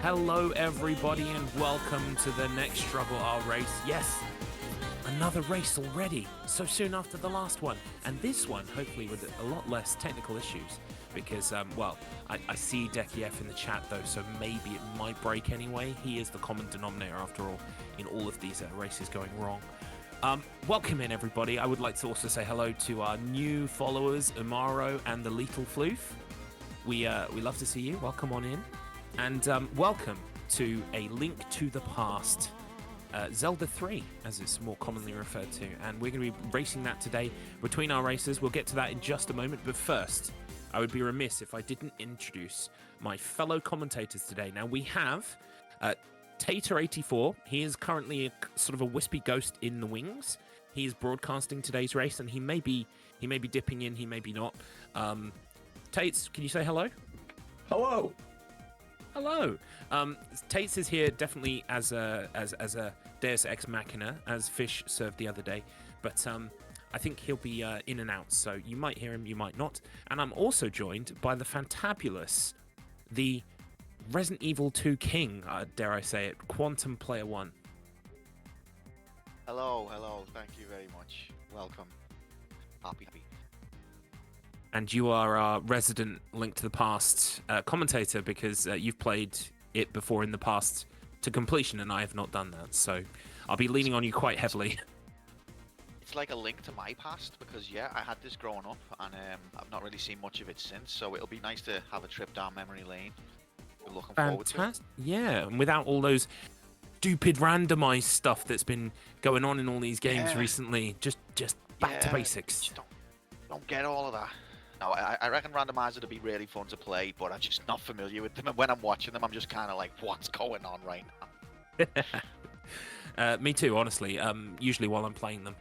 Hello, everybody, and welcome to the next StruggleR race. Yes, another race already, so soon after the last one. And this one, hopefully, with a lot less technical issues. Because, I see Dekiev in the chat, though, so maybe it might break anyway. He is the common denominator, after all, in all of these races going wrong. Welcome in, everybody. I would like to also say hello to our new followers, Amaro and the Lethal Floof. We love to see you. Welcome on in. And welcome to A Link to the Past, Zelda 3, as it's more commonly referred to. And we're going to be racing that today between our races. We'll get to that in just a moment. But first, I would be remiss if I didn't introduce my fellow commentators today. Now, we have Tater84. He is currently sort of a wispy ghost in the wings. He is broadcasting today's race, and he may be dipping in, he may be not. Tates, can you say hello? Hello. Hello. Tates is here definitely as a Deus Ex Machina, as Fish served the other day, but I think he'll be in and out, so you might hear him, you might not. And I'm also joined by the fantabulous, the Resident Evil 2 King, dare I say it, Quantum Player 1. Hello, thank you very much. Welcome. Happy. And you are our resident Link to the Past commentator, because you've played it before in the past to completion, and I have not done that. So I'll be leaning on you quite heavily. It's like a link to my past, because yeah, I had this growing up, and I've not really seen much of it since. So it'll be nice to have a trip down memory lane. We're looking forward to it. Yeah, and without all those stupid randomized stuff that's been going on in all these games recently, just back to basics. Just don't get all of that. No, I reckon randomized would be really fun to play, but I'm just not familiar with them. And when I'm watching them, I'm just kind of like, what's going on right now? Me too, honestly. Usually while I'm playing them.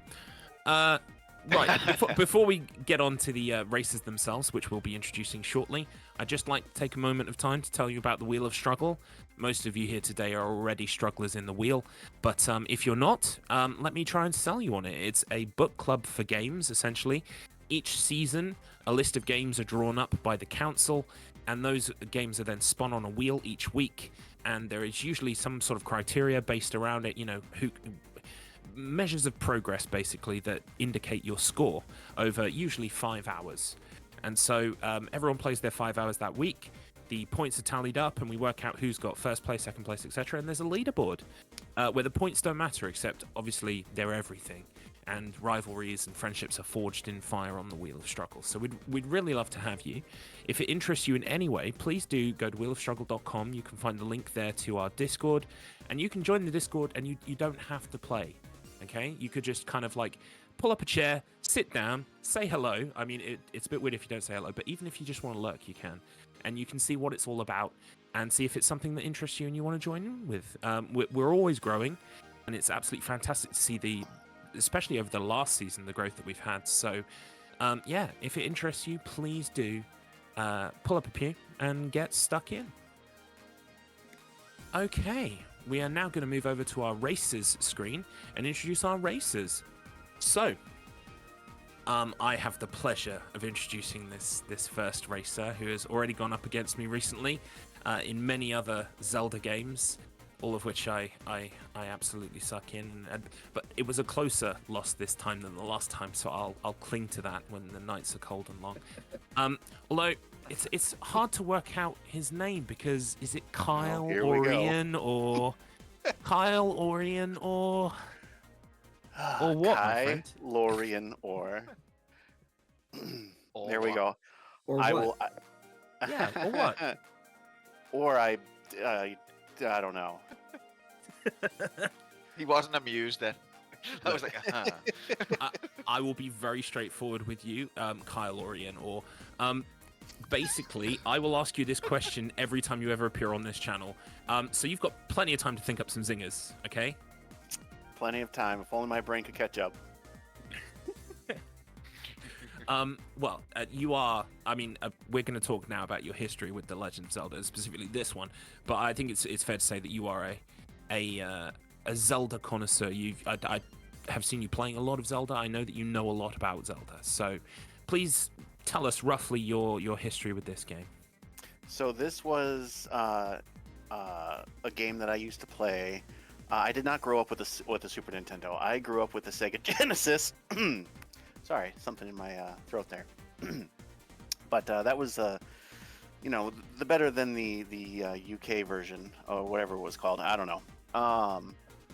Right, before we get on to the races themselves, which we'll be introducing shortly, I'd just like to take a moment of time to tell you about the Wheel of Struggle. Most of you here today are already strugglers in the wheel, but if you're not, let me try and sell you on it. It's a book club for games, essentially. Each season, a list of games are drawn up by the council, and those games are then spun on a wheel each week, and there is usually some sort of criteria based around it, measures of progress, basically, that indicate your score over usually 5 hours. And so everyone plays their 5 hours that week. The points are tallied up, and we work out who's got first place, second place, etc. And there's a leaderboard where the points don't matter, except obviously they're everything. And rivalries and friendships are forged in fire on the Wheel of Struggle. So we'd really love to have you. If it interests you in any way, please do go to wheelofstruggle.com. You can find the link there to our Discord, and you can join the Discord, and you don't have to play. Okay, you could just kind of like pull up a chair, sit down, say hello. I mean, it's a bit weird if you don't say hello, but even if you just want to lurk, you can. And you can see what it's all about and see if it's something that interests you and you want to join in with. We're always growing, and it's absolutely fantastic to see especially over the last season, the growth that we've had. So, yeah, if it interests you, please do pull up a pew and get stuck in. Okay. We are now going to move over to our races screen and introduce our racers. So, I have the pleasure of introducing this first racer, who has already gone up against me recently in many other Zelda games, all of which I absolutely suck in. But it was a closer loss this time than the last time, so I'll cling to that when the nights are cold and long. Although it's hard to work out his name, because is it Kyle Orion or Kyle Orion or what? Kai Lorian or there we go. Or I what? will. Yeah, or what? Or I don't know. He wasn't amused then. I was like, I will be very straightforward with you, Kyle Orion, or basically, I will ask you this question every time you ever appear on this channel. So you've got plenty of time to think up some zingers, okay? Plenty of time. If only my brain could catch up. You are. I mean, we're going to talk now about your history with The Legend of Zelda, specifically this one. But I think it's fair to say that you are a Zelda connoisseur. I have seen you playing a lot of Zelda. I know that you know a lot about Zelda. So please tell us roughly your history with this game. So this was a game that I used to play. I did not grow up with the Super Nintendo. I grew up with the Sega Genesis. Sorry, something in my throat there. But that was, you know, the better than the UK version or whatever it was called. I don't know.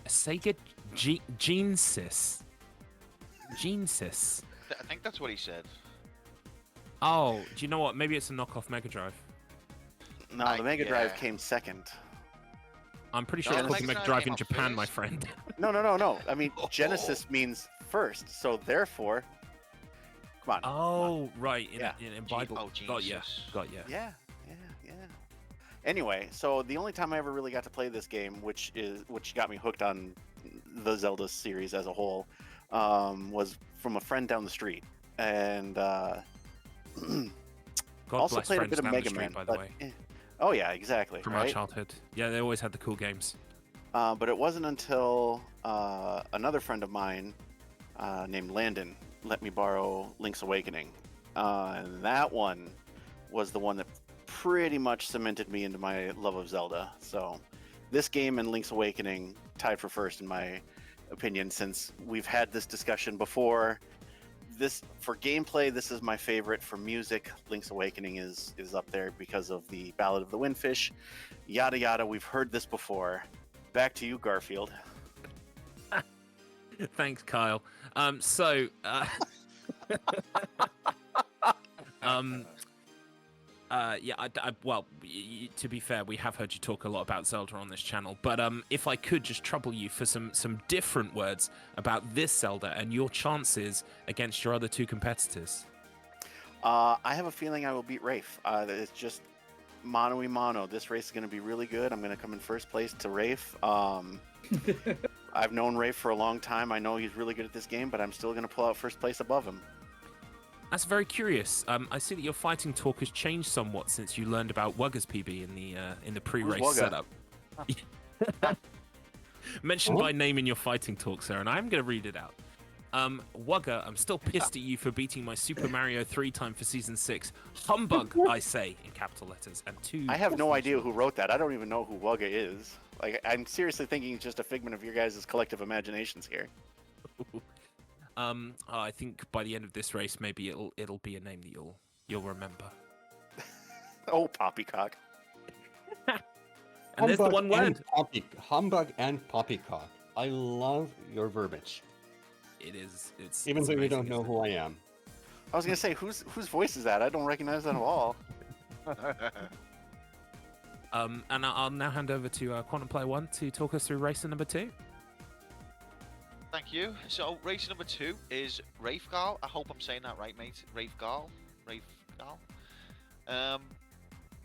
Sega Genesis. Genesis. I think that's what he said. Oh, do you know what? Maybe it's a knockoff Mega Drive. No, the Mega Drive came second. I'm pretty sure No, it's the called the Mega Mega Drive Drive in came up Japan, my first. friend. No. I mean, Genesis means first, so therefore, come on. Oh, right. Yeah. In Bible. Oh, Got ya. Jesus. Got ya. Yeah. Anyway, so the only time I ever really got to play this game, which got me hooked on the Zelda series as a whole, was from a friend down the street, and God also bless played a friends bit of down Mega the street, Man. by the But, way. oh yeah, exactly. From our Right. childhood. Yeah, they always had the cool games. But it wasn't until another friend of mine named Landon let me borrow Link's Awakening, and that one was the one that pretty much cemented me into my love of Zelda. So this game and Link's Awakening tied for first in my opinion, since we've had this discussion before. This, for gameplay, this is my favorite. For music, Link's Awakening is up there because of the Ballad of the Windfish, yada yada. We've heard this before. Back to you, Garfield. Thanks, Kyle. Well, to be fair, we have heard you talk a lot about Zelda on this channel, but if I could just trouble you for some different words about this Zelda and your chances against your other two competitors. I have a feeling I will beat Raef. It's just mano-y-mano. This race is going to be really good. I'm going to come in first place to Raef. I've known Raef for a long time. I know he's really good at this game, but I'm still going to pull out first place above him. That's very curious. I see that your fighting talk has changed somewhat since you learned about Wuggah's PB in the pre-race Wugga? setup. Mentioned by name in your fighting talk, sir, and I'm going to read it out. Wuggah, I'm still pissed at you for beating my Super Mario 3 time for Season 6. Humbug, I say, in capital letters. And 2... I have no idea who wrote that. I don't even know who Wugga is. Like, I'm seriously thinking it's just a figment of your guys' collective imaginations here. I think by the end of this race, maybe it'll be a name that you'll remember. Oh, poppycock. And there's the one word. Humbug and poppycock. I love your verbiage. It is. It's Even though you amazing, don't know isn't who I am. I was going to say, whose voice is that? I don't recognize that at all. And I'll now hand over to Quantum Player 1 to talk us through racer number 2. Thank you. So, race number 2 is Raefgal. I hope I'm saying that right, mate. Raefgal.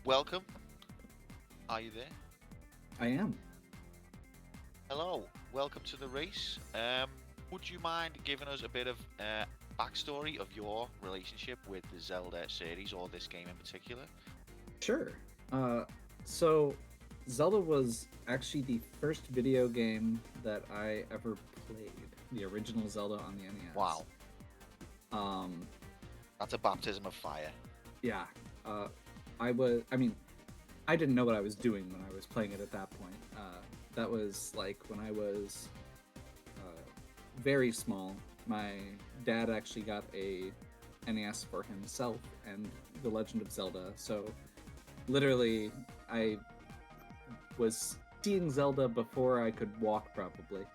Welcome. Are you there? I am. Hello. Welcome to the race. Would you mind giving us a bit of backstory of your relationship with the Zelda series, or this game in particular? Sure. So Zelda was actually the first video game that I ever played. The original Zelda on the NES. Wow. Um, That's a baptism of fire. yeah. I didn't know what I was doing when I was playing it at that point. That was like when I was very small. My dad actually got a NES for himself and The Legend of Zelda. So literally, I was seeing Zelda before I could walk, probably.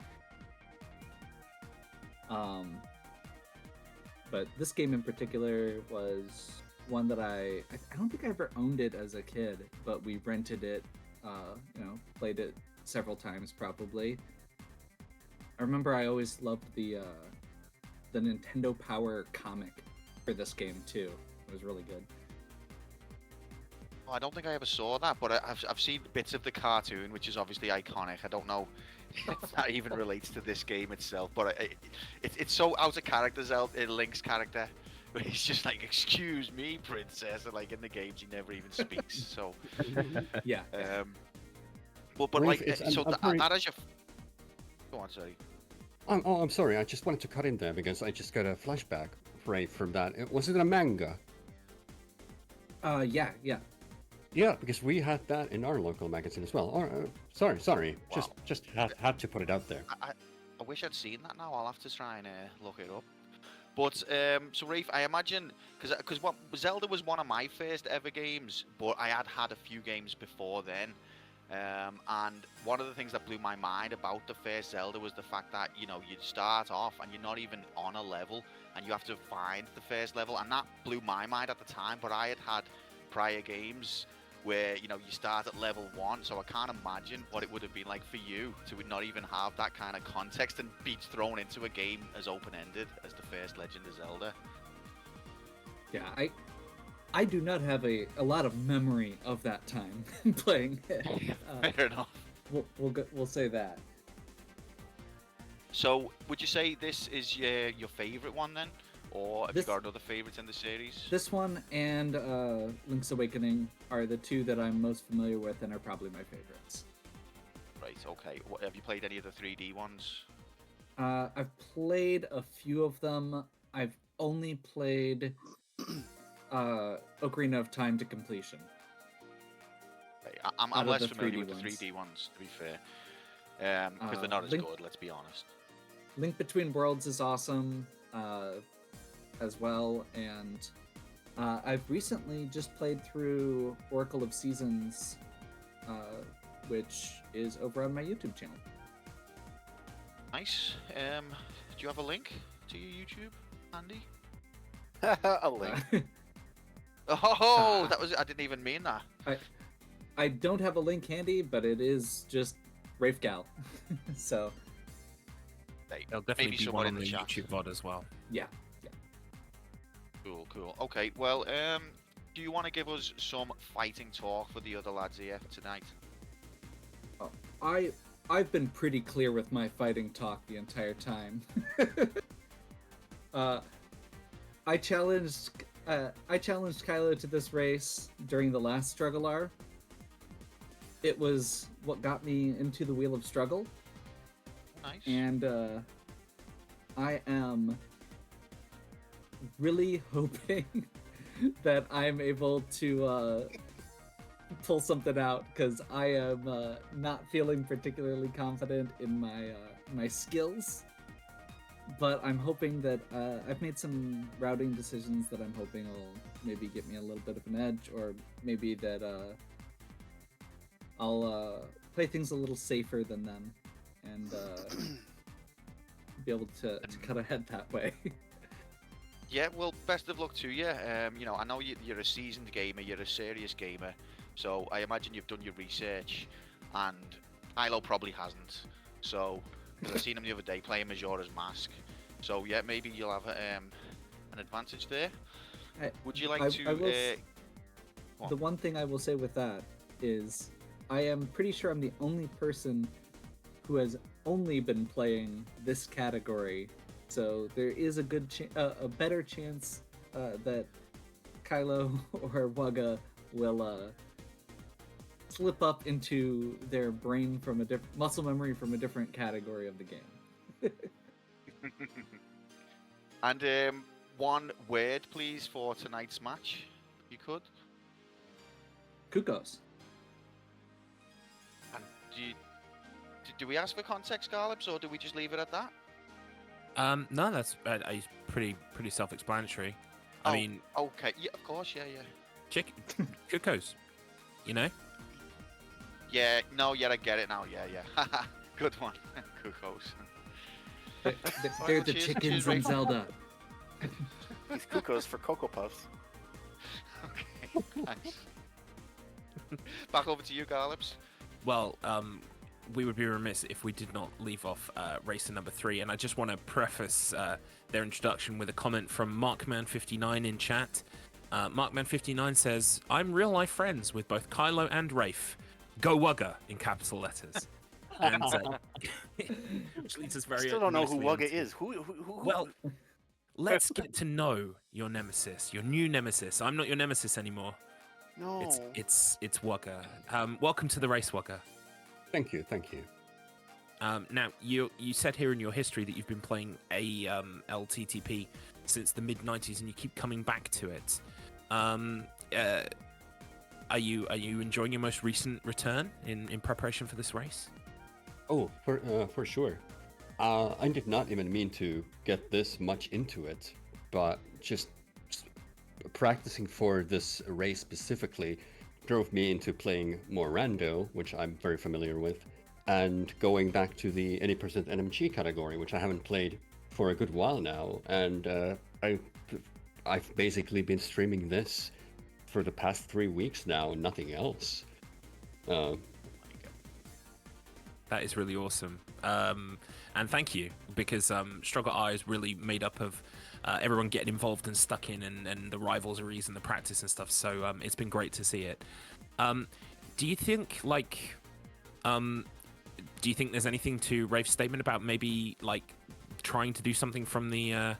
But this game in particular was one that I don't think I ever owned it as a kid, but we rented it, played it several times probably. I remember I always loved the Nintendo Power comic for this game too. It was really good. Oh, I don't think I ever saw that, but I've seen bits of the cartoon, which is obviously iconic. I don't know if that even relates to this game itself, but it's so out of character, Zelda, Link's character. He's just like, "Excuse me, princess," and like in the games he never even speaks. So Yeah. But Raef, like, it's- so I'm very- that is your. Go on, sorry. I'm sorry. I just wanted to cut in there because I just got a flashback, Ray, from that. Was it a manga? Yeah. Yeah, because we had that in our local magazine as well. Sorry. Wow. Just had to put it out there. I wish I'd seen that now. I'll have to try and look it up. But so Raef, I imagine because what Zelda was one of my first ever games, but I had a few games before then. And one of the things that blew my mind about the first Zelda was the fact that you start off and you're not even on a level, and you have to find the first level, and that blew my mind at the time. But I had prior games where you start at level 1, so I can't imagine what it would have been like for you to not even have that kind of context and be thrown into a game as open-ended as the first Legend of Zelda. Yeah, I do not have a lot of memory of that time playing it. Fair enough. We'll say that. So, would you say this is your favorite one then, or have you got other favorites in the series? This one and Link's Awakening are the two that I'm most familiar with and are probably my favorites. Right. Okay. Have you played any of the 3D ones? I've played a few of them. I've only played Ocarina of Time to completion. Right. I'm less familiar with the 3D ones, to be fair, because they're not as good. Let's be honest. Link Between Worlds is awesome as well, and I've recently just played through Oracle of Seasons, which is over on my YouTube channel. Nice. Do you have a link to your YouTube, Andy? A link. Oh, I didn't even mean that. I don't have a link handy, but it is just Raef Gal. So There'll definitely be someone one in on the the chat. YouTube VOD as well. yeah. Cool. Okay, well, do you want to give us some fighting talk for the other lads here tonight? I've been pretty clear with my fighting talk the entire time. I challenged Kylo to this race during the last StruggleR. It was what got me into the Wheel of Struggle. Nice. And I am really hoping that I'm able to pull something out, because I am not feeling particularly confident in my skills. But I'm hoping that I've made some routing decisions that I'm hoping will maybe get me a little bit of an edge, or maybe that I'll play things a little safer than them and be able to cut ahead that way. Yeah, well, best of luck to you. I know you're a seasoned gamer, you're a serious gamer, so I imagine you've done your research, and Kylo probably hasn't. So, 'cause I seen him the other day playing Majora's Mask. So yeah, maybe you'll have an advantage there. Would you like to? The one thing I will say with that is, I am pretty sure I'm the only person who has only been playing this category. So there is a better chance that Kylo or Wuggah will slip up into their brain from muscle memory from a different category of the game. And one word, please, for tonight's match, if you could. Kukos. And do we ask for context, Garlips, or do we just leave it at that? No, that's pretty self-explanatory. I mean, okay, yeah, of course, yeah. Kukos, Yeah, no, yeah, I get it now. Yeah. Good one, Kukos. They're the chickens in Zelda. These Kukos for Cocoa Puffs. Okay, nice. Back over to you, Garlips. Well, we would be remiss if we did not leave off racer number 3, and I just want to preface their introduction with a comment from Markman59 in chat. Markman59 says, "I'm real-life friends with both Kylo and Raef. Go Wuggah," in capital letters. And which leads us very. I still don't know who nicely Wugga onto- is. Who? Well, let's get to know your nemesis, your new nemesis. I'm not your nemesis anymore. No. It's Wuggah. Welcome to the race, Wuggah. Thank you. Now, you said here in your history that you've been playing ALTTP since the mid-90s, and you keep coming back to it. are you enjoying your most recent return in preparation for this race? Oh, for sure. I did not even mean to get this much into it, but just practicing for this race specifically drove me into playing more rando, which I'm very familiar with, and going back to the any percent NMG category, which I haven't played for a good while now, and I've basically been streaming this for the past 3 weeks now, and nothing else. That is really awesome. And thank you, because StruggleR is really made up of everyone getting involved and stuck in, and the rivalries and the practice and stuff. So it's been great to see it. Do you think there's anything to Raef's statement about maybe like trying to do something from the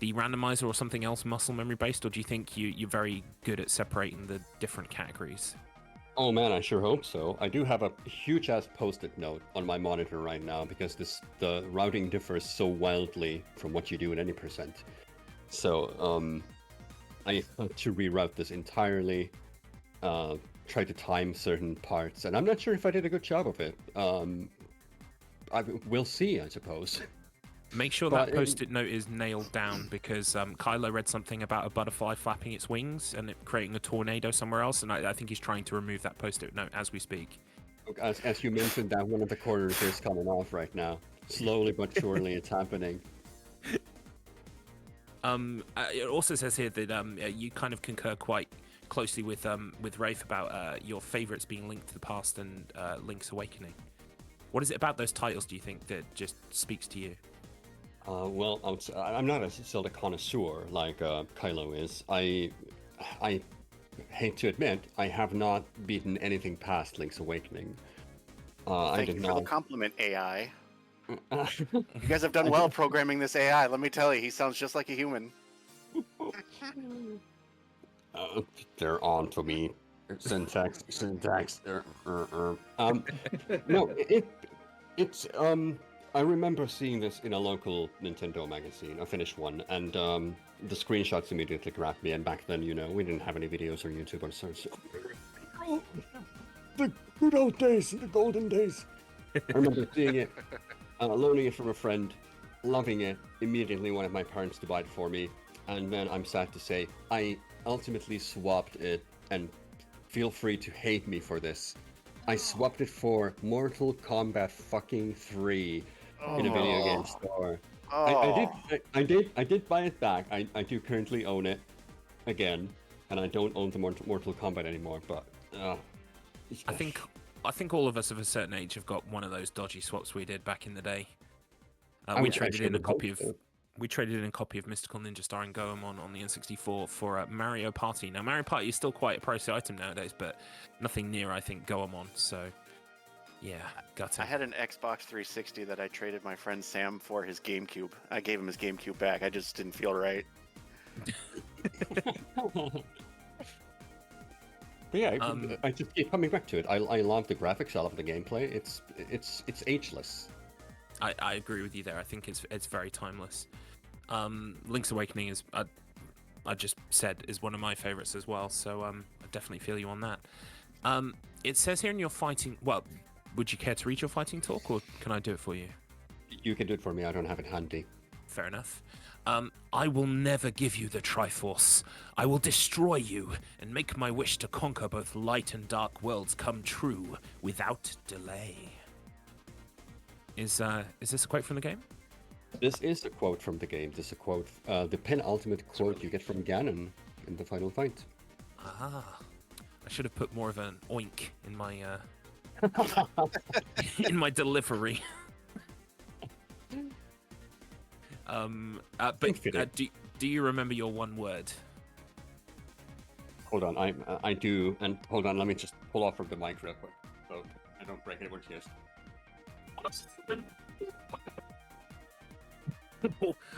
randomizer or something else muscle memory based, or do you think you're very good at separating the different categories? Oh man, I sure hope so. I do have a huge ass post-it note on my monitor right now because the routing differs so wildly from what you do in any percent. So I had to reroute this entirely, try to time certain parts, and I'm not sure if I did a good job of it. We'll see, I suppose. Make sure that post-it note is nailed down, because Kylo read something about a butterfly flapping its wings and it creating a tornado somewhere else, and I think he's trying to remove that post-it note as we speak. As you mentioned, that one of the corners is coming off right now. Slowly but surely, it's happening. It also says here that you kind of concur quite closely with Raef about your favorites being Link to the Past and Link's Awakening. What is it about those titles, do you think, that just speaks to you? Well, I'm not a Zelda connoisseur like Kylo is. I hate to admit, I have not beaten anything past Link's Awakening. Thank you for the compliment, AI. You guys have done well programming this AI. Let me tell you, he sounds just like a human. They're on to me. Syntax. No, it's I remember seeing this in a local Nintendo magazine, a Finnish one, and the screenshots immediately grabbed me. And back then, we didn't have any videos on YouTube or so. The good old days, the golden days. I remember seeing it, learning it from a friend, loving it, immediately wanted my parents to buy it for me, and then I'm sad to say, I ultimately swapped it, and feel free to hate me for this. I swapped it for Mortal Kombat fucking 3 in a video game store. I did buy it back. I do currently own it again, and I don't own the Mortal Kombat anymore, but I think all of us of a certain age have got one of those dodgy swaps we did back in the day. We traded in a copy of Mystical Ninja starring Goemon on the N64 for Mario Party. Now, Mario Party is still quite a pricey item nowadays, but nothing near, I think, Goemon. So, yeah, got it. I had an Xbox 360 that I traded my friend Sam for his GameCube. I gave him his GameCube back. I just didn't feel right. But yeah, I just keep coming back to it. I love the graphics. I love the gameplay. It's ageless. I agree with you there. I think it's very timeless. Link's Awakening is, I just said, is one of my favorites as well. So I definitely feel you on that. It says here in your fighting. Well, would you care to read your fighting talk, or can I do it for you? You can do it for me. I don't have it handy. Fair enough. I will never give you the Triforce. I will destroy you and make my wish to conquer both light and dark worlds come true without delay. Is this a quote from the game? This is a quote from the game. This is a quote, the penultimate quote you get from Ganon in the final fight. Ah, I should have put more of an oink in my in my delivery. But do you remember your one word? Hold on, I do, and hold on, let me just pull off from the mic real quick, so I don't break anyone's ears.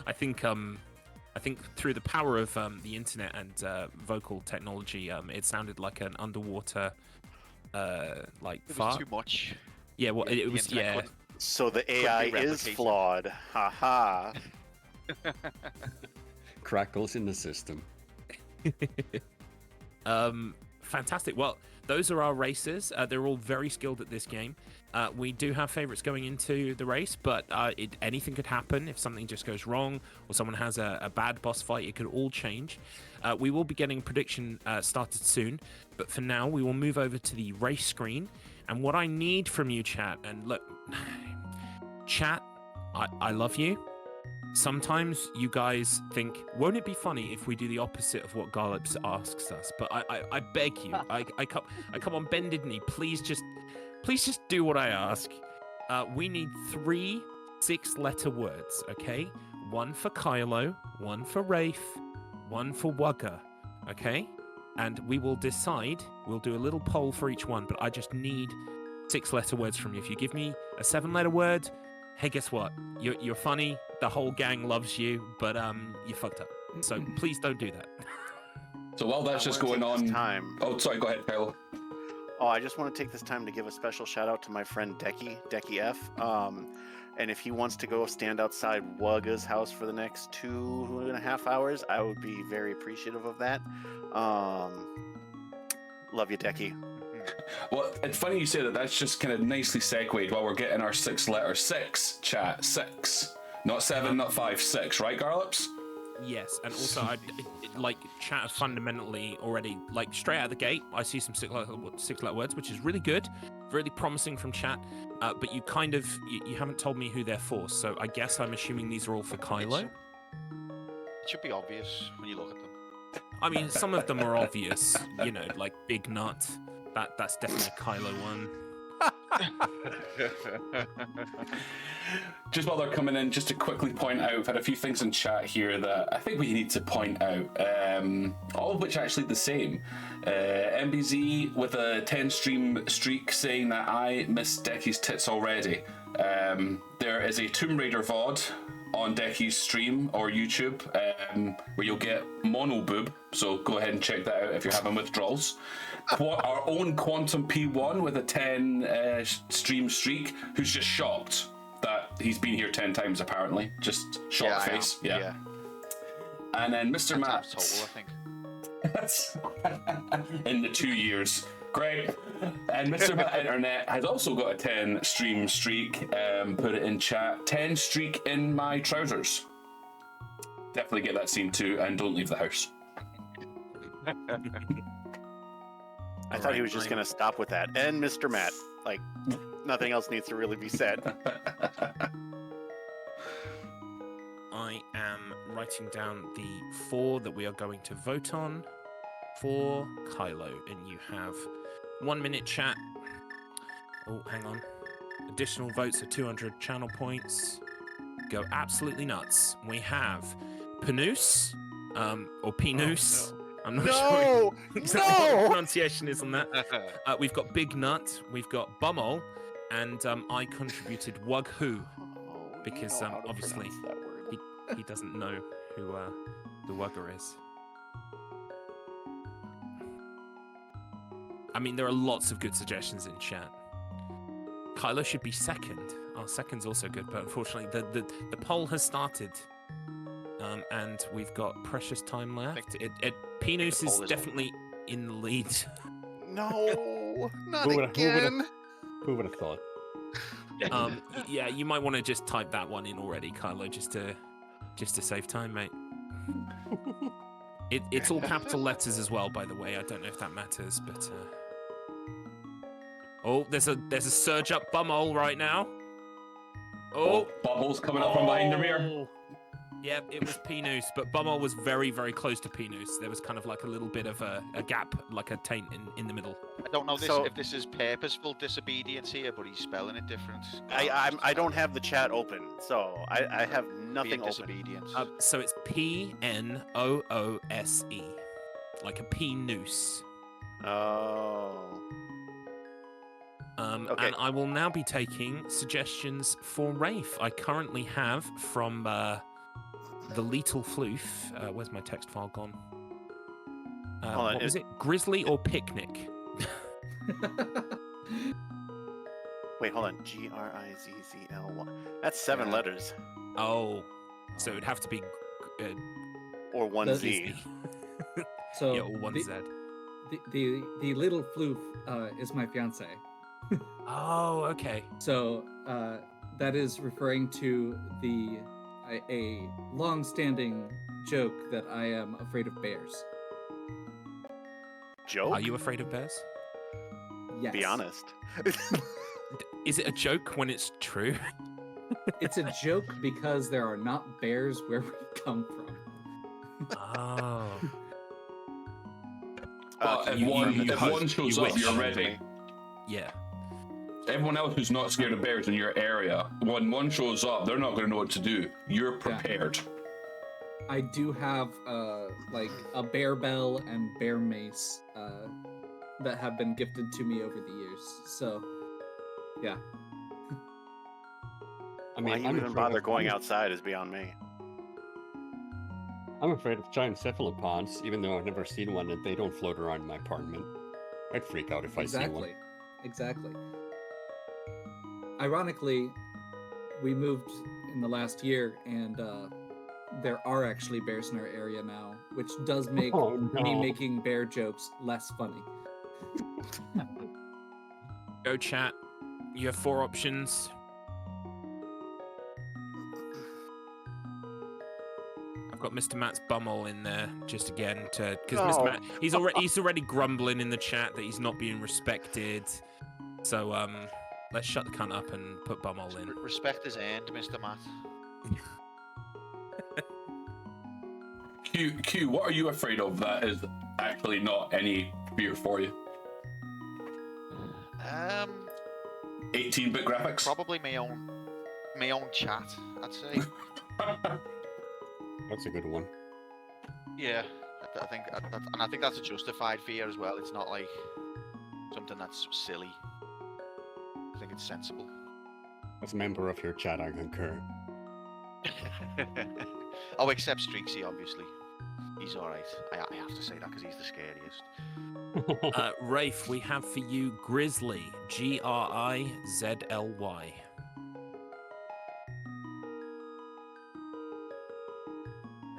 I think through the power of the internet and vocal technology, it sounded like an underwater like It fart. was too much. Yeah, well, it was. internet Yeah, couldn't- So the AI is replicated. flawed. Ha ha. Crackles in the system. Fantastic. Well, those are our racers. They're all very skilled at this game. We do have favorites going into the race, but anything could happen if something just goes wrong or someone has a bad boss fight. It could all change. We will be getting prediction started soon, but for now, we will move over to the race screen. And what I need from you, chat, and look, chat, I love you. Sometimes you guys think, won't it be funny if we do the opposite of what Garlips asks us? But I beg you, I come on bended knee. Please just do what I ask. We need 3 6-letter words, okay? 1 for Kylo, 1 for Raef, 1 for Wuggah, okay? And we will decide. We'll do a little poll for each one, but I just need 6-letter words from you. If you give me a 7-letter word, hey, guess what? You're funny. The whole gang loves you, but you fucked up. So please don't do that. So while that's just going on, oh, sorry, go ahead, Kylo. Oh, I just want to take this time to give a special shout out to my friend Decky F. And if he wants to go stand outside Wuggah's house for the next 2.5 hours, I would be very appreciative of that. Love you, Decky. Well, it's funny you say that. That's just kind of nicely segued while we're getting our 6-letter 6 chat. 6, not 7, not 5, 6, right, Garlips? Yes, and also I like chat is fundamentally already like straight out of the gate. I see some 6-letter words, which is really good, really promising from chat. But you kind of you haven't told me who they're for, so I guess I'm assuming these are all for Kylo. It should be obvious when you look at them. I mean, some of them are obvious, you know, like Big Nut. That's definitely a Kylo one. Just while they're coming in, just to quickly point out, I've had a few things in chat here that I think we need to point out, all of which are actually the same. MBZ with a 10 stream streak saying that I missed Decky's tits already. There is a Tomb Raider VOD on Decky's stream or YouTube where you'll get mono boob, so go ahead and check that out if you're having withdrawals. Our own Quantum P1 with a 10 stream streak, who's just shocked that he's been here 10 times apparently. Just shocked face. Yeah. And then Mr. Matt. Total, I think. In the 2 years. Great. And Mr. Matt Internet has also got a 10 stream streak. Put it in chat. 10 streak in my trousers. Definitely get that seen too, and don't leave the house. I thought he was just going to stop with that. And Mr. Matt. Like, nothing else needs to really be said. I am writing down the 4 that we are going to vote on for Kylo. And you have 1 minute chat. Oh, hang on. Additional votes are 200 channel points. Go absolutely nuts. We have Panoose, or Pinoose. Oh, no. I'm not sure exactly what the pronunciation is on that. We've got Big Nut, we've got Bumhole, and I contributed Wuggah, because obviously he doesn't know who the Wuggah is. I mean, there are lots of good suggestions in chat. Kylo should be second. Our second's also good, but unfortunately the poll has started. And we've got precious time left. Pinoose is definitely in the lead. No, not again. Who would have thought? Yeah, you might want to just type that one in already, Kylo, just to save time, mate. It's all capital letters as well, by the way. I don't know if that matters, but oh, there's a surge up Bumhole right now. Oh, Bubbles coming up from behind the rear. Yeah, it was Pinoose, but Bumhole was very, very close to Pinoose. There was kind of like a little bit of a gap, like a taint in the middle. I don't know if this is purposeful disobedience here, but he's spelling it different. I don't have the chat open, so I have nothing open. Disobedience. So it's Pnoose, like a P-noose. Oh. Okay. And I will now be taking suggestions for Raef. I currently have from the Lethal Floof. Where's my text file gone? What was it? Grizzly or picnic? Wait, hold on. Grizzl. That's 7 letters. Oh, so it'd have to be or 1 Z. So yeah, or 1 Z. the little floof is my fiance. Oh, okay. So that is referring to a long-standing joke that I am afraid of bears. Joke? Are you afraid of bears? Yes. Be honest. Is it a joke when it's true? It's a joke because there are not bears where we come from. Oh. But can if you one confirm if that? one shows you up, wish. you're ready. Yeah. Everyone else who's not scared of bears in your area, when one shows up, they're not going to know what to do. You're prepared. I do have like a bear bell and bear mace that have been gifted to me over the years. So, yeah. I Why mean, you I'm even afraid bother of- going outside is beyond me. I'm afraid of giant cephalopods, even though I've never seen one and they don't float around in my apartment. I'd freak out if I see one. Exactly. Ironically, we moved in the last year, and there are actually bears in our area now, which does make Oh, me no. making bear jokes less funny. Go chat. You have 4 options. I've got Mr. Matt's bumhole in there just again to because Mr. No. Matt he's already grumbling in the chat that he's not being respected. So let's shut the cunt up and put bumhole in. Respect is earned, Mr. Matt. Q, what are you afraid of that is actually not any fear for you? 18-bit graphics? Probably my own chat, I'd say. That's a good one. Yeah, I think that's a justified fear as well. It's not like something that's silly. I think it's sensible. As a member of your chat, I concur. Oh, except Streaksy, obviously. He's alright. I have to say that because he's the scariest. Rafe, we have for you Grizzly, Grizly.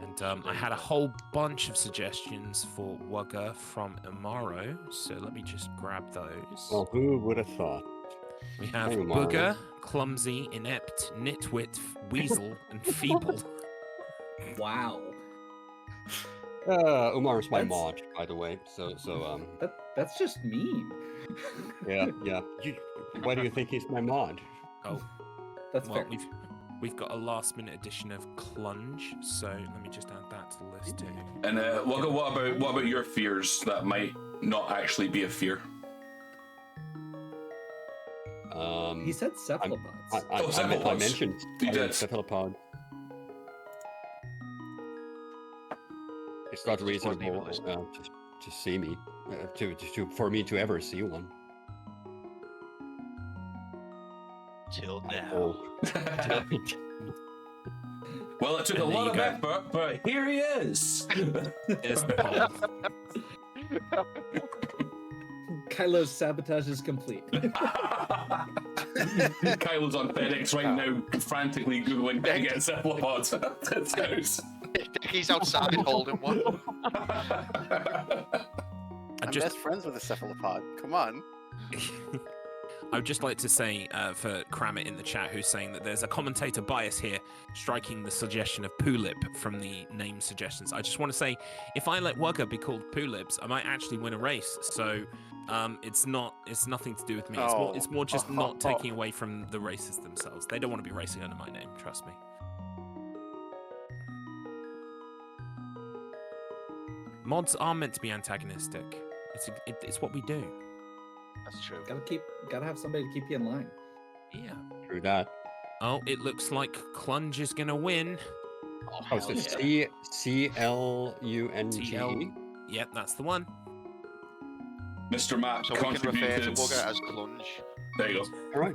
And I had a whole bunch of suggestions for Wuggah from Amaro, so let me just grab those. Well, who would have thought? We have Hey, Amaro. Booger, Clumsy, Inept, Nitwit, Weasel, and Feeble. Wow. Umar's my That's- mod, by the way. So That's just mean. yeah. Why do you think he's my mod? Oh, That's well, fair. we've got a last-minute edition of Clunge, so let me just add that to the list too. And Wugga, what about your fears that might not actually be a fear? He said cephalopods. I cephalopods. mentioned You did. cephalopod. It's not Just wasn't even reasonable to see me, for me to ever see one. Till now. Oh. Well, it took a And there lot you of go. effort, but here he is. There's the poll. Kylo's sabotage is complete. Kylo's on FedEx right now, frantically googling how to get cephalopods at his house. He's outside holding one. I'm best friends with a cephalopod. Come on. I'd just like to say for Kramit in the chat, who's saying that there's a commentator bias here, striking the suggestion of Poolip from the name suggestions. I just want to say, if I let Wuggah be called Poolips, I might actually win a race. So it's nothing to do with me. It's more just not taking away from the races themselves. They don't want to be racing under my name. Trust me. Mods are meant to be antagonistic. It's what we do. That's true. Gotta have somebody to keep you in line. Yeah. Through that. Oh, it looks like Clunge is gonna win. Oh, it's the CLUNGE. Yep, that's the one. Mr. Matt So we can refer to contributed. Wugga as clunge. There you go. All right.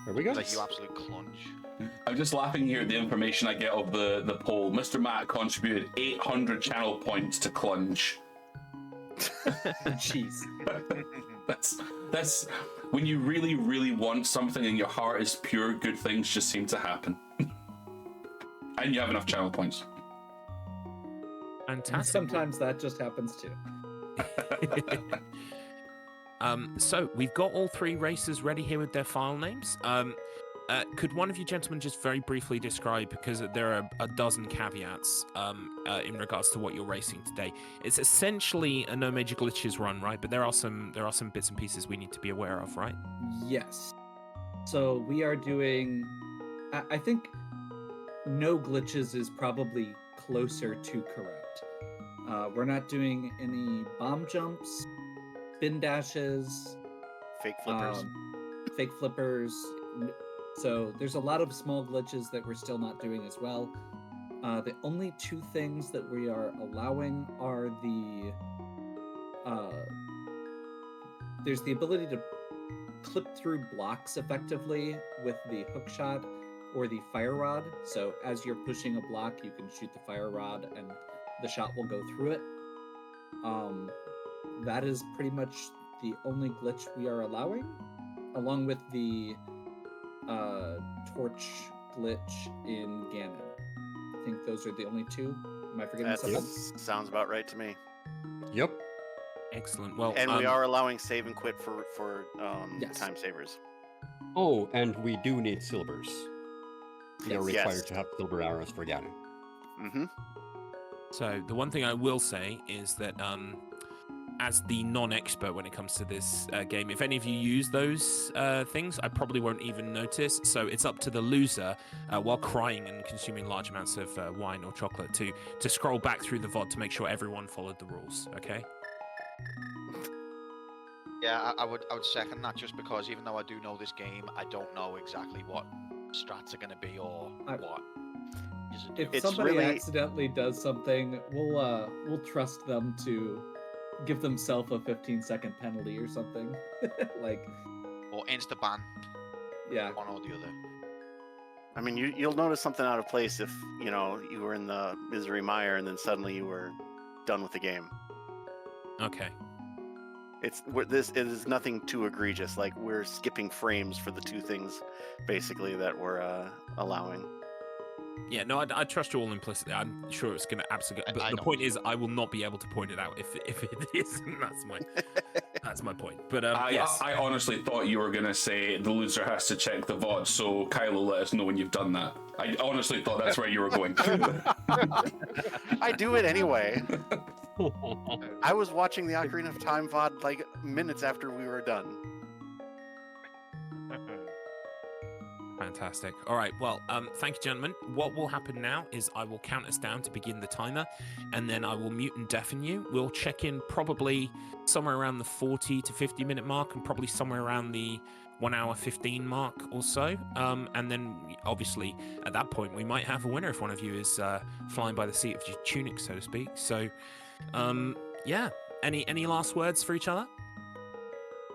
There we go. Like you absolute clunge. I'm just laughing here at the information I get of the poll. Mr. Matt contributed 800 channel points to Clunge. Jeez. That's when you really, really want something and your heart is pure, good things just seem to happen. And you have enough channel points. Fantastic. And sometimes that just happens too. So we've got all three races ready here with their file names. Could one of you gentlemen just very briefly describe, because there are a dozen caveats in regards to what you're racing today. It's essentially a no major glitches run, right? But there are some bits and pieces we need to be aware of, right? Yes. So we are doing, I think no glitches is probably closer to correct. We're not doing any bomb jumps, spin dashes, Fake flippers. fake flippers. So there's a lot of small glitches that we're still not doing as well. The only two things that we are allowing are there's the ability to clip through blocks effectively with the hookshot or the fire rod. So as you're pushing a block, you can shoot the fire rod and the shot will go through it. That is pretty much the only glitch we are allowing, along with the torch glitch in Ganon. I think those are the only two. Am I forgetting That something? sounds about right to me. Yep. Excellent. Well, And we are allowing save and quit for Yes. time savers. Oh, and we do need silvers. We are Yes. required to have silver arrows for Ganon. Mm-hmm. So the one thing I will say is that as the non-expert when it comes to this game, if any of you use those things, I probably won't even notice. So it's up to the loser, while crying and consuming large amounts of wine or chocolate, to scroll back through the VOD to make sure everyone followed the rules. Okay. Yeah, I would second that, just because even though I do know this game, I don't know exactly what strats are going to be or what. If It's somebody really- accidentally does something, we'll trust them to give themselves a 15-second penalty or something. Like, Or insta ban, yeah. one or the other. I mean, you'll notice something out of place if you were in the misery mire and then suddenly you were done with the game. Okay. It is nothing too egregious. Like, we're skipping frames for the two things, basically, that we're allowing. Yeah, no, I trust you all implicitly. I'm sure it's going to absolutely. But I the don't. point is, I will not be able to point it out if it isn't. That's my point. But yes, I honestly thought you were going to say the loser has to check the VOD, so Kylo, let us know when you've done that. I honestly thought that's where you were going. I do it anyway. I was watching the Ocarina of Time VOD like minutes after we were done. fantastic. All right, well, thank you, gentlemen. What will happen now is I will count us down to begin the timer, and then I will mute and deafen you. We'll check in probably somewhere around the 40 to 50 minute mark, and probably somewhere around the 1 hour 15 mark or so. And then obviously at that point we might have a winner if one of you is flying by the seat of your tunic, so to speak. So yeah, any last words for each other?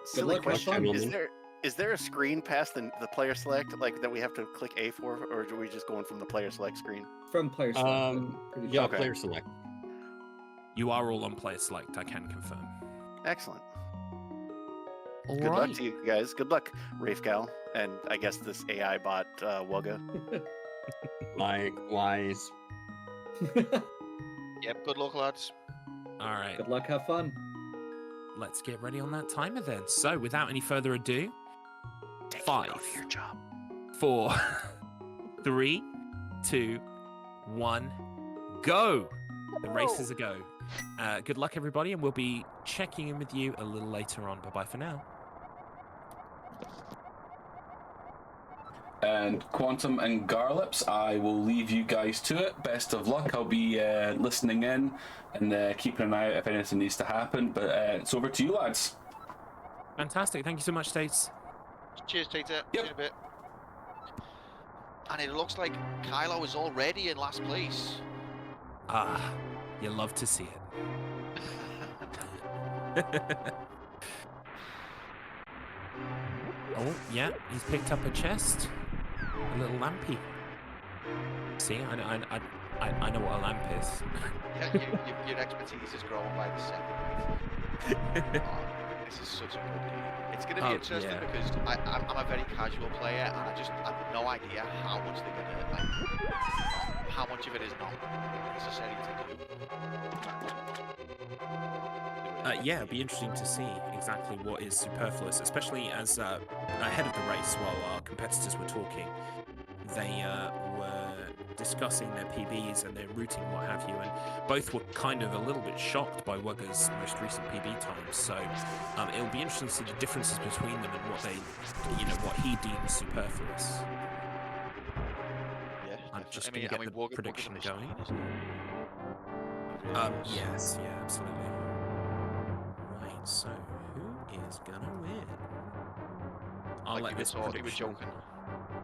Silly luck, have question. fun. Is there a screen past the player select, like, that we have to click A for, or are we just going from the player select screen? From player select, I'm pretty Yeah, sure. Okay. player select. You are all on player select, I can confirm. Excellent. All Good right. luck to you guys. Good luck, Raef Gal, and I guess this AI bot, Wugga. Likewise. Yep, good luck, lads. All right. Good luck, have fun. Let's get ready on that timer then. So without any further ado, Taking 5, over your job. 4, 3, 2, 1, go! The race is a go. Good luck, everybody, and we'll be checking in with you a little later on. Bye-bye for now. And Quantum and Garlips, I will leave you guys to it. Best of luck. I'll be listening in and keeping an eye out if anything needs to happen. But it's over to you, lads. Fantastic. Thank you so much, States. Cheers, Tater. Yep. See you in a bit. And it looks like Kylo is already in last place. Ah, you love to see it. Oh, yeah, he's picked up a chest. A little lampy. See, I know what a lamp is. Yeah, your expertise is growing by the second. Oh, this is such a good game. It's going to be Oh, interesting yeah. because I'm a very casual player and I have no idea how much they're going to, like, how much of it is not necessary to do. Yeah, it'd be interesting to see exactly what is superfluous, especially as ahead of the race, while our competitors were talking, they were discussing their PBs and their routing, what have you, and both were kind of a little bit shocked by Wuggah's most recent PB times. So it'll be interesting to see the differences between them and what they, what he deems superfluous. Yeah, I'm just definitely. going to get the Wuggah's prediction a going. machine, isn't he? He really is. Yes, yeah, absolutely. Right, so who is gonna win? I'll Like let you this were prediction. joking.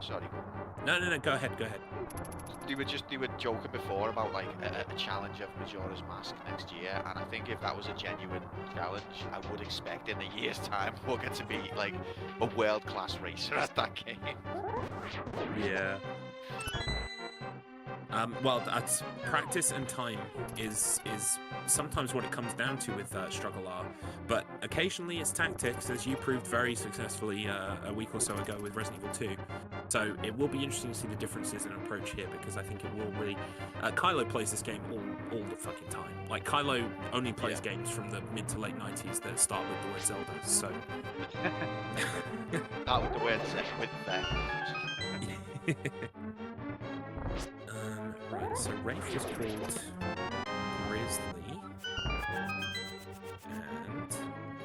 Sorry, go on. No, go ahead. You were joking before about like a challenge of Majora's Mask next year, and I think if that was a genuine challenge, I would expect in a year's time Wugga to be like a world-class racer at that game. Yeah. Well, that's practice and time is sometimes what it comes down to with StruggleR, but occasionally it's tactics, as you proved very successfully a week or so ago with Resident Evil 2. So it will be interesting to see the differences in approach here, because I think it will really... Kylo plays this game all the fucking time. Like, Kylo only plays games from the mid to late 90s that start with the word Zelda, so... That was the word with that. Right, so Raef was called Grizzly, and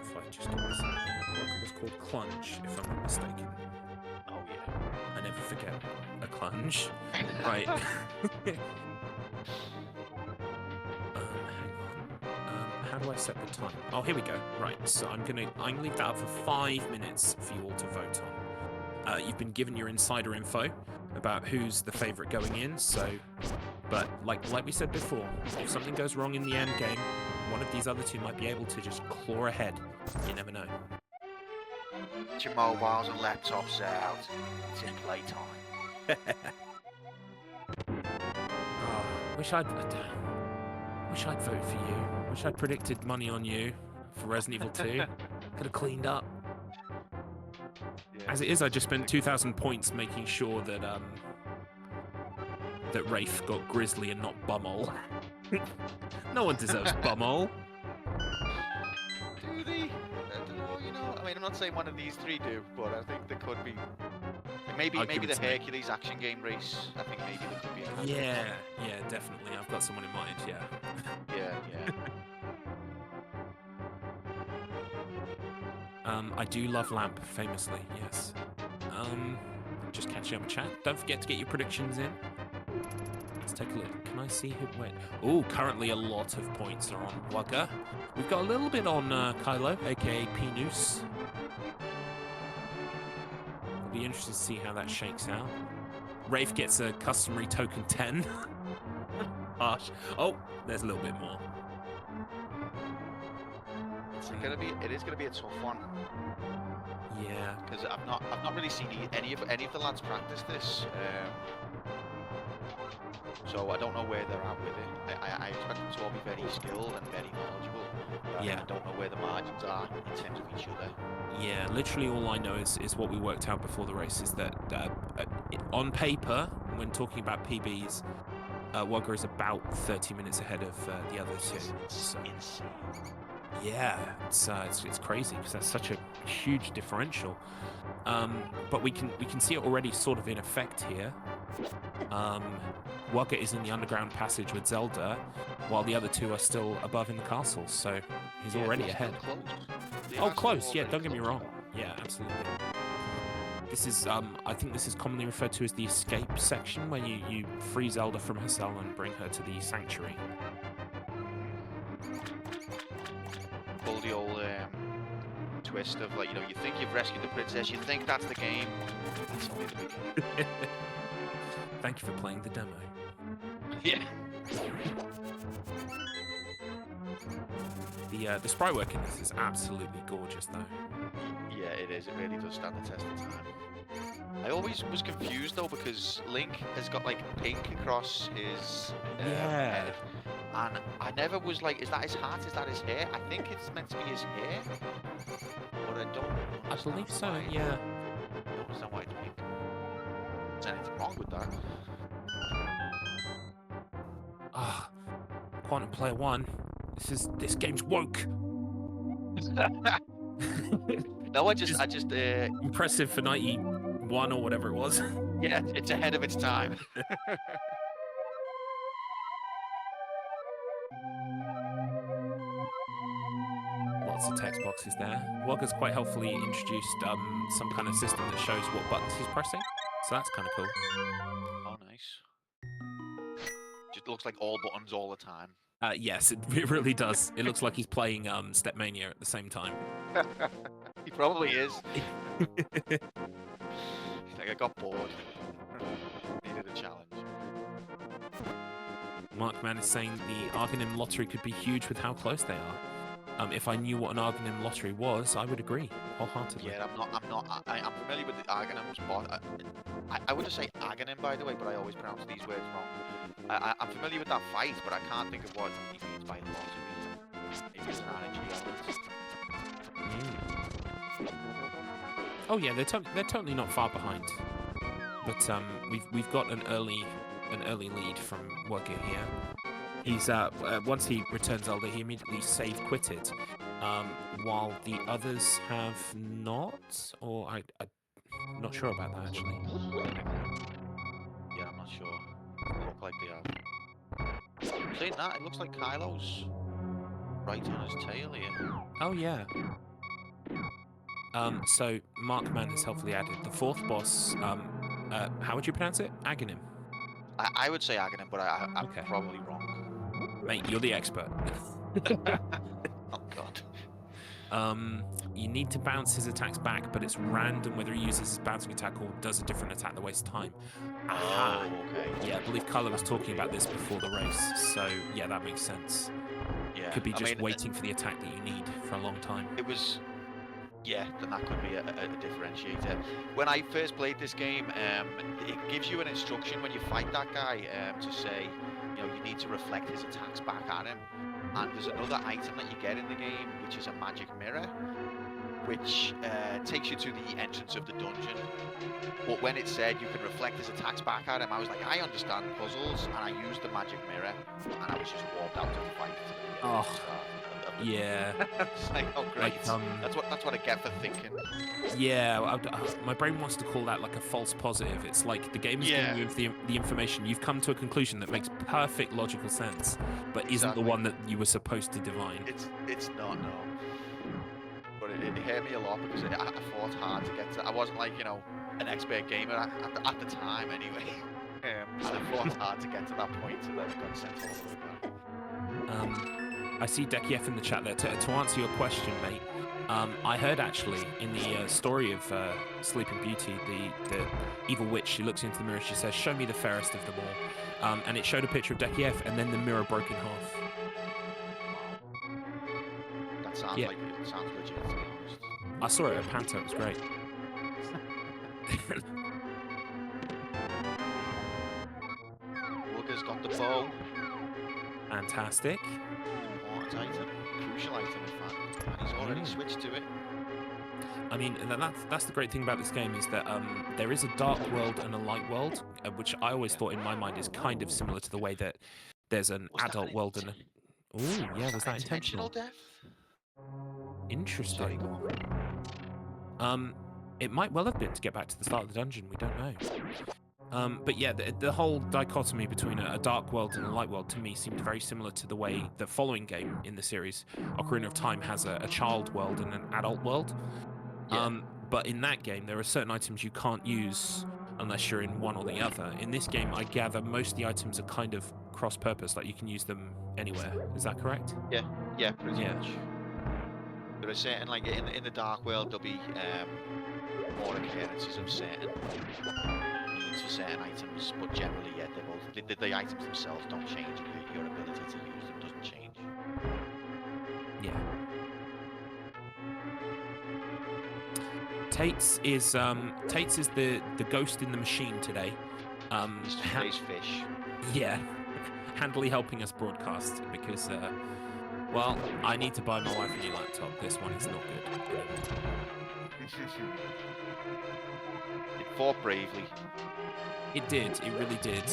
if I just get this out here, Wugga was called Clunge, if I'm not mistaken. Oh yeah. I never forget a clunge. Right. Hang on. How do I set the time? Oh, here we go. Right, so I'm gonna leave that up for 5 minutes for you all to vote on. You've been given your insider info about who's the favourite going in, so... But, like we said before, if something goes wrong in the end game, one of these other two might be able to just claw ahead. You never know. Get your mobiles and laptops out. It's in playtime. Wish I'd voted for you. Wish I'd predicted money on you for Resident Evil 2. Could have cleaned up. Yeah. As it is, I just spent 2,000 points making sure that that Raef got Grizzly and not Bumhole. No one deserves Bumhole. Do they? I don't know, I mean, I'm not saying one of these three do, but I think there could be. Maybe the Hercules action game race. I think maybe there could be. Yeah, definitely. I've got someone in mind, yeah. Yeah. I do love Lamp, famously, yes. Just catching up with chat. Don't forget to get your predictions in. Let's take a look. Can I see who went? Oh, currently a lot of points are on Wugga. We've got a little bit on Kylo, aka Pinus. It'll be interesting to see how that shakes out. Raef gets a customary token 10. Harsh. Oh, there's a little bit more. It is gonna be a tough one. Yeah. Because I've not really seen any of the lads practice this. So I don't know where they're at with it. I expect them to all be very skilled and very knowledgeable. Yeah. I don't know where the margins are in terms of each other. Yeah, literally all I know is what we worked out before the race is that on paper, when talking about PBs, Wugga is about 30 minutes ahead of the other two. So, yeah, it's crazy because that's such a huge differential. But we can see it already sort of in effect here. Wugga is in the underground passage with Zelda, while the other two are still above in the castle, so he's already ahead. Close. Yeah, don't get me wrong. Yeah, absolutely. This is, I think this is commonly referred to as the escape section, where you free Zelda from her cell and bring her to the sanctuary. Pull the old twist of, like, you think you've rescued the princess, you think that's the game. That's only the beginning. Thank you for playing the demo. Yeah. The sprite work in this is absolutely gorgeous, though. Yeah, it is. It really does stand the test of time. I always was confused though because Link has got like pink across his head, and I never was like, is that his hat? Is that his hair? I think it's meant to be his hair, but I don't. I believe so. Why. Yeah. I don't understand why it's pink. Is there anything wrong with that? Quantum Player 1. This game's woke. No, I just Impressive for 91 or whatever it was. yeah, it's ahead of its time. Lots of text boxes there. Wuggah's quite helpfully introduced some kind of system that shows what buttons he's pressing, so that's kind of cool. Oh, nice. Just looks like all buttons all the time. Yes, it really does. It looks like he's playing Stepmania at the same time. He probably is. He's like, I got bored. Needed a challenge. Markman is saying the Argonym lottery could be huge with how close they are. If I knew what an Argonym lottery was, I would agree wholeheartedly. Yeah, I'm familiar with the Argonyms, but I would just say Argonym, by the way, but I always pronounce these words wrong. I'm familiar with that fight, but I can't think of what he means by lottery. Maybe it's an RNG element. Oh yeah, they're totally not far behind. But we've got an early lead from Wuggah here. He's once he returns Zelda, he immediately save quitted, while the others have not, or I'm not sure about that actually. Yeah, I'm not sure. They look like they are. Saying that, it looks like Kylo's right on his tail here. Oh yeah. So Markman has helpfully added the fourth boss. How would you pronounce it? Aghanim. I would say Aghanim, but I'm Okay. probably wrong. Mate, you're the expert. Oh god. You need to bounce his attacks back, but it's random whether he uses his bouncing attack or does a different attack that wastes time. Aha. Oh, okay. Yeah, I believe Kylo was talking about this before the race, so yeah, that makes sense. Yeah. Could be I just mean, waiting for the attack that you need for a long time. It was. Yeah, then that could be a differentiator. When I first played this game, it gives you an instruction when you fight that guy to say, you know, you need to reflect his attacks back at him. And there's another item that you get in the game, which is a magic mirror, which takes you to the entrance of the dungeon. But when it said you can reflect his attacks back at him, I was like, I understand puzzles, and I used the magic mirror, and I was just warped out of the fight. Oh, yeah. It's like, oh great. Like, that's what I get for thinking. Yeah, my brain wants to call that like a false positive. It's like the game is giving you the information. You've come to a conclusion that makes perfect logical sense, but isn't the one that you were supposed to divine. It's not, no. But it hurt me a lot because I fought hard to get to. I wasn't like, you know, an expert gamer at the time anyway. And I fought hard to get to that point, and then I got sent all the way back. I see Dekief in the chat there. To answer your question, mate, I heard actually in the story of Sleeping Beauty, the evil witch, she looks into the mirror, she says, "Show me the fairest of them all," and it showed a picture of Dekief, and then the mirror broke in half. That sounds like it sounds legit, to be honest. I saw it at Panto. It was great. Wuggah's got the bow. Fantastic. Important item, crucial item in fact, and he's already switched to it. I mean, that's the great thing about this game is that there is a dark world and a light world, which I always thought in my mind is kind of similar to the way that there's an adult world and a... Ooh, yeah, was that intentional? Death? Interesting. Sorry, go on. It might well have been to get back to the start of the dungeon. We don't know. But yeah, the whole dichotomy between a dark world and a light world to me seemed very similar to the way the following game in the series, Ocarina of Time, has a child world and an adult world. Yeah. But in that game, there are certain items you can't use unless you're in one or the other. In this game, I gather most of the items are kind of cross-purpose, like you can use them anywhere. Is that correct? Yeah, pretty much. There are certain, like in the dark world, there'll be more occurrences of certain needs for certain items, but generally, yeah, they both the items themselves don't change. Your ability to use them doesn't change. Yeah. Tates is the ghost in the machine today. He's today's fish. Yeah, handily helping us broadcast because, well, I need to buy my wife a new laptop. This one is not good. It fought bravely. It did. It really did.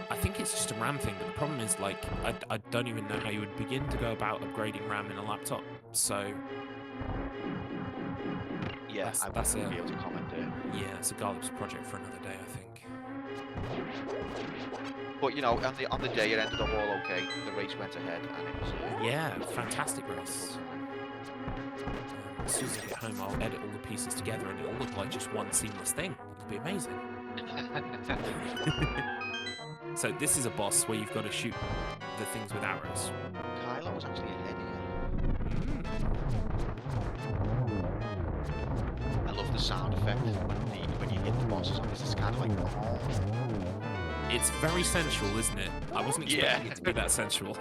I think it's just a RAM thing. But the problem is, like, I don't even know how you would begin to go about upgrading RAM in a laptop. So Yeah, I that's wouldn't a be able to comment there. yeah, it's a Garlips project for another day, I think. But you know, on the day it ended up all okay. The race went ahead, and it was Yeah, fantastic race. As soon as I get home, I'll edit all the pieces together, and it'll look like just one seamless thing. It'll be amazing. So this is a boss where you've got to shoot the things with arrows. Kylo was actually ahead here. I love the sound effect when you hit the bosses on this. It's kind of like, It's very sensual, isn't it? I wasn't expecting it to be that sensual.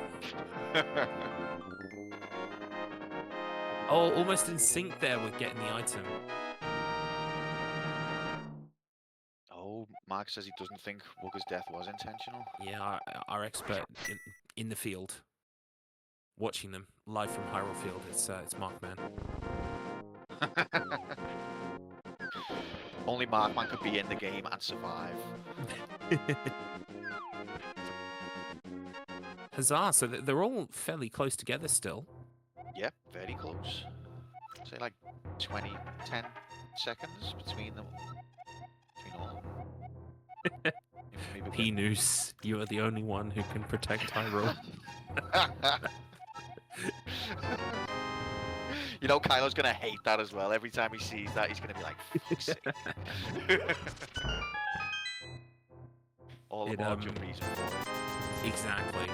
Oh, almost in sync there with getting the item. Oh, Mark says he doesn't think Wuggah's death was intentional. Yeah, our expert in the field, watching them live from Hyrule Field. It's Markman. Only Markman could be in the game and survive. Huzzah! So they're all fairly close together still. Yep, very close. Say like 10 seconds between them. Between all. Maybe Pinus, you are the only one who can protect Hyrule. You know, Kylo's gonna hate that as well. Every time he sees that, he's gonna be like, fuck's sake. All the more reason for it. Exactly.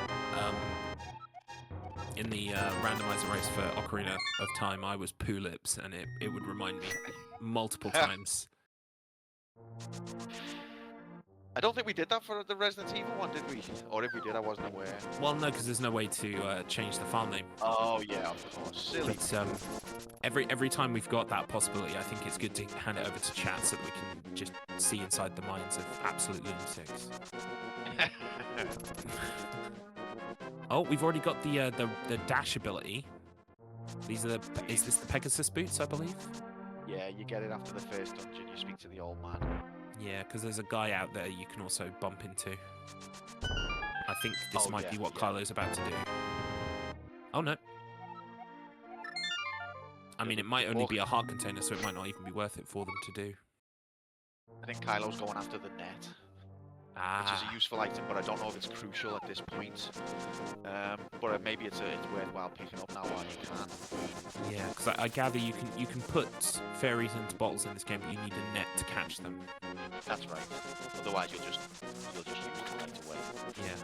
In the randomizer race for Ocarina of Time, I was Poo Lips, and it would remind me multiple times. I don't think we did that for the Resident Evil one, did we? Or if we did, I wasn't aware. Well, no, because there's no way to change the file name. Oh yeah, of course. Silly. But every time we've got that possibility, I think it's good to hand it over to chat so that we can just see inside the minds of absolute lunatics. Oh, we've already got the dash ability. These are is this the Pegasus boots, I believe? Yeah, you get it after the first dungeon. You speak to the old man. Yeah, because there's a guy out there you can also bump into. I think this might be what Kylo's about to do. Oh no. I mean, it might only be a heart container, so it might not even be worth it for them to do. I think Kylo's going after the net. Which is a useful item, but I don't know if it's crucial at this point. But maybe it's worthwhile picking up now while you can. Yeah, because I gather you can put fairies into bottles in this game, but you need a net to catch them. That's right. Otherwise, you'll just use it right away. Yeah.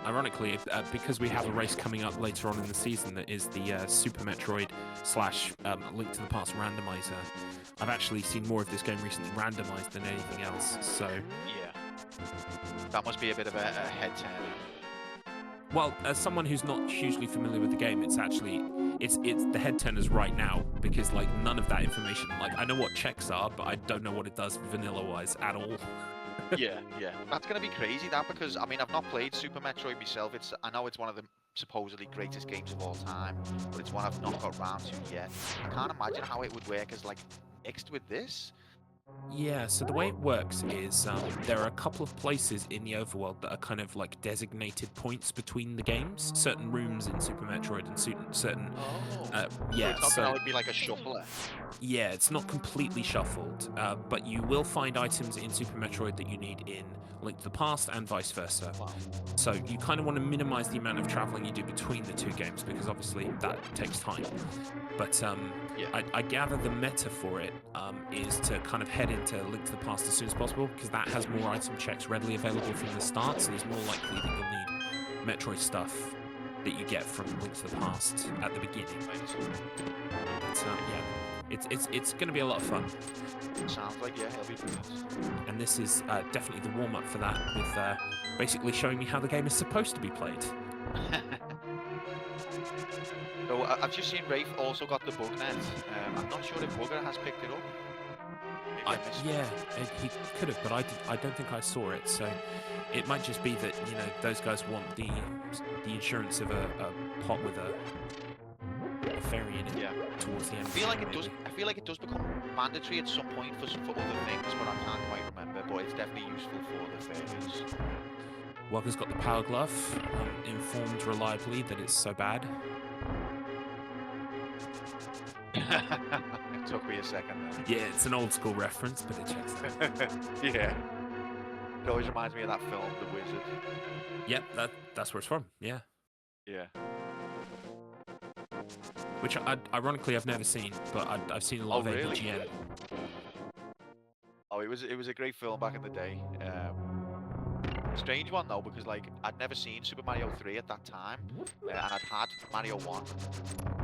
Ironically, because we have a race coming up later on in the season that is the Super Metroid / Link to the Past randomizer, I've actually seen more of this game recently randomized than anything else. So yeah, that must be a bit of a head turner. Well, as someone who's not hugely familiar with the game, it's the head turners right now, because like none of that information, like I know what checks are, but I don't know what it does vanilla wise at all. Yeah, that's gonna be crazy, that, because I mean I've not played Super Metroid myself. I know it's one of the supposedly greatest games of all time, but it's one I've not got round to yet. I can't imagine how it would work as like mixed with this. Yeah, so the way it works is there are a couple of places in the overworld that are kind of like designated points between the games. Certain rooms in Super Metroid and certain... yeah, so it would be like a shuffler. Yeah, it's not completely shuffled, but you will find items in Super Metroid that you need in Link to the Past and vice versa. Wow. So you kind of want to minimize the amount of traveling you do between the two games, because obviously that takes time. But I gather the meta for it is to kind of head into Link to the Past as soon as possible, because that has more item checks readily available from the start, so it's more likely that you'll need Metroid stuff that you get from Link to the Past at the beginning. But yeah, it's going to be a lot of fun. Sounds like, yeah, it'll be good. And this is definitely the warm-up for that, with basically showing me how the game is supposed to be played. So I've just seen Raef also got the bug net. I'm not sure if Wugga has picked it up. Yeah, he could have, but I don't think I saw it. So it might just be that, you know, those guys want the insurance of a pot with a fairy in it. Yeah. Towards the end. I feel like it does become mandatory at some point for other things, but I can't quite remember. But it's definitely useful for the fairies. Wuggah's got the power glove. I'm informed reliably that it's so bad. It took me a second. Yeah, it's an old school reference, but it checks out. Yeah. It always reminds me of that film, The Wizard. Yep, that's where it's from. Yeah. Yeah. Which, ironically, I've never seen, but I've seen a lot Oh, of really? AVGN. Oh, it was a great film back in the day. Strange one though, because like I'd never seen Super Mario 3 at that time, and I'd had Mario 1,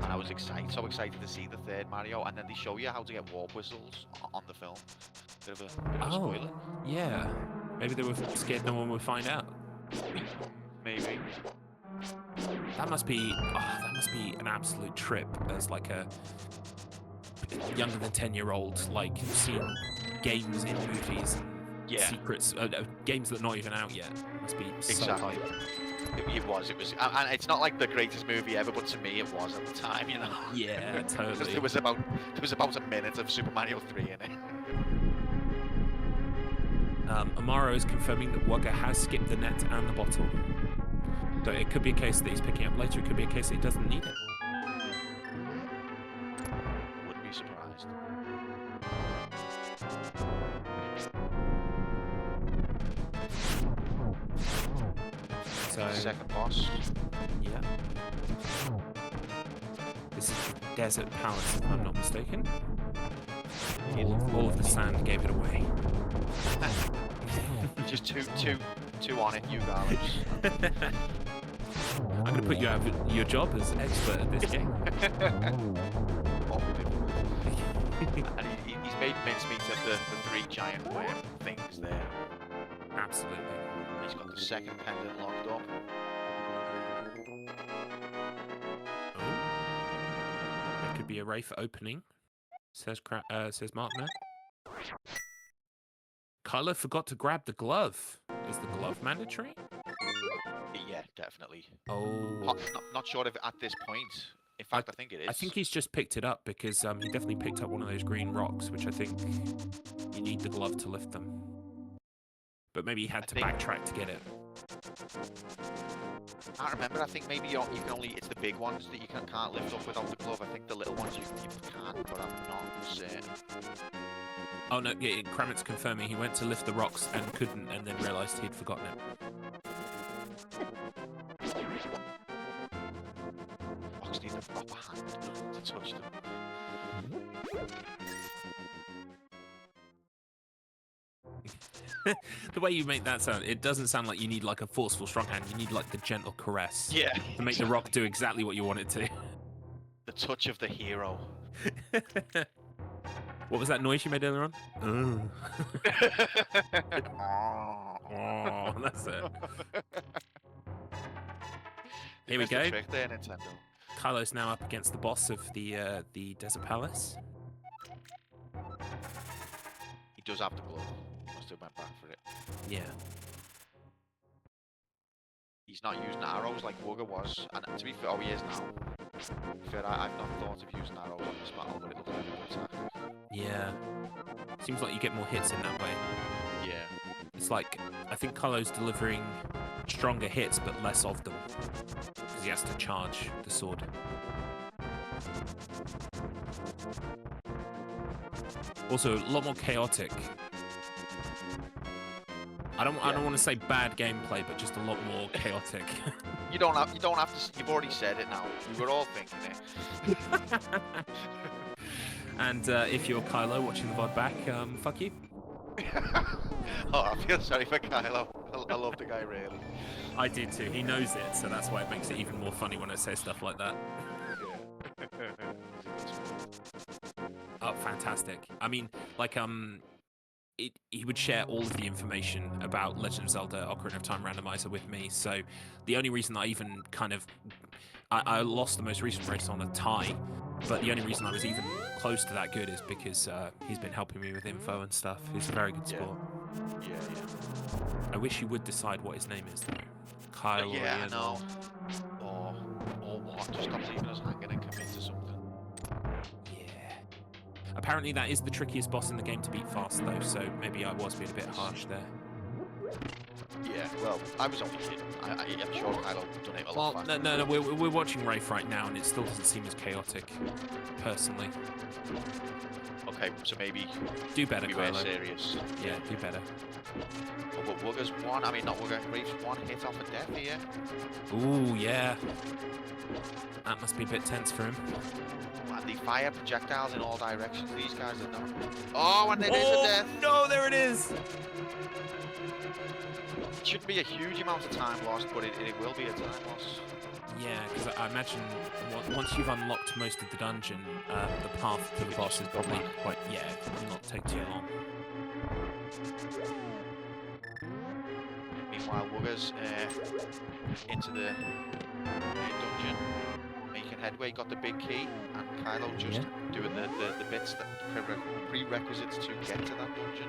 and I was so excited to see the third Mario, and then they show you how to get warp whistles on the film. Bit of a spoiler. Yeah. Maybe they were scared no one would find out. Maybe. That must be an absolute trip as like a younger than 10-year-old, like seeing games in movies and secrets, games that are not even out yet. Must be so Exactly. hype. It was, and it's not like the greatest movie ever, but to me it was at the time, you know. Yeah, totally. Because there was about a minute of Super Mario 3 in it. Amaro is confirming that Wuggah has skipped the net and the bottle. So it could be a case that he's picking up later, it could be a case that he doesn't need it. Wouldn't be surprised. So, Second boss. yeah. This is the Desert Palace, if I'm not mistaken. All of the sand gave it away. Just two on it, you guys. I'm going to put you out of your job as expert at this game. And he's made mincemeat of the three giant worm things there. Absolutely. He's got the second pendant locked up. Oh. There could be a Raef opening, says Mark now. Kylo forgot to grab the glove. Is the glove mandatory? Yeah, definitely. Oh. Not sure if at this point. In fact, I think it is. I think he's just picked it up because he definitely picked up one of those green rocks, which I think you need the glove to lift them. But maybe he had to backtrack to get it. I remember. I think maybe you can only. It's the big ones that you can't lift up without the glove. I think the little ones you can, but I'm not certain. Oh no, yeah, Kramit's confirming he went to lift the rocks and couldn't, and then realised he'd forgotten it. Rocks need a proper hand to touch them. The way you make that sound, it doesn't sound like you need like a forceful strong hand. You need like the gentle caress. Yeah. To make the rock do exactly what you want it to. The touch of the hero. What was that noise you made earlier on? Oh, that's it. Here we go. Trick there, Nintendo. Kylo's now up against the boss of the Desert Palace. He does have the glove. Must have went back for it. Yeah. He's not using arrows like Wuggah was, and to be fair, he is now. To be fair, I've not thought of using arrows on this battle, but it looks like a good attack. Yeah. Seems like you get more hits in that way. Yeah. It's like, I think Kylo's delivering stronger hits, but less of them. Because he has to charge the sword. Also, a lot more chaotic. I don't want to say bad gameplay, but just a lot more chaotic. You don't have to. You've already said it now. We were all thinking it. And if you're Kylo watching the VOD back, fuck you. Oh, I feel sorry for Kylo. I love the guy really. I do too. He knows it, so that's why it makes it even more funny when I say stuff like that. Oh, fantastic. I mean, like, he would share all of the information about Legend of Zelda Ocarina of Time Randomizer with me, so the only reason I even kind of... I lost the most recent race on a tie, but the only reason I was even close to that good is because he's been helping me with info and stuff. He's a very good sport. Yeah. I wish he would decide what his name is, though. Kylo. Yeah, I know. Or what? Just stop leaving us hanging and commit to something. Yeah. Apparently that is the trickiest boss in the game to beat fast, though, so maybe I was being a bit harsh there. Yeah, well, I was only kidding. I'm sure Kylo done it a Well, lot faster. no, we're watching Raef right now, and it still doesn't seem as chaotic, personally. Okay, so maybe Do better, we were Kylo. serious. Yeah, do better. Oh, but Wuggah's one, I mean not Wuggah, Raef's one hit off a death here. Ooh, yeah. That must be a bit tense for him. And they fire projectiles in all directions, these guys are not. Oh, and it is a death! No, there it is! It shouldn't be a huge amount of time lost, but it will be a time loss. Yeah, because I imagine once you've unlocked most of the dungeon, the path to the boss is probably quite, yeah, it will not take too long. Meanwhile, Wuggah's into the dungeon, making headway, got the big key, and Kylo just doing the bits, that prerequisites to get to that dungeon.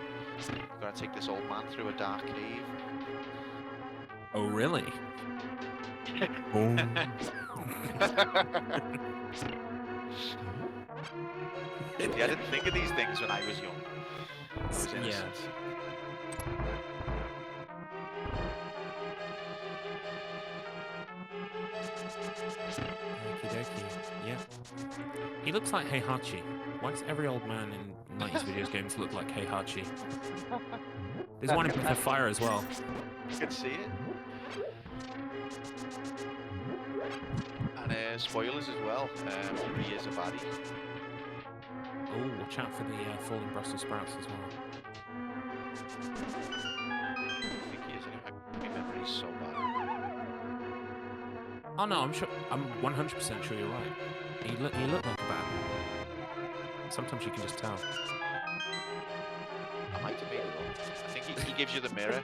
Gotta take this old man through a dark cave. Oh, really? Oh. Yeah, I didn't think of these things when I was young. I was innocent. Okie dokie. Yeah. He looks like Heihachi. Why does every old man in 90s videos games look like Heihachi? There's one in Breath of Fire as well. You can see it. And spoilers as well. He is a baddie. Oh, watch out for the falling Brussels sprouts as well. I think he is anyway. My memory's so bad. Oh no, I'm 100% sure you're right. He look like a bad. Sometimes you can just tell. I might have made it up. I think he gives you the mirror.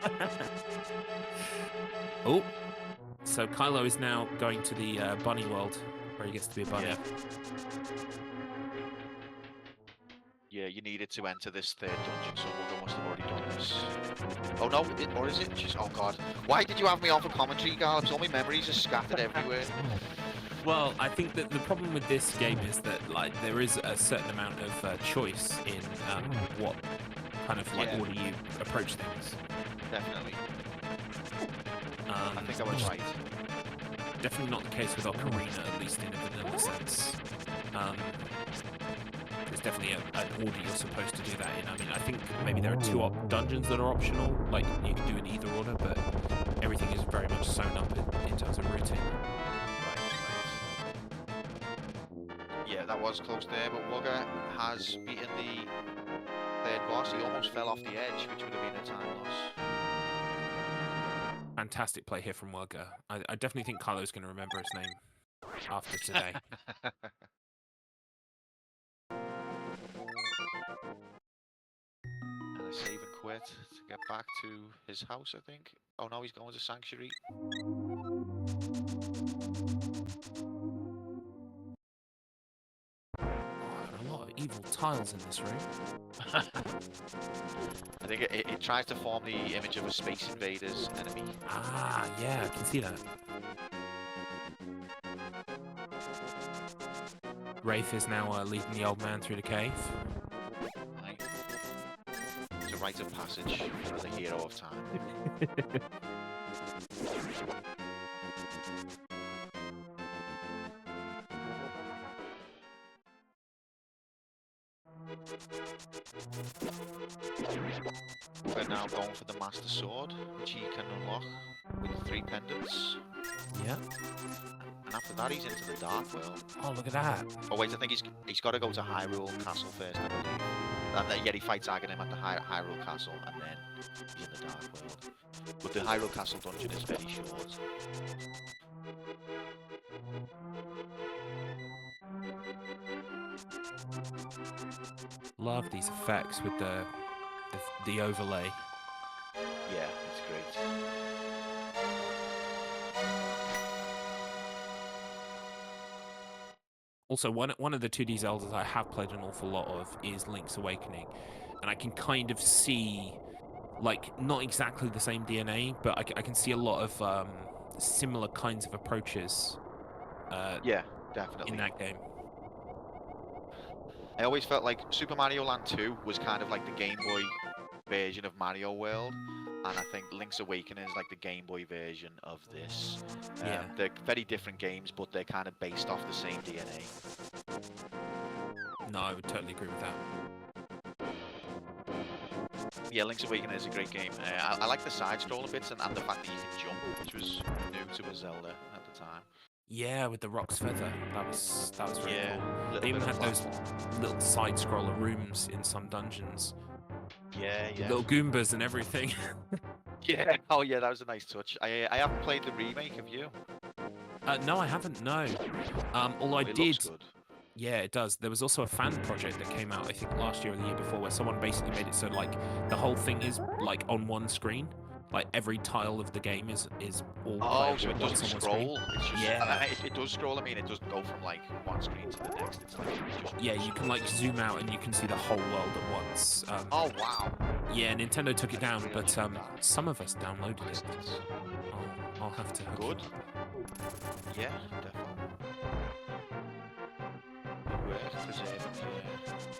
Oh, so Kylo is now going to the bunny world, where he gets to be a bunny. Yeah, you needed to enter this third dungeon, so Wugga must have already done this. Oh no, or is it? Just, oh god. Why did you have me on for commentary, Garlips? All my memories are scattered everywhere. Well, I think that the problem with this game is that like there is a certain amount of choice in what kind of like order you approach things. Definitely. I think I was right. Definitely not the case with Ocarina, at least in a vanilla sense. There's definitely an order you're supposed to do that in. I mean, I think maybe there are two dungeons that are optional, like you can do it in either order, but everything is very much sewn up in terms of routing. Yeah, that was close there, but Wugga has beaten the third boss. He almost fell off the edge, which would have been a time loss. Fantastic play here from Wugga. I definitely think Kylo's going to remember his name after today. And a save and quit to get back to his house, I think. Oh no, he's going to Sanctuary. A lot of evil tiles in this room. I think it tries to form the image of a Space Invaders enemy. Ah, yeah, I can see that. Raef is now leading the old man through the cave. Right. It's a rite of passage for the hero of time. We're now going for the Master Sword, which he can unlock with 3 pendants. Yeah. And after that, he's into the Dark World. Oh, look at that. Oh wait, I think he's got to go to Hyrule Castle first, I believe. And then, yeah, he fights Aghanim at the Hyrule Castle, and then he's in the Dark World. But the Hyrule Castle dungeon is very short. Love these effects with the overlay. Yeah, it's great. Also, one of the 2D Zeldas I have played an awful lot of is Link's Awakening, and I can kind of see, like, not exactly the same DNA, but I can see a lot of similar kinds of approaches. Yeah, definitely. In that game. I always felt like Super Mario Land 2 was kind of like the Game Boy version of Mario World, and I think Link's Awakening is like the Game Boy version of this. Yeah. They're very different games, but they're kind of based off the same DNA. No, I would totally agree with that. Yeah, Link's Awakening is a great game. I like the side-scroller bits and the fact that you can jump, which was new to a Zelda at the time. Yeah, with the Rock's Feather. That was very Yeah, cool. little They even bit had of those platform. little side-scroller rooms in some dungeons. Yeah, yeah. Little Goombas and everything. Yeah. Oh, yeah, that was a nice touch. I haven't played the remake, have you? No, I haven't, no. Although I It did... looks good. Yeah, it does. There was also a fan project that came out, I think, last year or the year before, where someone basically made it so, like, the whole thing is, like, on one screen. Like, every tile of the game is all Oh, playable so it once doesn't on one scroll. screen. It's just, Yeah. it does scroll. I mean, it doesn't go from like one screen to the next. It's like just. Yeah, you can, like, zoom out and you can see the whole world at once. Oh wow. Yeah, Nintendo took it down, but some of us downloaded it. Nice. I'll have to hook you Good. up. Yeah, definitely. Worth preserving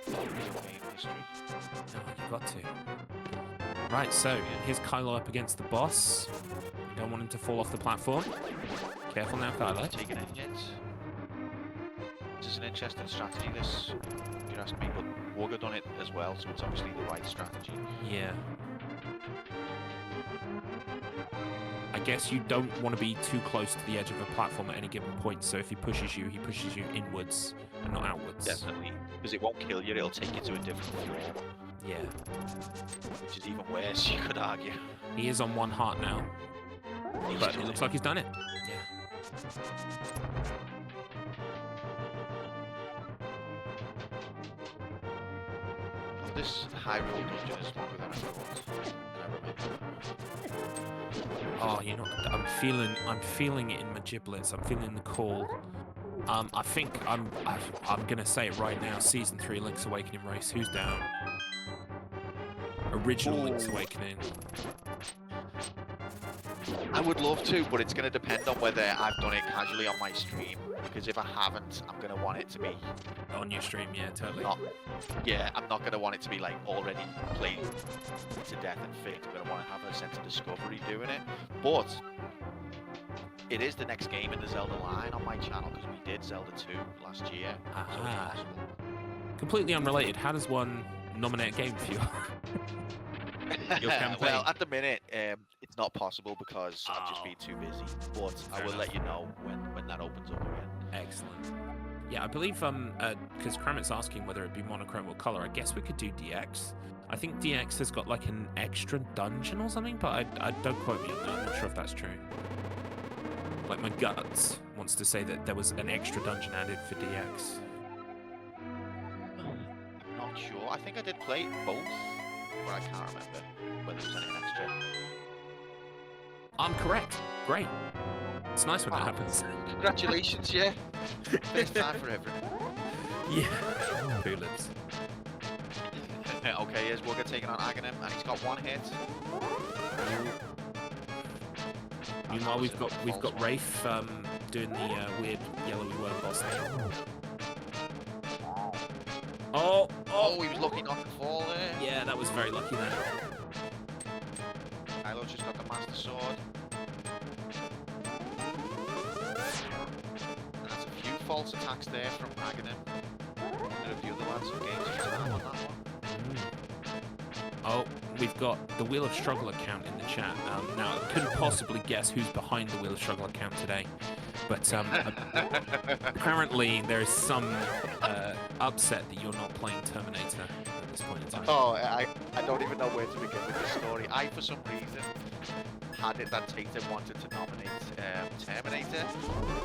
the video game history. No, you've got to. Right, so here's Kylo up against the boss. You don't want him to fall off the platform. Careful now, Kylo. Taking any hits. This is an interesting strategy, this, if you ask me, but Wuggah done it as well, so it's obviously the right strategy. Yeah. I guess you don't want to be too close to the edge of a platform at any given point, so if he pushes you inwards and not outwards. Definitely. Because it won't kill you, it'll take you to a different floor, Yeah. which is even worse, you could argue. He is on one heart now, He's but done it looks like he's done it. Yeah. Oh, this Hyrule dungeon is longer than I thought. And I remember. Oh, you know, I'm feeling it in my giblets. I'm feeling the call. I think I'm gonna say it right now. Season 3, Link's Awakening race. Who's down? Original Link's Awakening. I would love to, but it's going to depend on whether I've done it casually on my stream. Because if I haven't, I'm going to want it to be On your stream, yeah, totally. not. Yeah, I'm not going to want it to be like already played to death and fit. I'm going to want to have a sense of discovery doing it. But it is the next game in the Zelda line on my channel because we did Zelda 2 last year. So it's Ah. possible. Completely unrelated. How does one nominate a game for you? Your campaign. Well, at the minute, it's not possible because I've just been too busy. But I Fair will enough. let you know when that opens up again. Excellent. Yeah, I believe because Kramit's asking whether it be monochrome or color. I guess we could do DX. I think DX has got like an extra dungeon or something, but I don't quote me on that. I'm not sure if that's true. Like my guts wants to say that there was an extra dungeon added for DX. I'm not sure. I think I did play both, but I can't remember whether there was anything extra. I'm correct. Great. It's nice when that Wow. happens. Congratulations, yeah. First time for everyone. Yeah. Coolers. Okay, here's Wuggah taking on Aghanim, and he's got one hit. Meanwhile, we've got Raef doing the weird yellowy worm boss thing. Oh, Oh, he was lucky not to fall there. yeah, that was very lucky then. Kylo's just got the Master Sword. And that's a few false attacks there from Aghanim. There are a few of the lads who gained some time on that one. Oh, we've got the Wheel of Struggle account in the chat. Now, I couldn't possibly guess who's behind the Wheel of Struggle account today, but apparently there is some upset that you're not playing Terminator at this point in time. Oh, I don't even know where to begin with this story. I, for some reason, had it that Tater wanted to nominate Terminator,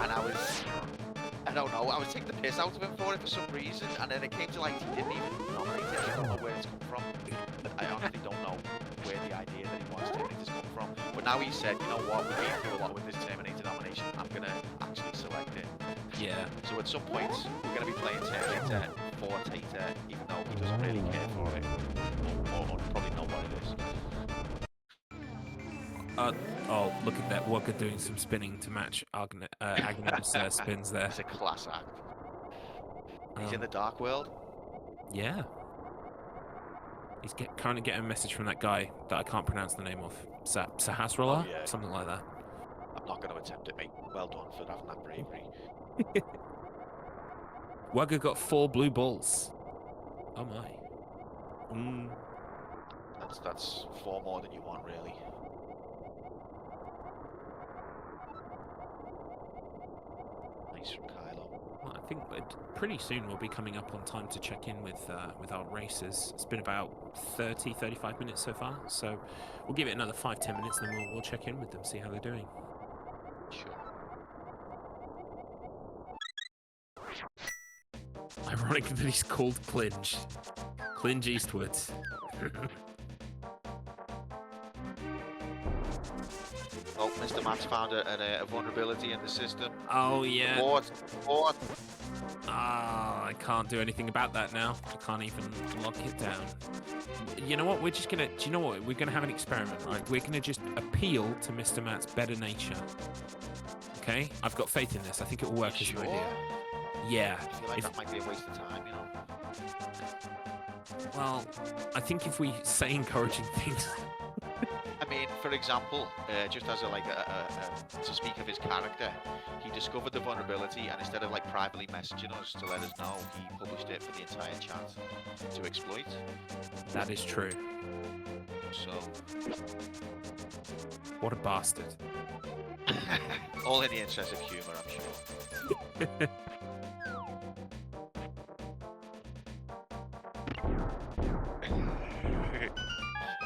and I don't know, I was taking the piss out of him for it for some reason, and then it came to like, he didn't even nominate it. I don't know where it's come from. I honestly don't know where the idea that he wants Terminator's come from. But now he said, you know what, we're going to do a lot with this Terminator nomination. I'm going to actually select it. Yeah. So at some point, we're going to be playing Terminator for Tater, even though he doesn't really care for it. Or probably know what it is. Oh, look at that. Wugga doing some spinning to match Aghanim's spins there. It's a class act. He's in Um, the Dark World. Yeah. He's kind of getting a message from that guy that I can't pronounce the name of. Sahasrarah? Oh, yeah. Something like that. I'm not going to attempt it, mate. Well done for having that bravery. Wugga got 4 blue balls. Oh my. That's 4 more than you want, really. Nice from Kylo. Well, I think pretty soon we'll be coming up on time to check in with our racers. It's been about 35 minutes so far, so we'll give it another 5-10 minutes, and then we'll check in with them, see how they're doing. Sure. Ironic that he's called Clinge. Clinge Eastwards. Oh, Mr. Matt's found a vulnerability in the system. Oh yeah. Port. I can't do anything about that now. I can't even lock it down. You know what? We're just gonna. Do you know what? We're gonna have an experiment, right? We're gonna just appeal to Mr. Matt's better nature. Okay? I've got faith in this. I think it will work as an Sure. idea. Yeah. I feel like that might be a waste of time, you know. Well, I think if we say encouraging things. I mean, for example, just as to speak of his character, he discovered the vulnerability, and instead of like privately messaging us to let us know, he published it for the entire chat to exploit. That is true. So, What a bastard. all in the interest of humour, I'm sure.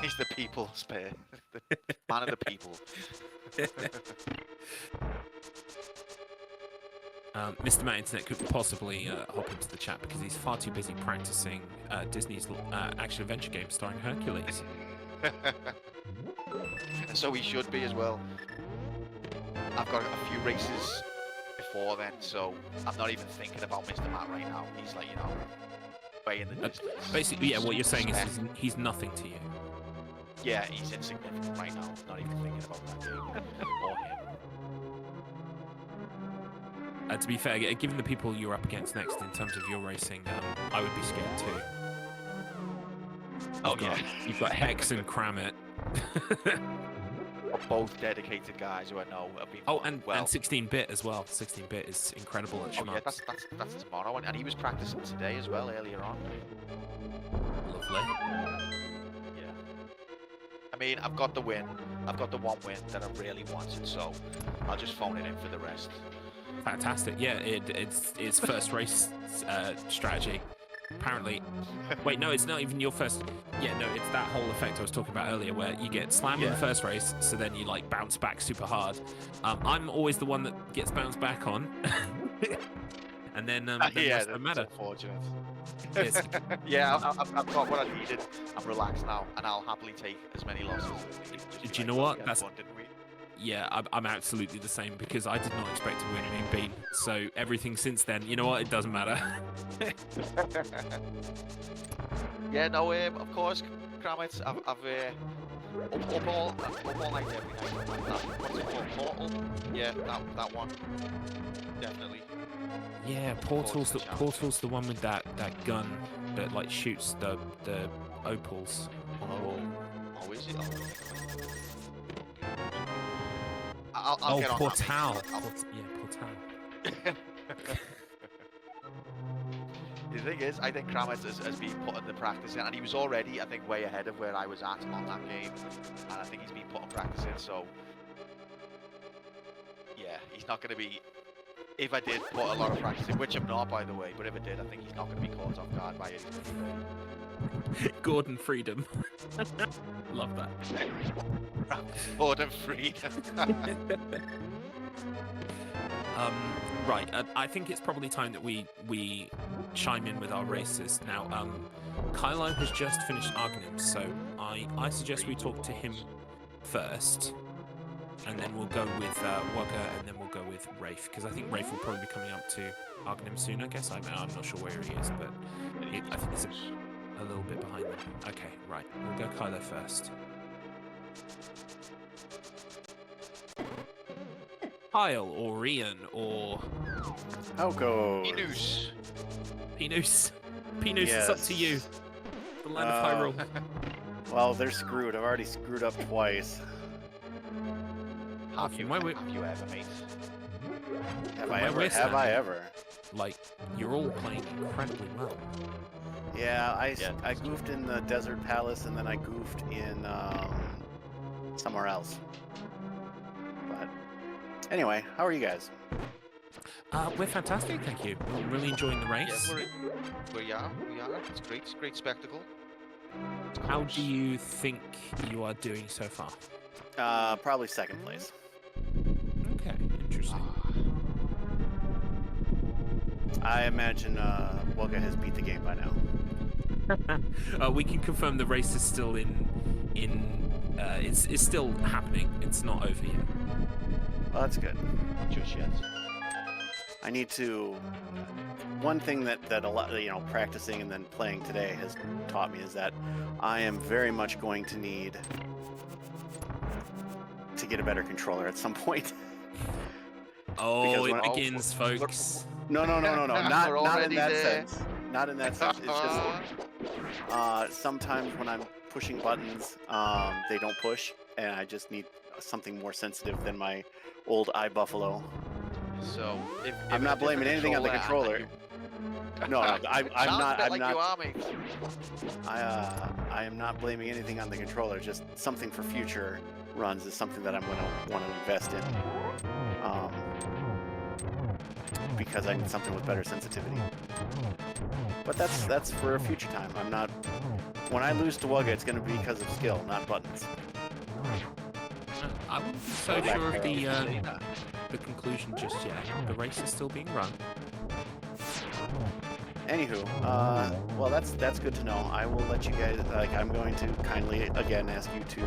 He's the people's pair. The man of the people. Mr. Matt Internet couldn't possibly hop into the chat because he's far too busy practicing Disney's action-adventure game starring Hercules. So he should be as well. I've got a few races before then, so I'm not even thinking about Mr. Matt right now. He's like, you know, way in the distance. Basically, yeah, what you're saying is he's nothing to you. Yeah, he's insignificant right now. Not even thinking about that game or him. To be fair, given the people you're up against next in terms of your racing, I would be scared too. You've got Hex and Kramit. Both dedicated guys who I know have been. Oh, and 16-bit as well. 16-bit is incredible at shmups. Yeah, that's tomorrow, and he was practicing today as well earlier on. Lovely. Yeah. I mean, I've got the win. I've got the one win that I really wanted, so I'll just phone it in for the rest. Fantastic. Yeah, it's first race strategy. Apparently. Wait, no, it's not even your first. Yeah, no, it's that whole effect I was talking about earlier where you get slammed in the first race, so then you like bounce back super hard. I'm always the one that gets bounced back on. And then the rest don't matter. Unfortunate. Yes. Yeah, I've got what I needed. I'm relaxed now, and I'll happily take as many losses as needed. Do you know what? That's fun, didn't we? Yeah, I'm absolutely the same because I did not expect to win being beaten. So everything since then, you know what? It doesn't matter. Yeah, no, of course, Kramit, I've up all night every night. What's it called? Portal? Yeah, that one. Definitely. Yeah, Portal's the one with that gun that like shoots the opals on the wall. Oh, is it? I'll get on Portal. That, Portal. The thing is, I think Kramit has been putting the practice in, and he was already, I think, way ahead of where I was at on that game, and I think he's been putting practice in, so yeah, he's not going to be, if I did put a lot of practice in, which I'm not, by the way, but if I did, I think he's not going to be caught off guard by it. Gordon Freedom. Love that. Gordon Freedom. Right, I think it's probably time that we chime in with our racers. Now, Kylo has just finished Argnim, so I suggest we talk to him first, and then we'll go with Wuggah, and then we'll go with Raef, because I think Raef will probably be coming up to Argnim soon, I guess. I'm not sure where he is, but I think it's a little bit behind them. Okay, right, we'll go Kylo first. Kyle or Ian or How goes? Pinus. Pinus. Pinus, it's up to you. The land of Hyrule. Well, they're screwed. I've already screwed up twice. Have you Wait, wait. ever, mate? Have Well, I ever? we're Have standing. I ever? Like, you're all playing incredibly well. Yeah, I that's goofed in the Desert Palace, and then I goofed in somewhere else. But anyway, how are you guys? We're fantastic, thank you. We're really enjoying the race. Yeah, we are. It's great. It's a great spectacle. It's How close. do you think you are doing so far? Probably second place. Okay, interesting. I imagine Wugga has beat the game by now. We can confirm the race is still it's still happening. It's not over yet. Well, that's good. Just yet. I need to. One thing that a lot, practicing and then playing today has taught me is that I am very much going to need to get a better controller at some point. Oh, Because it when- begins, folks. No, not We're in already that there. sense. Not in that sense. It's just sometimes when I'm pushing buttons, they don't push, and I just need something more sensitive than my old iBuffalo. So, if I'm not a different blaming anything on the controller. No, I'm not. I'm Like not. you are, mate. I am not blaming anything on the controller. Just something for future runs is something that I'm going to want to invest in. Because I need something with better sensitivity. But that's for a future time. I'm not. When I lose to Wugga, it's going to be because of skill, not buttons. I'm not so sure of the conclusion just yet. The race is still being run. Anywho, well, that's good to know. I will let you guys. I'm going to kindly again ask you to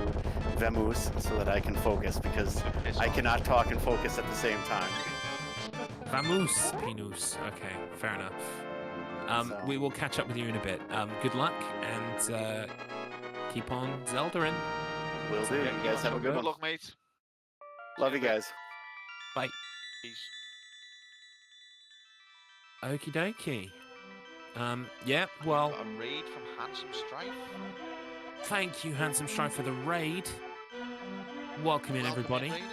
vamoose so that I can focus because I cannot talk and focus at the same time. Vamos, Pinus. Okay, fair enough. So- We will catch up with you in a bit. Good luck and keep on Zelda-ing. Will do. You guys have a good Good one. luck, mate. Love you guys. Bye. Peace. Okie dokie. Yeah, well, Got a raid from Handsome Strife. thank you, Handsome Strife, for the raid. Welcome in, everybody. Raiders.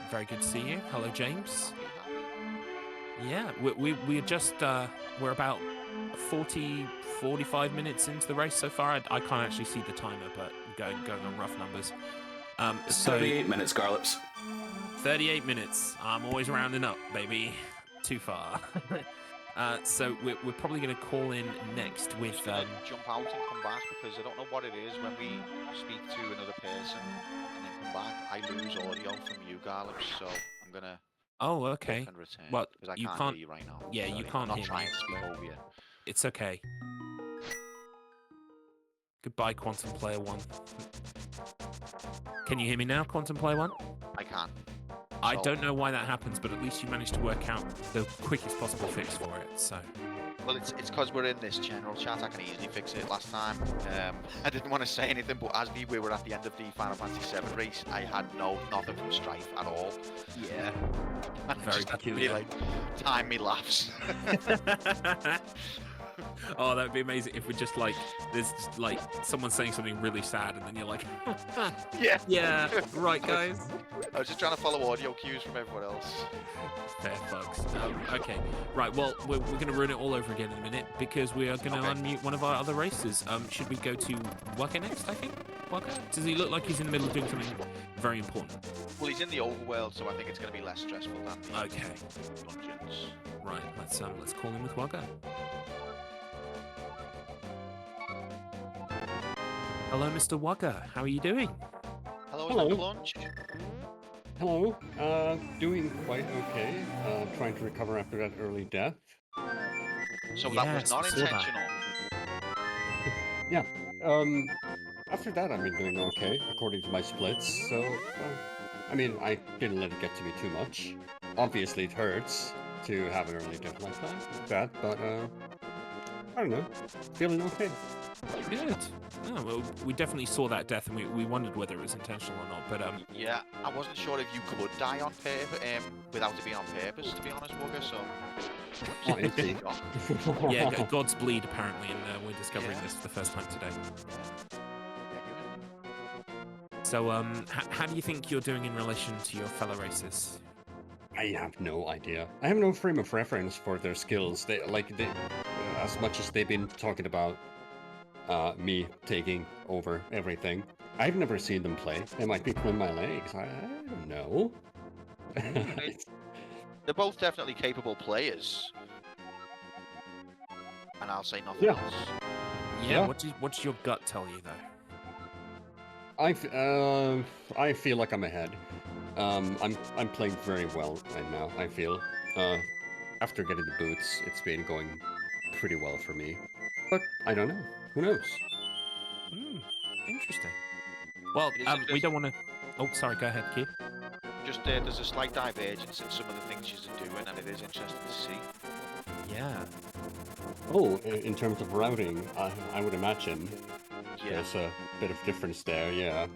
Very good to see you. Hello, James. Happy. Yeah, we're just, we're about 45 minutes into the race so far. I can't actually see the timer, but going on rough numbers. So 38 minutes, Garlips. 38 minutes. I'm always rounding up, baby. Too far. So we're probably going to call in next with Just gonna jump out and come back because I don't know what it is when we speak to another person and then come back. I lose audio from you, Garlips, so I'm gonna Oh, okay. click and return Well, because I you can't can't- hear you right now. yeah, you Sorry. can't I'm not hear me. trying to speak over you. It's okay. Goodbye, Quantum Player 1. Can you hear me now, Quantum Player 1? I can. I So- don't know why that happens, but at least you managed to work out the quickest possible fix for it, so... Well, it's because we're in this general chat. I can easily fix it. Last time, I didn't want to say anything, but as we were at the end of the Final Fantasy VII race, I had nothing from Strife at all. Yeah. And I Very just had to be peculiar. like, time me laughs. Oh, that would be amazing if we just like, there's just like someone saying something really sad and then you're like, Yeah. yeah, right, guys. I was just trying to follow audio cues from everyone else. Fair fucks. Okay, right, well, we're going to ruin it all over again in a minute because we are going to Okay. unmute one of our other racers. Should we go to Wuggah next, I think? Wuggah? Does he look like he's in the middle of doing something very important? Well, he's in the overworld, so I think it's going to be less stressful than the Okay, dungeons. right, let's call him with Wuggah. Hello, Mr. Wuggah. How are you doing? Hello, Hello. is that lunch? Hello. Doing quite okay. Trying to recover after that early death. So that Yes, was not I saw that. intentional. After that, I've been doing okay, according to my splits. So, I mean, I didn't let it get to me too much. Obviously, it hurts to have an early death like that, but I don't know. Feeling okay. Good. No, well, we definitely saw that death, and we wondered whether it was intentional or not. But Yeah, I wasn't sure if you could die on purpose, without it being on purpose, to be honest, Wugga, so... Oh, is he? Yeah, God's bleed apparently, and we're discovering this for the first time today. So, how do you think you're doing in relation to your fellow racers? I have no idea. I have no frame of reference for their skills. They as much as they've been talking about me taking over everything. I've never seen them play. They might be pulling my legs. I don't know. They're both definitely capable players. And I'll say nothing Yeah. else. Yeah. What does your gut tell you though? I feel like I'm ahead. I'm playing very well right now. I feel. After getting the boots, it's been going pretty well for me. But I don't know. Who knows? Interesting. Well, It is we don't want to. Oh, sorry. Go ahead, Keith. Just there's a slight divergence in some of the things you're doing, and it is interesting to see. Yeah. Oh, in terms of routing, I would imagine Yeah. there's a bit of difference there. Yeah.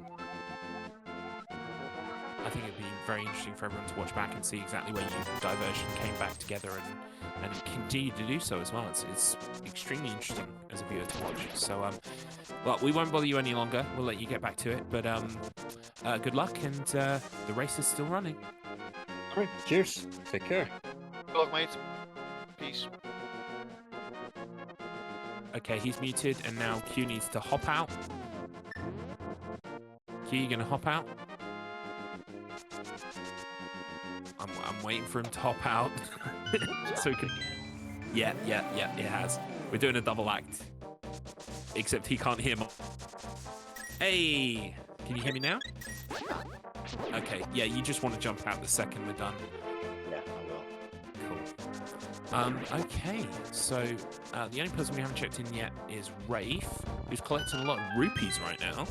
I think it'd be very interesting for everyone to watch back and see exactly where you diverged and came back together and continue to do so as well. It's extremely interesting as a viewer to watch. So, well, we won't bother you any longer. We'll let you get back to it. But good luck, and the race is still running. All right. Cheers. Take care. Good luck, mate. Peace. Okay, he's muted, and now Q needs to hop out. Q, you gonna hop out? I'm waiting for him to hop out. So we can... Yeah, it has. We're doing a double act. Except he can't hear me. Hey! Can you hear me now? Okay, yeah, you just want to jump out the second we're done. Yeah, I will. Cool. Okay, so the only person we haven't checked in yet is Raef, who's collecting a lot of rupees right now.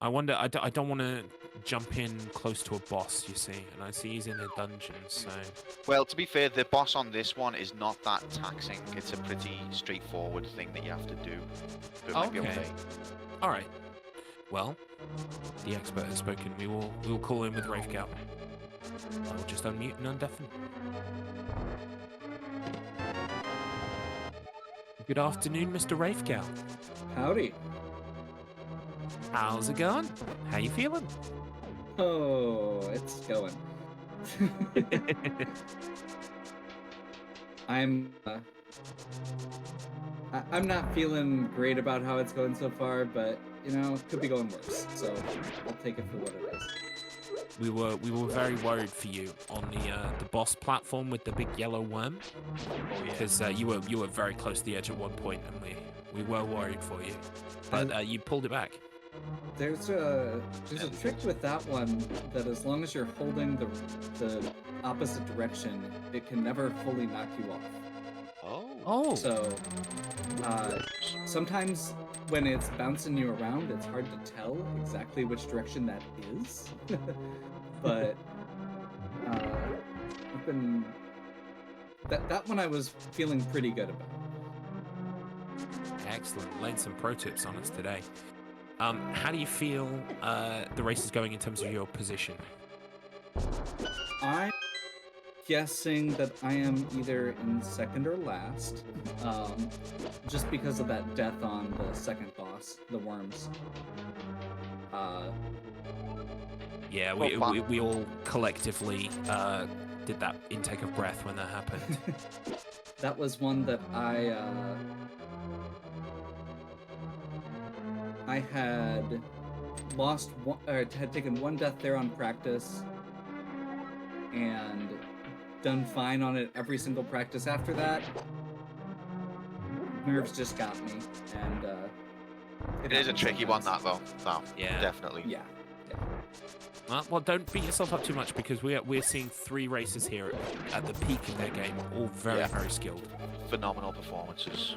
I wonder, I don't want to jump in close to a boss, you see, and I see he's in a dungeon, so... Well, to be fair, the boss on this one is not that taxing. It's a pretty straightforward thing that you have to do. So it might be okay. Alright. Well, the expert has spoken. We will call in with Raef Gal. I will just unmute and undeafen. Good afternoon, Mr. Raef Gal. Howdy. How's it going? How you feeling? Oh, it's going. I'm not feeling great about how it's going so far, but you know, it could be going worse. So I'll take it for what it is. We were very worried for you on the boss platform with the big yellow worm, because you were very close to the edge at one point, and we were worried for you, but you pulled it back. There's a trick with that one that as long as you're holding the opposite direction, it can never fully knock you off. Oh. So sometimes when it's bouncing you around, it's hard to tell exactly which direction that is. But I've been that one I was feeling pretty good about. Excellent. Laying some pro tips on us today. How do you feel the race is going in terms of your position? I'm guessing that I am either in second or last, just because of that death on the second boss, the worms. Yeah, we all collectively did that intake of breath when that happened. That was one that I had lost one, or had taken one death there on practice, and done fine on it every single practice after that. Nerves just got me, and It is a tricky one, that though. No, Yeah. definitely. Yeah. Well, don't beat yourself up too much, because we're seeing three racers here at the peak of their game, all very skilled. Phenomenal performances.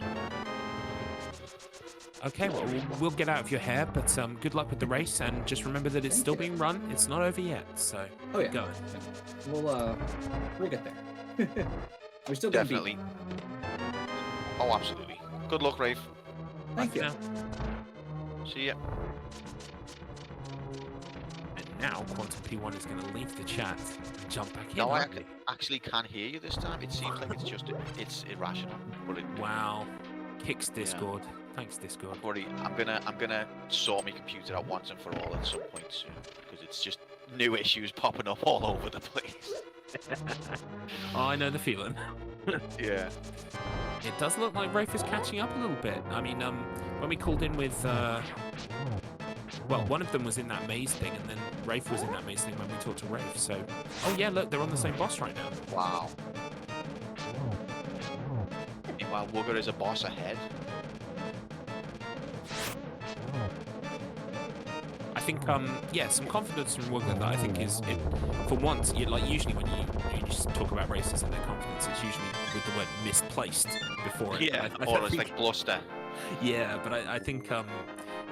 Okay, well, we'll get out of your hair, but good luck with the race, and just remember that it's Thank still you. being run. It's not over yet, so Oh yeah. keep going. We'll get there. We're still gonna Definitely. beat. Oh, absolutely. Good luck, Raef. Thank Bye you. for now. See ya. And now Quantum P1 is going to leave the chat and jump back in. No, I aren't they? actually can hear you this time. It seems like it's irrational, but Wow. Kicks Discord. Thanks, Discord. I'm gonna sort my computer out once and for all at some point soon, because it's just new issues popping up all over the place. Oh, I know the feeling. Yeah. It does look like Raef is catching up a little bit. I mean, when we called in with, well, one of them was in that maze thing, and then Raef was in that maze thing when we talked to Raef. So, oh yeah, look, they're on the same boss right now. Wow. Meanwhile, Wuggah is a boss ahead. I think, yeah, some confidence from Wuggah that I think is, for once, like usually when you just talk about races and their confidence, it's usually with the word misplaced before it. Yeah, or it's like bluster. Yeah, but I think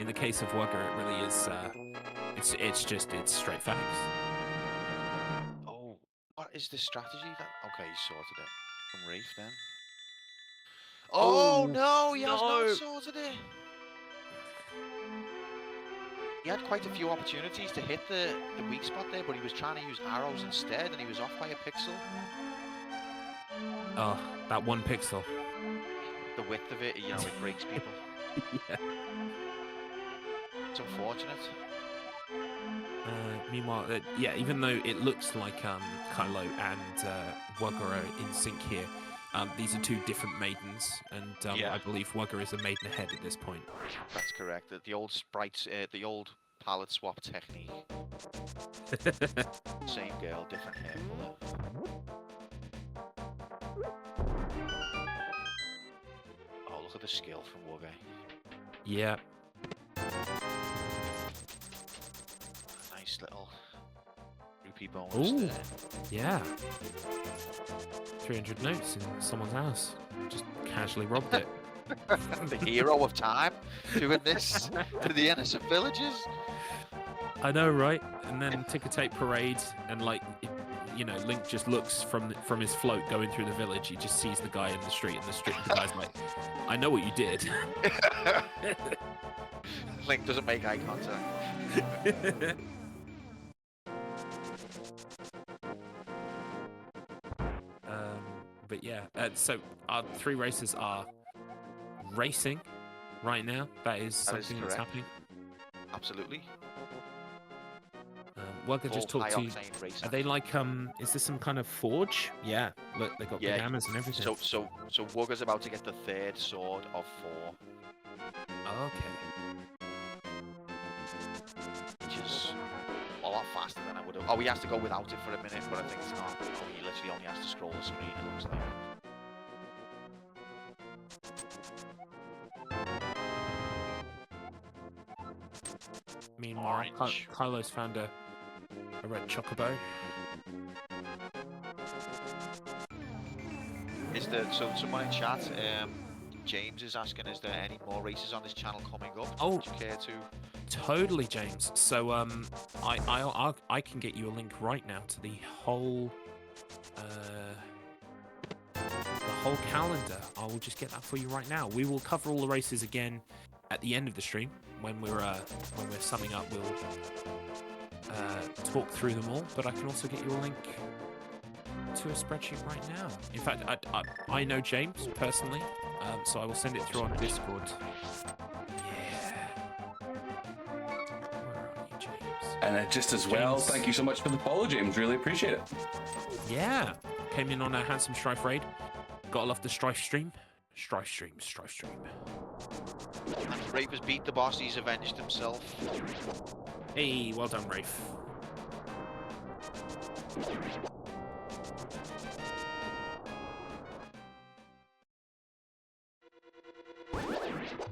in the case of Wugga, it really is. It's straight facts. Oh, what is the strategy that? Okay, he sorted it from Raef then. Oh no, he has not sorted it. He had quite a few opportunities to hit the weak spot there, but he was trying to use arrows instead, and he was off by a pixel. Oh, that one pixel. The width of it, you know, it breaks people. Yeah. It's unfortunate. Meanwhile, yeah, even though it looks like Kylo and Wugga are in sync here, these are two different maidens, and Yeah. I believe Wugga is a maiden ahead at this point. That's correct. The old sprites, the old palette swap technique. Same girl, different hair color. Oh, look at the skill from Wuggah. Yeah. Nice little rupee bonus Ooh. there. Yeah. 300 notes in someone's house. Just casually robbed it. The hero of time doing this to the innocent villagers. I know, right? And then ticker tape parade, and like, you know, Link just looks from his float going through the village. He just sees the guy in the street, and the guy's like, "I know what you did." Link doesn't make eye contact. But yeah, so our three races are racing right now. That is something that's happening. Absolutely. Wugga just talked to you. Are they like is this some kind of forge? Yeah, look, they got big hammers and everything. So Wuggah's about to get the third sword of 4. Okay. Which is a lot faster than I would have. Oh, he has to go without it for a minute, but I think it's not. Oh, he literally only has to scroll the screen, it looks like. Meanwhile, Kylo's found a red chocobo. Is there, so someone in chat, James is asking, is there any more races on this channel coming up? Oh. Would you care to? Totally, James. So I can get you a link right now to the whole calendar. I will just get that for you right now. We will cover all the races again at the end of the stream when we're summing up. We'll talk through them all, but I can also get you a link to a spreadsheet right now. In fact, I know James personally, so I will send it through on Discord. And just as well, James. thank you so much for the follow, James. Really appreciate it. Yeah, came in on a handsome Strife raid. Gotta love the Strife stream. Strife stream. And Raef has beat the boss, he's avenged himself. Hey, well done, Raef.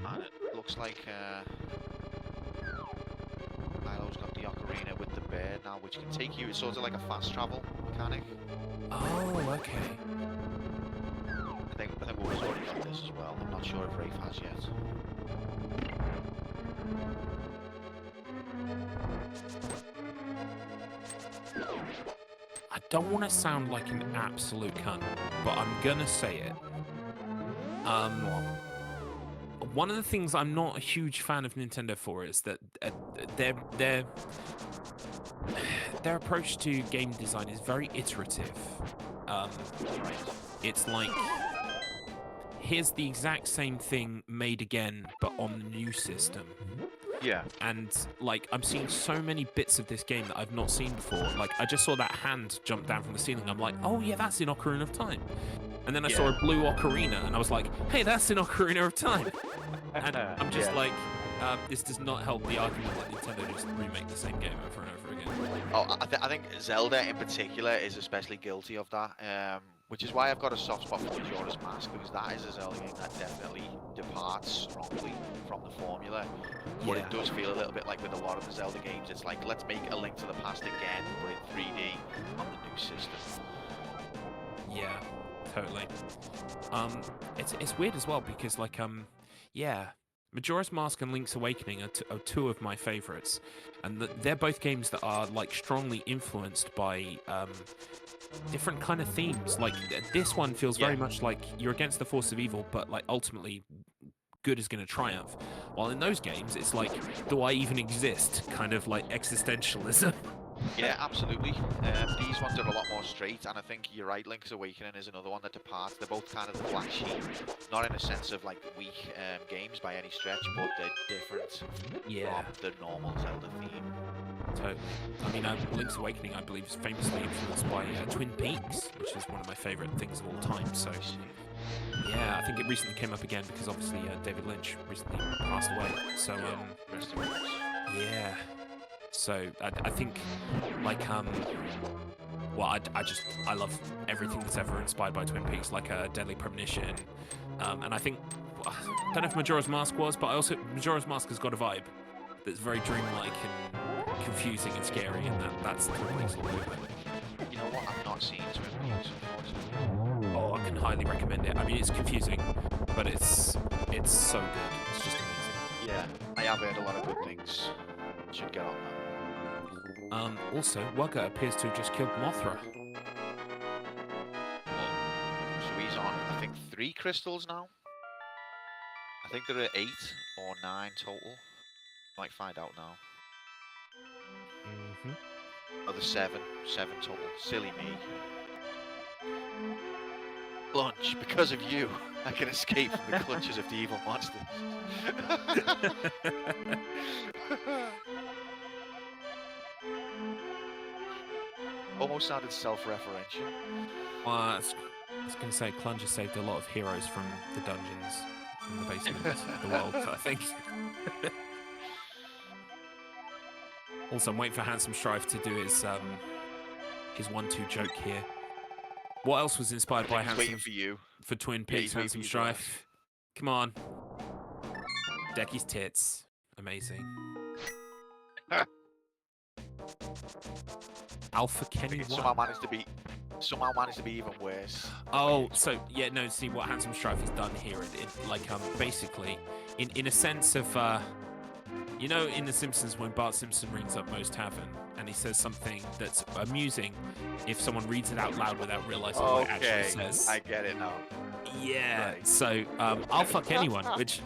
And it looks like Kylo's got the ocarina with the bear now, which can take you, it's sort of like a fast travel mechanic. Oh, okay. I think Wuggah's already got this as well. I'm not sure if Raef has yet. I don't want to sound like an absolute cunt, but I'm gonna say it. One of the things I'm not a huge fan of Nintendo for is that their approach to game design is very iterative. It's like, here's the exact same thing made again, but on the new system. Yeah. And like, I'm seeing so many bits of this game that I've not seen before. Like, I just saw that hand jump down from the ceiling. I'm like, oh yeah, that's in Ocarina of Time. And then I saw a blue ocarina, and I was like, hey, that's in Ocarina of Time. And I'm just like, this does not help the argument that Nintendo just remake the same game over and over again. Oh, I think Zelda in particular is especially guilty of that, which is why I've got a soft spot for Majora's Mask, because that is a Zelda game that definitely departs strongly from the formula. But it does feel a little bit like with a lot of the Zelda games, it's like, let's make A Link to the Past again, but in 3D on the new system. Yeah, totally. It's weird as well, because like, Majora's Mask and Link's Awakening are two of my favorites, and they're both games that are like strongly influenced by different kind of themes. Like this one feels very much like you're against the force of evil, but like ultimately good is going to triumph. While in those games, it's like, do I even exist? Kind of like existentialism. Yeah, absolutely. These ones are a lot more straight, and I think you're right, Link's Awakening is another one that departs. They're both kind of the black sheep, not in a sense of like weak games by any stretch, but they're different from the normal Zelda theme. Totally. I mean, Link's Awakening, I believe, is famously influenced by Twin Peaks, which is one of my favorite things of all time. So, yeah, I think it recently came up again because obviously David Lynch recently passed away. So, yeah. So I think, like, well, I love everything that's ever inspired by Twin Peaks, like Deadly Premonition, and I think, I don't know if Majora's Mask was, but Majora's Mask has got a vibe that's very dreamlike and confusing and scary, and that's Twin Peaks all over. You know what? I've not seen Twin Peaks, unfortunately. Oh, I can highly recommend it. I mean, it's confusing, but it's so good. It's just amazing. Yeah, I have heard a lot of good things. Should get on that. Also, Wugga appears to have just killed Mothra. So he's on, I think, 3 crystals now. I think there are 8 or 9 total. Might find out now. Oh, there's 7 total. Silly me. Lunch, because of you, I can escape from the clutches of the evil monsters. Almost sounded self-referential. Well, I was going to say, Clunger saved a lot of heroes from the dungeons, from the basement of the world, I think. Also, I'm waiting for Handsome Strife to do his 1-2 joke here. What else was inspired by Handsome? Waiting for you. For Twin Peaks, Handsome Strife. Come on. Decky's tits. Amazing. Alpha Kenny somehow managed to be even worse. Oh, so yeah, no. See what Handsome Strife has done here. Like basically, in a sense of you know, in The Simpsons when Bart Simpson rings up Moe's Tavern and he says something that's amusing, if someone reads it out loud without realizing what it actually says. I get it now. Yeah. Right. So I'll fuck anyone, which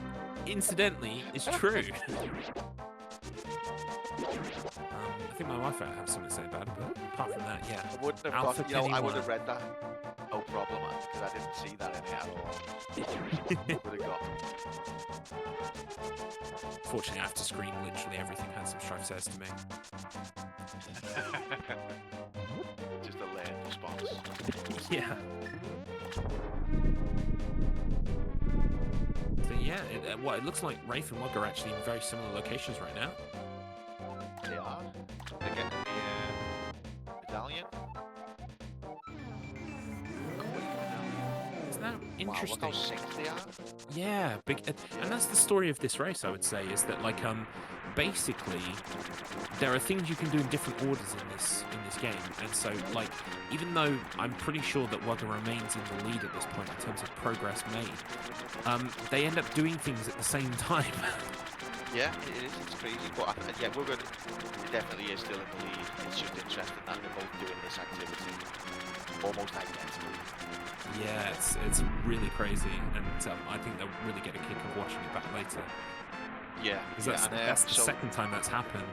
incidentally is true. I think my wife has something to say about it, but apart from that, yeah. I wouldn't have I would have read that. No problem, because I didn't see that in it at all. Would have got. Fortunately, I have to screen literally everything Handsome Strife says to me. Just a layered response. Yeah. So yeah, it looks like Raef and Wugga are actually in very similar locations right now. They are. They're getting the medallion. Isn't that interesting? Wow, look how synced they are. Yeah, and that's the story of this race, I would say, is that like basically there are things you can do in different orders in this game, and so like even though I'm pretty sure that Wugga remains in the lead at this point in terms of progress made, they end up doing things at the same time. Yeah, it is. It's crazy, but yeah, Wugga definitely is still in the lead. It's just interesting that they're both doing this activity almost identically. Yeah, it's really crazy, and I think they'll really get a kick of watching it back later. Yeah, Because yeah, that's the so, second time that's happened,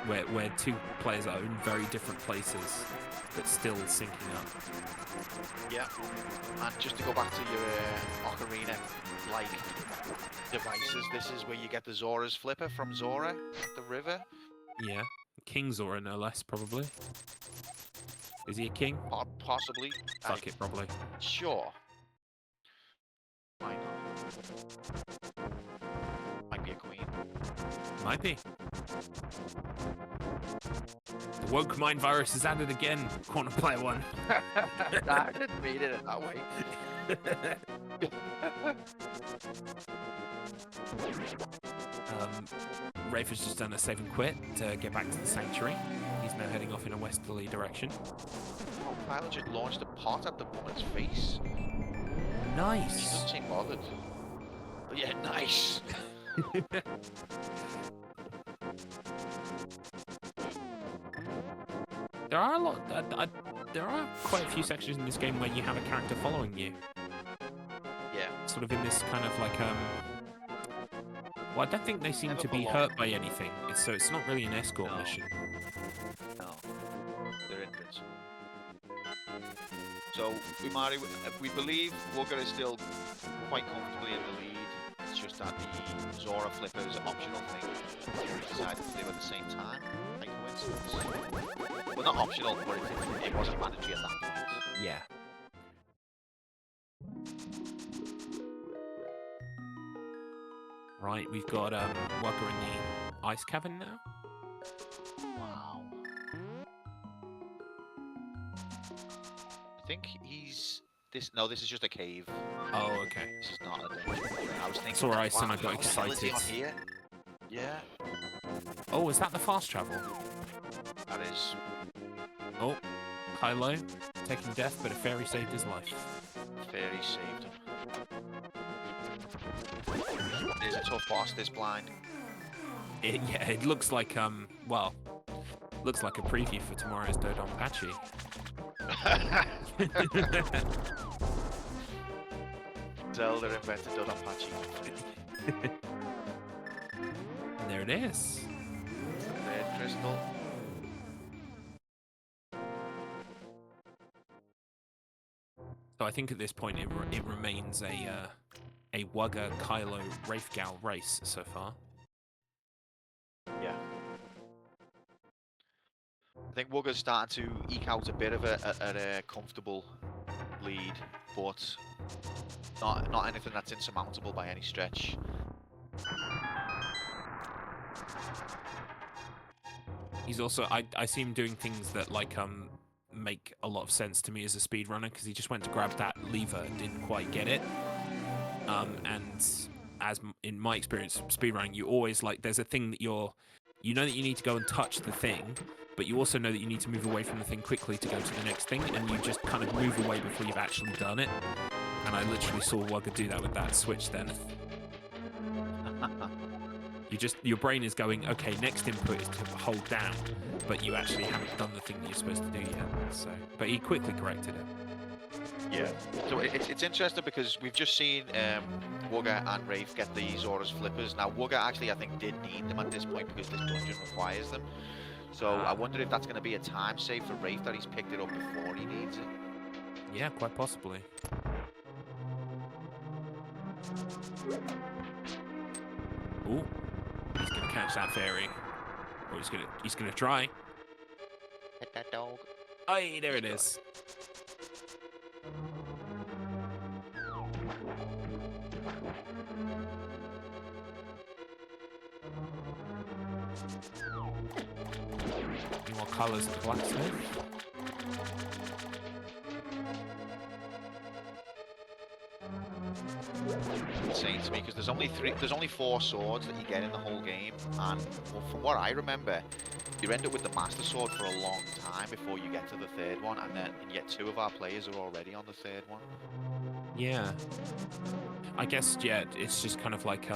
where two players are in very different places, but still syncing up. yeah. And just to go back to your Ocarina-like devices, this is where you get the Zora's Flipper from Zora at the river. Yeah, King Zora, no less, probably. Is he a king? Possibly. Fuck it, probably. Sure. Why not? Might be a queen. Might be. The woke mind virus is added again. Corner player one. I didn't mean it that way. Raef has just done a save and quit to get back to the sanctuary. He's now heading off in a westerly direction. Oh, Kylo just launched a pot at the woman's face. He Nice. doesn't seem bothered. But yeah, nice. There are a lot. There are quite a few sections in this game where you have a character following you. Yeah. Sort of in this kind of like Well, I don't think they seem Never to for be long. hurt by anything. So it's not really an escort No. mission. No. They're invincible. So, Umari, we believe Wugga is still quite comfortably in the lead. It's just that the Zora Flipper is an optional thing we decided to do at the same time, by coincidence. Well, not optional, but it wasn't mandatory at that point. Yeah. Right, we've got Wugga in the ice cavern now. Wow. I think he's no, this is just a cave. Oh, okay. This is not a dungeon. I was thinking. It's alright, son, wow, I got how the hell is he excited. on here? Yeah, Oh, is that the fast travel? that is. Oh, Kylo taking death, but a fairy saved his life. Fairy saved him. It is a tough boss, this blind. Yeah, it looks like well, looks like a preview for tomorrow's Dodonpachi. Zelda invented Dodonpachi. And there it is. Red crystal. So I think at this point it remains a Wugga Kylo Raef Gal race so far. Yeah. I think Wugga's starting to eke out a bit of a comfortable lead, but not anything that's insurmountable by any stretch. He's also I see him doing things that like make a lot of sense to me as a speedrunner, because he just went to grab that lever and didn't quite get it. And as in my experience speedrunning, you always like there's a thing that you know that you need to go and touch the thing, but you also know that you need to move away from the thing quickly to go to the next thing, and you just kind of move away before you've actually done it. And I literally saw Wugga do that with that switch then. Your brain is going, okay, next input is to hold down, but you actually haven't done the thing that you're supposed to do yet. So, but he quickly corrected it. Yeah. So it's interesting because we've just seen Wugga and Raef get the Zora's Flippers. Now Wugga actually I think did need them at this point because this dungeon requires them. So I wonder if that's going to be a time save for Raef that he's picked it up before he needs it. Yeah, quite possibly. Ooh, he's gonna catch that fairy, or he's gonna try. Hit that dog. Hey, there it is. Any more colours at the blacksmith? Insane to me because there's only 4 swords that you get in the whole game, and well, from what I remember, you end up with the Master Sword for a long time before you get to the 3rd one, and yet 2 of our players are already on the 3rd one. Yeah. I guess, yeah, it's just kind of like,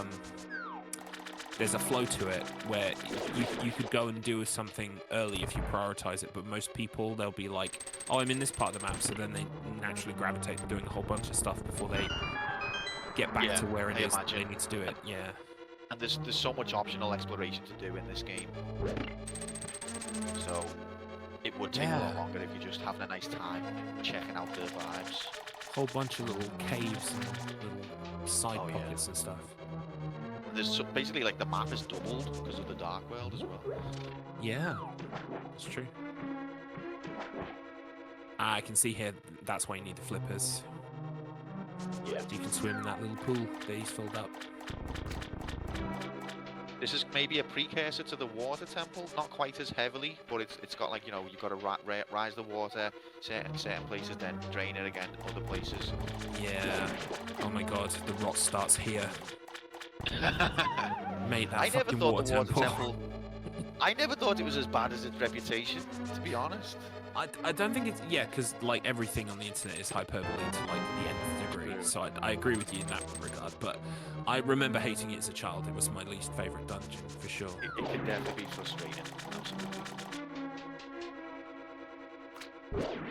there's a flow to it where you could go and do something early if you prioritize it, but most people, they'll be like, oh, I'm in this part of the map, so then they naturally gravitate to doing a whole bunch of stuff before they get back to where it is that they need to do it. Yeah. And there's so much optional exploration to do in this game. So it would take a lot longer if you're just having a nice time checking out the vibes. Whole bunch of little caves and little side pockets and stuff. There's basically like the map is doubled because of the Dark World as well. Yeah, that's true. I can see here, that's why you need the flippers. Yeah. So you can swim in that little pool that he's filled up. This is maybe a precursor to the water temple, not quite as heavily, but it's got like, you know, you've got to rise the water certain places, then drain it again other places. Yeah. Oh my god, the rot starts here. Mate, that I never fucking thought water the water temple. temple. I never thought it was as bad as its reputation, to be honest. I don't think it's, yeah, because like everything on the internet is hyperbole to like the nth degree, so I agree with you in that regard, but I remember hating it as a child. It was my least favourite dungeon, for sure. It can definitely be frustrating, absolutely.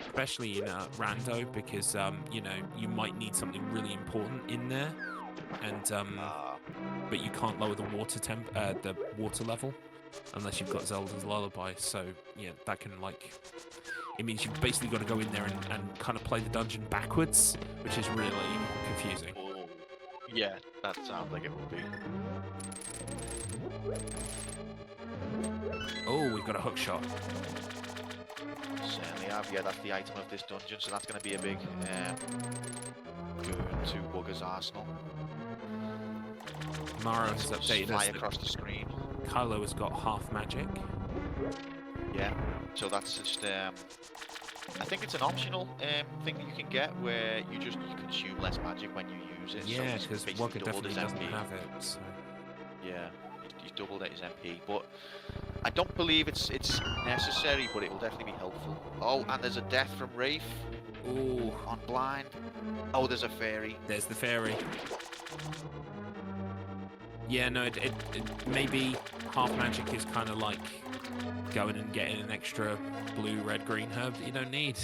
Especially in Rando, because, you know, you might need something really important in there, and, but you can't lower the water level, unless you've got Zelda's Lullaby, so, yeah, that can, like, it means you've basically got to go in there and kind of play the dungeon backwards, which is really confusing. Oh, yeah, that sounds like it would be. Oh, we've got a hookshot. Certainly have, yeah, that's the item of this dungeon, so that's going to be a big boon to Wuggah's arsenal. Mara has updated us Fly that across the screen. Kylo has got half magic. Yeah, so that's just, I think it's an optional thing that you can get where you consume less magic when you use it. Yeah, so because basically Wugga doubled definitely his doesn't MP. have it, so... Yeah, he's doubled his MP, but I don't believe it's necessary, but it will definitely be helpful. Oh, and there's a death from Raef. Ooh, On blind. Oh, there's a fairy. there's the fairy. Yeah, no, it maybe half magic is kind of like going and getting an extra blue, red, green herb that you don't need.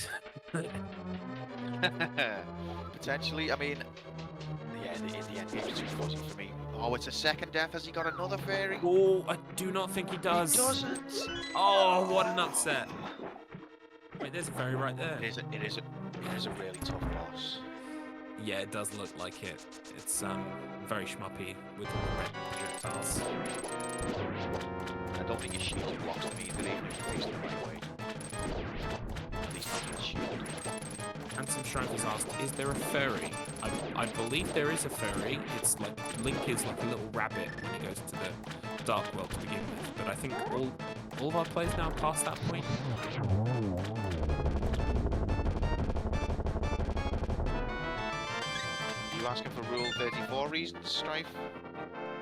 Potentially, I mean, yeah, in the end game it's too fuzzy for me. Oh, it's a second death. Has he got another fairy? Oh, I do not think he does. He doesn't. Oh, what an upset. Wait, there's a fairy right there. It is a really tough boss. Yeah, it does look like it. It's very schmuppy with all the red projectiles. I don't think his shield blocks me either, even if you face it the right way. At least not his shield. Handsome Shrike has asked, is there a furry? I believe there is a furry. It's like, Link is like a little rabbit when he goes to the Dark World to begin with. But I think all of our players now past that point. You asking for Rule 34 reasons, Strife?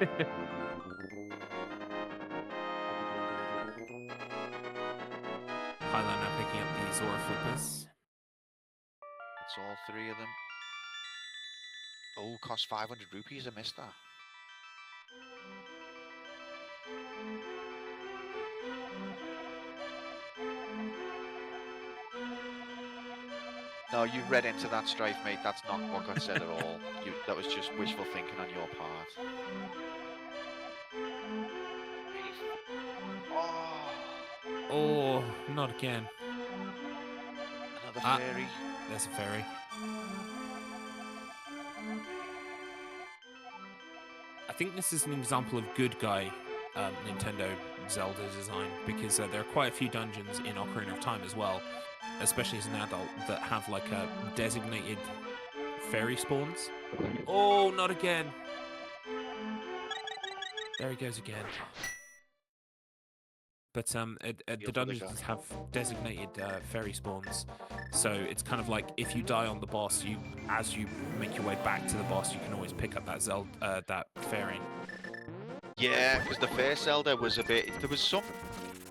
Kylo now picking up the Zora flippers. That's all three of them. Oh, cost 500 rupees. I missed that. No, you read into that, Strife, mate. That's not what got said at all. That was just wishful thinking on your part. Oh, Oh, not again. another fairy. There's a fairy. I think this is an example of good guy Nintendo Zelda design, because there are quite a few dungeons in Ocarina of Time as well, especially as an adult, that have like a designated fairy spawns. Oh, not again. There he goes again. But the dungeons have designated fairy spawns, so it's kind of like if you die on the boss, as you make your way back to the boss, you can always pick up that that fairy. Yeah, because the first Zelda was a bit. There was some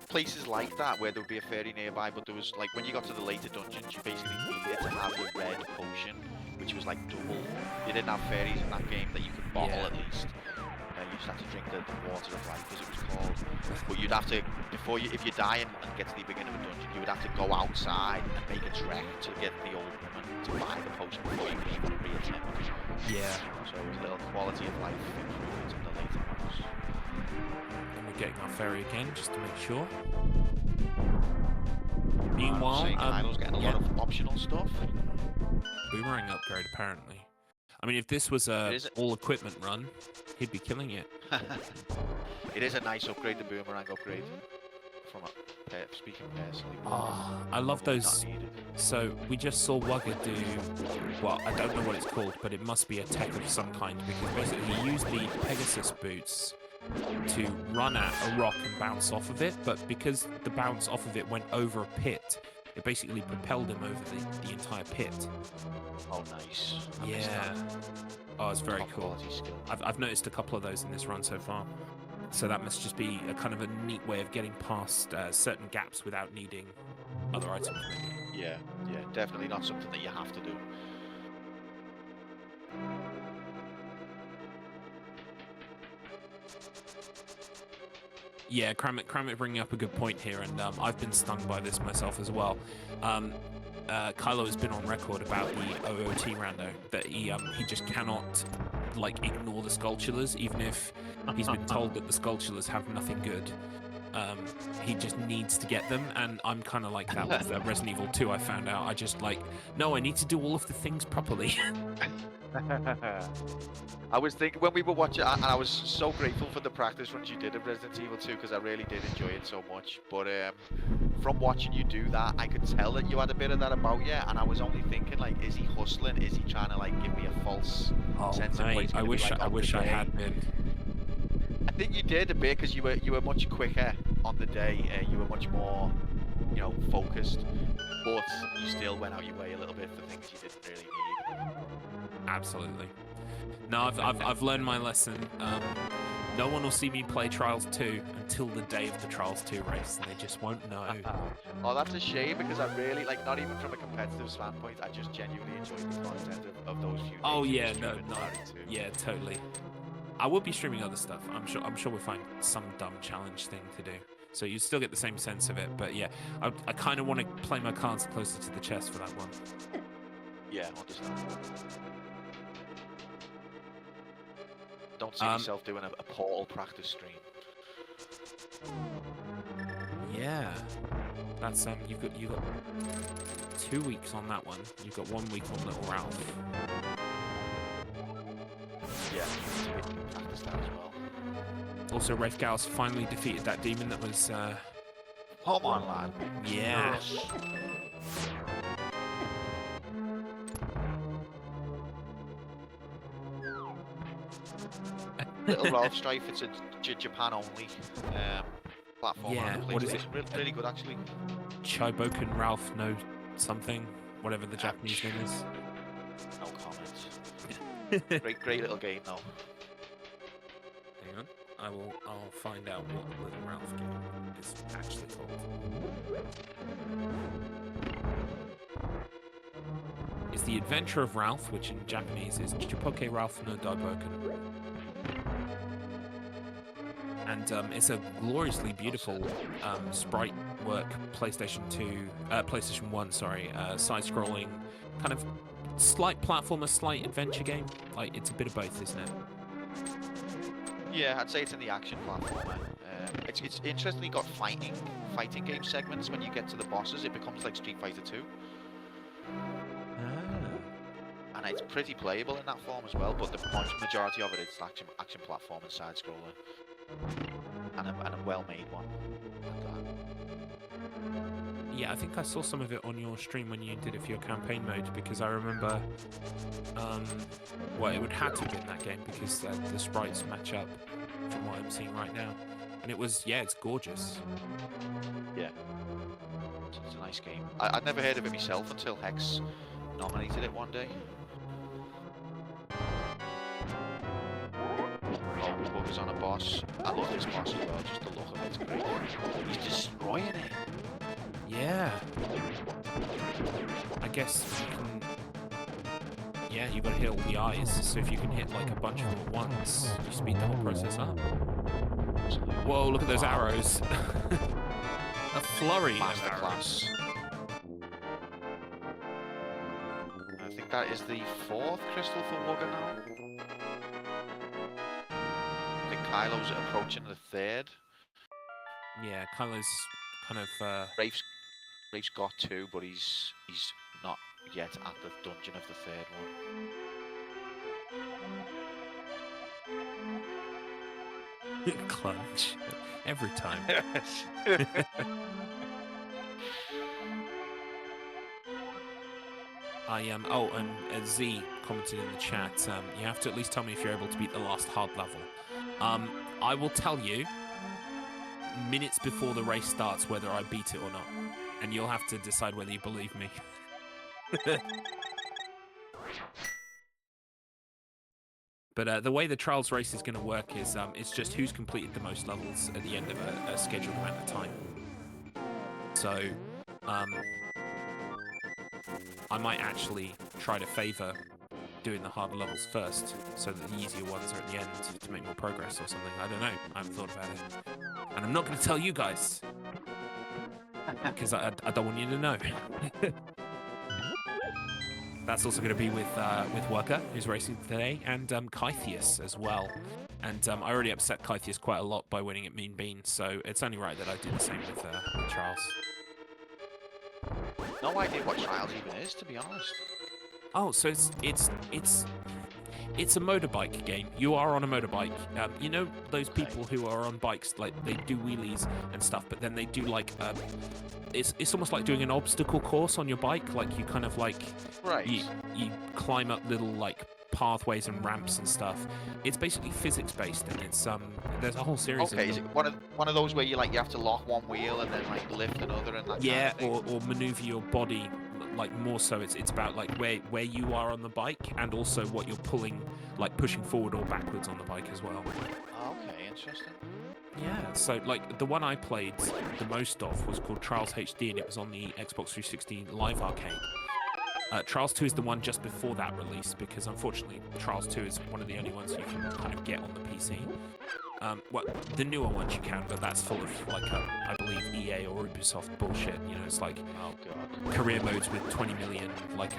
places like that where there would be a fairy nearby, but there was like when you got to the later dungeons, you basically needed to have the red potion, which was like double. You didn't have fairies in that game that you could bottle at least. You just have to drink the water of life, as it was called. But you'd have to, if you die and get to the beginning of a dungeon, you would have to go outside and make a trek to get the old woman to buy the potion before you could even re-attempt. Yeah. So it was a little quality of life improvement in the later ones. getting our ferry again, just to make sure. I'm Meanwhile, saying Kylo's getting a lot yeah, of optional stuff. boomerang upgrade apparently. I mean, if this was a Is it? all equipment run, he'd be killing it. It is a nice upgrade, the boomerang upgrade. From speaking personally. Oh, I love those. Not needed. So we just saw Wuggah do, well, I don't know what it's called, but it must be a tech of some kind, because basically he used the Pegasus boots to run at a rock and bounce off of it, but because the bounce off of it went over a pit, it basically propelled him over the entire pit. Oh, nice. I missed Yeah. that. Oh, it's very Top cool. quality skill. I've noticed a couple of those in this run so far. So that must just be a kind of a neat way of getting past certain gaps without needing other items. Maybe. Yeah, definitely not something that you have to do. Yeah, Kramit bringing up a good point here, and I've been stung by this myself as well. Kylo has been on record about the OOT rando, that he just cannot like ignore the Skulltulas, even if he's been told that the Skulltulas have nothing good. He just needs to get them, and I'm kind of like that with Resident Evil 2. I found out I just like, no, I need to do all of the things properly. I was thinking when we were watching, and I was so grateful for the practice runs you did of Resident Evil 2 because I really did enjoy it so much. But from watching you do that, I could tell that you had a bit of that about you, and I was only thinking like, is he hustling? Is he trying to like give me a false sense of what he's I gonna be wish like I on wish the I day? had been. I think you did a bit because you were much quicker on the day. You were much more, focused, but you still went out your way a little bit for things you didn't really need. Absolutely. No, I've learned my lesson. No one will see me play Trials 2 until the day of the Trials 2 race, and they just won't know. Oh, that's a shame because I really like, not even from a competitive standpoint, I just genuinely enjoyed the content of those few days. Oh you yeah, were no, streaming Mario 2. yeah, totally. I will be streaming other stuff. I'm sure we'll find some dumb challenge thing to do. So you still get the same sense of it, but yeah, I kind of want to play my cards closer to the chest for that one. Yeah, understand. Don't see yourself doing a Portal practice stream. Yeah, that's you've got 2 weeks on that one. You've got 1 week on Little Ralph. Yeah, practice that as well. Also, Raef Gauss finally defeated that demon that was. Come on, lad. Yeah. Little Ralph Strife, it's a Japan only platform. Yeah, on what is it? PlayStation. Really good, actually. Chiboken Ralph no something, whatever the Japanese name is. No comments. great little game though. Hang on, I'll find out what Little Ralph game is actually called. It's The Adventure of Ralph, which in Japanese is Chipoke Ralph no Daiboken. And it's a gloriously beautiful sprite work PlayStation 1, side-scrolling, kind of slight platformer, slight adventure game. Like, it's a bit of both, isn't it? Yeah, I'd say it's in the action platformer. It's interestingly got fighting game segments. When you get to the bosses, it becomes like Street Fighter 2. And it's pretty playable in that form as well, but the majority of it is action platform and side-scroller. And a well-made one. Yeah, I think I saw some of it on your stream when you did it for your campaign mode, because I remember, well, it would have to have been that game because the sprites match up from what I'm seeing right now. And it was, yeah, it's gorgeous. Yeah. It's a nice game. I'd never heard of it myself until Hex nominated it one day. Wugga's on a boss. I love this boss as well, just the look of it's great. He's destroying it. Yeah. I guess you can... Yeah, you've got to hit all the eyes, so if you can hit like a bunch of them at once, you speed the whole process up. Whoa, look at those arrows. A flurry of arrows. I think that is the 4th crystal for Wuggah now. I think Kylo's approaching the 3rd. Yeah, Kylo's kind of. Raef's got 2, but he's not yet at the dungeon of the 3rd one. Clutch. Every time. Oh, and Z commented in the chat. You have to at least tell me if you're able to beat the last hard level. I will tell you minutes before the race starts whether I beat it or not, and you'll have to decide whether you believe me. But the way the Trials race is going to work is it's just who's completed the most levels at the end of a scheduled amount of time. So I might actually try to favour doing the harder levels first, so that the easier ones are at the end to make more progress or something. I don't know. I haven't thought about it. And I'm not going to tell you guys, because I don't want you to know. That's also going to be with Wugga, who's racing today, and Kythius as well. And I already upset Kythius quite a lot by winning at Mean Bean, so it's only right that I do the same with Trials. No idea what Trials even is, to be honest. Oh, so it's a motorbike game. You are on a motorbike. You know those people who are on bikes, like they do wheelies and stuff, but then they do like it's almost like doing an obstacle course on your bike. Like you kind of like you climb up little like pathways and ramps and stuff. It's basically physics based, and it's there's a whole series. Okay, of is it one of those where you have to lock one wheel and then like lift another and that? Yeah, kind of thing? or maneuver your body. Like more so, it's about like where you are on the bike, and also what you're pulling, like pushing forward or backwards on the bike as well. Okay, interesting. Yeah, so like the one I played the most of was called Trials HD, and it was on the Xbox 360 Live Arcade. Trials 2 is the one just before that release, because unfortunately Trials 2 is one of the only ones you can kind of get on the PC. Well, the newer ones you can, but that's full of like I believe EA or Ubisoft bullshit. You know, it's like career modes with 20 million like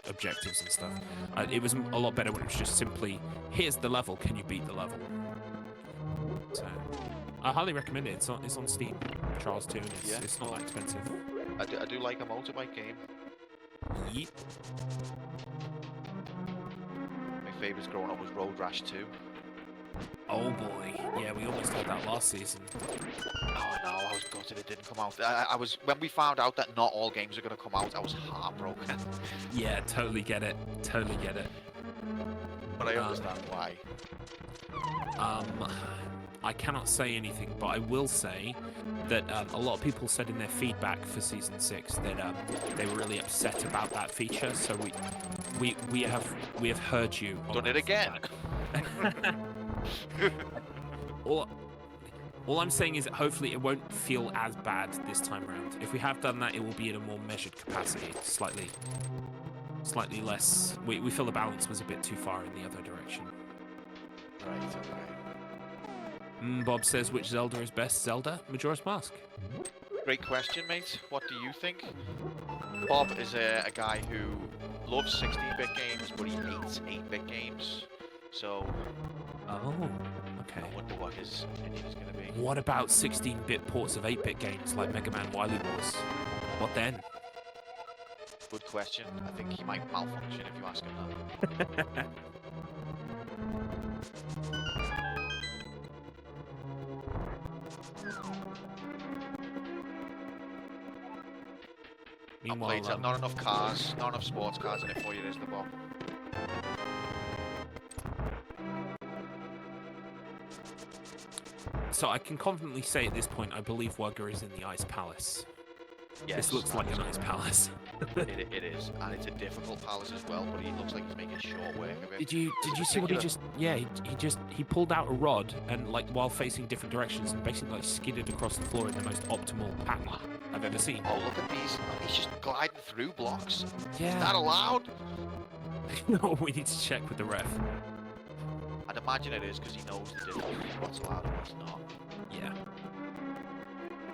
objectives and stuff. It was a lot better when it was just simply, here's the level, can you beat the level? So I highly recommend it. It's on Steam. Trials 2, and it's not that expensive. I do like a motorbike game. Yeet. My favourites growing up was Road Rash 2. Oh boy, yeah, we almost had that last season. Oh no, I was gutted it didn't come out. I was when we found out that not all games are going to come out, I was heartbroken. Yeah, totally get it. Totally get it. But I understand why. I cannot say anything, but I will say that a lot of people said in their feedback for season 6 that they were really upset about that feature. So we have heard you. Done it again. All I'm saying is that hopefully it won't feel as bad this time around. If we have done that, it will be in a more measured capacity, slightly less. We feel the balance was a bit too far in the other direction. Right. Okay. Bob says, which Zelda is best? Zelda? Majora's Mask. Great question, mate. What do you think? Bob is a guy who loves 16-bit games, but he hates 8-bit games. So. Oh, okay. I wonder what his opinion is going to be. What about 16-bit ports of 8-bit games like Mega Man Wily Wars? What then? Good question. I think he might malfunction if you ask him that. Meanwhile, not enough cars, not enough sports cars in it for you, is the Bob? So I can confidently say at this point, I believe Wugga is in the Ice Palace. Yes, this looks like an Ice Palace. it is, and it's a difficult palace as well. But he looks like he's making short work of it. Did you see what he just? Yeah, he pulled out a rod and like while facing different directions and basically like skidded across the floor in the most optimal pattern I've ever seen. Oh, look at these! He's just gliding through blocks. Yeah. Is that allowed? No, we need to check with the ref. I'd imagine it is because he knows the difference between what's allowed and what's not. Yeah.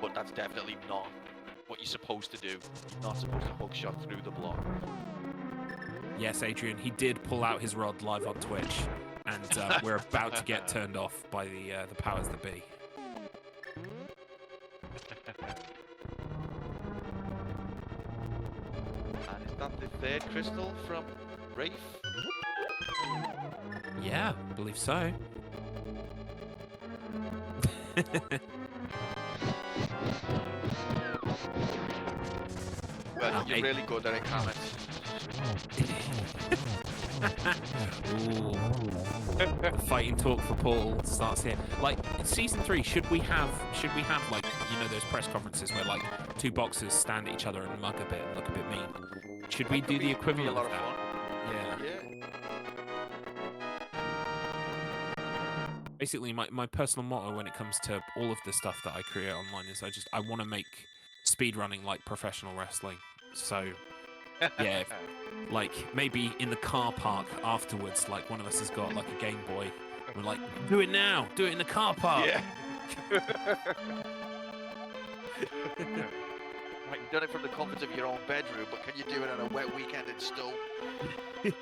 But that's definitely not what you're supposed to do. You're not supposed to hookshot through the block. Yes, Adrian, he did pull out his rod live on Twitch, and we're about to get turned off by the powers that be. that the third crystal from Raef? Yeah, I believe so. Well, you're really good at it, comments. Ooh. The fighting talk for Paul starts here. Like in season 3, should we have like, you know, those press conferences where like two boxers stand at each other and mug a bit and look a bit mean? Should we do the equivalent of that? Yeah. Basically, my personal motto when it comes to all of the stuff that I create online is I want to make speedrunning like professional wrestling. So yeah, like maybe in the car park afterwards, like one of us has got like a Game Boy. We're like, do it now, do it in the car park. Yeah. Right, you've done it from the comfort of your own bedroom, but can you do it on a wet weekend in Stowe? It's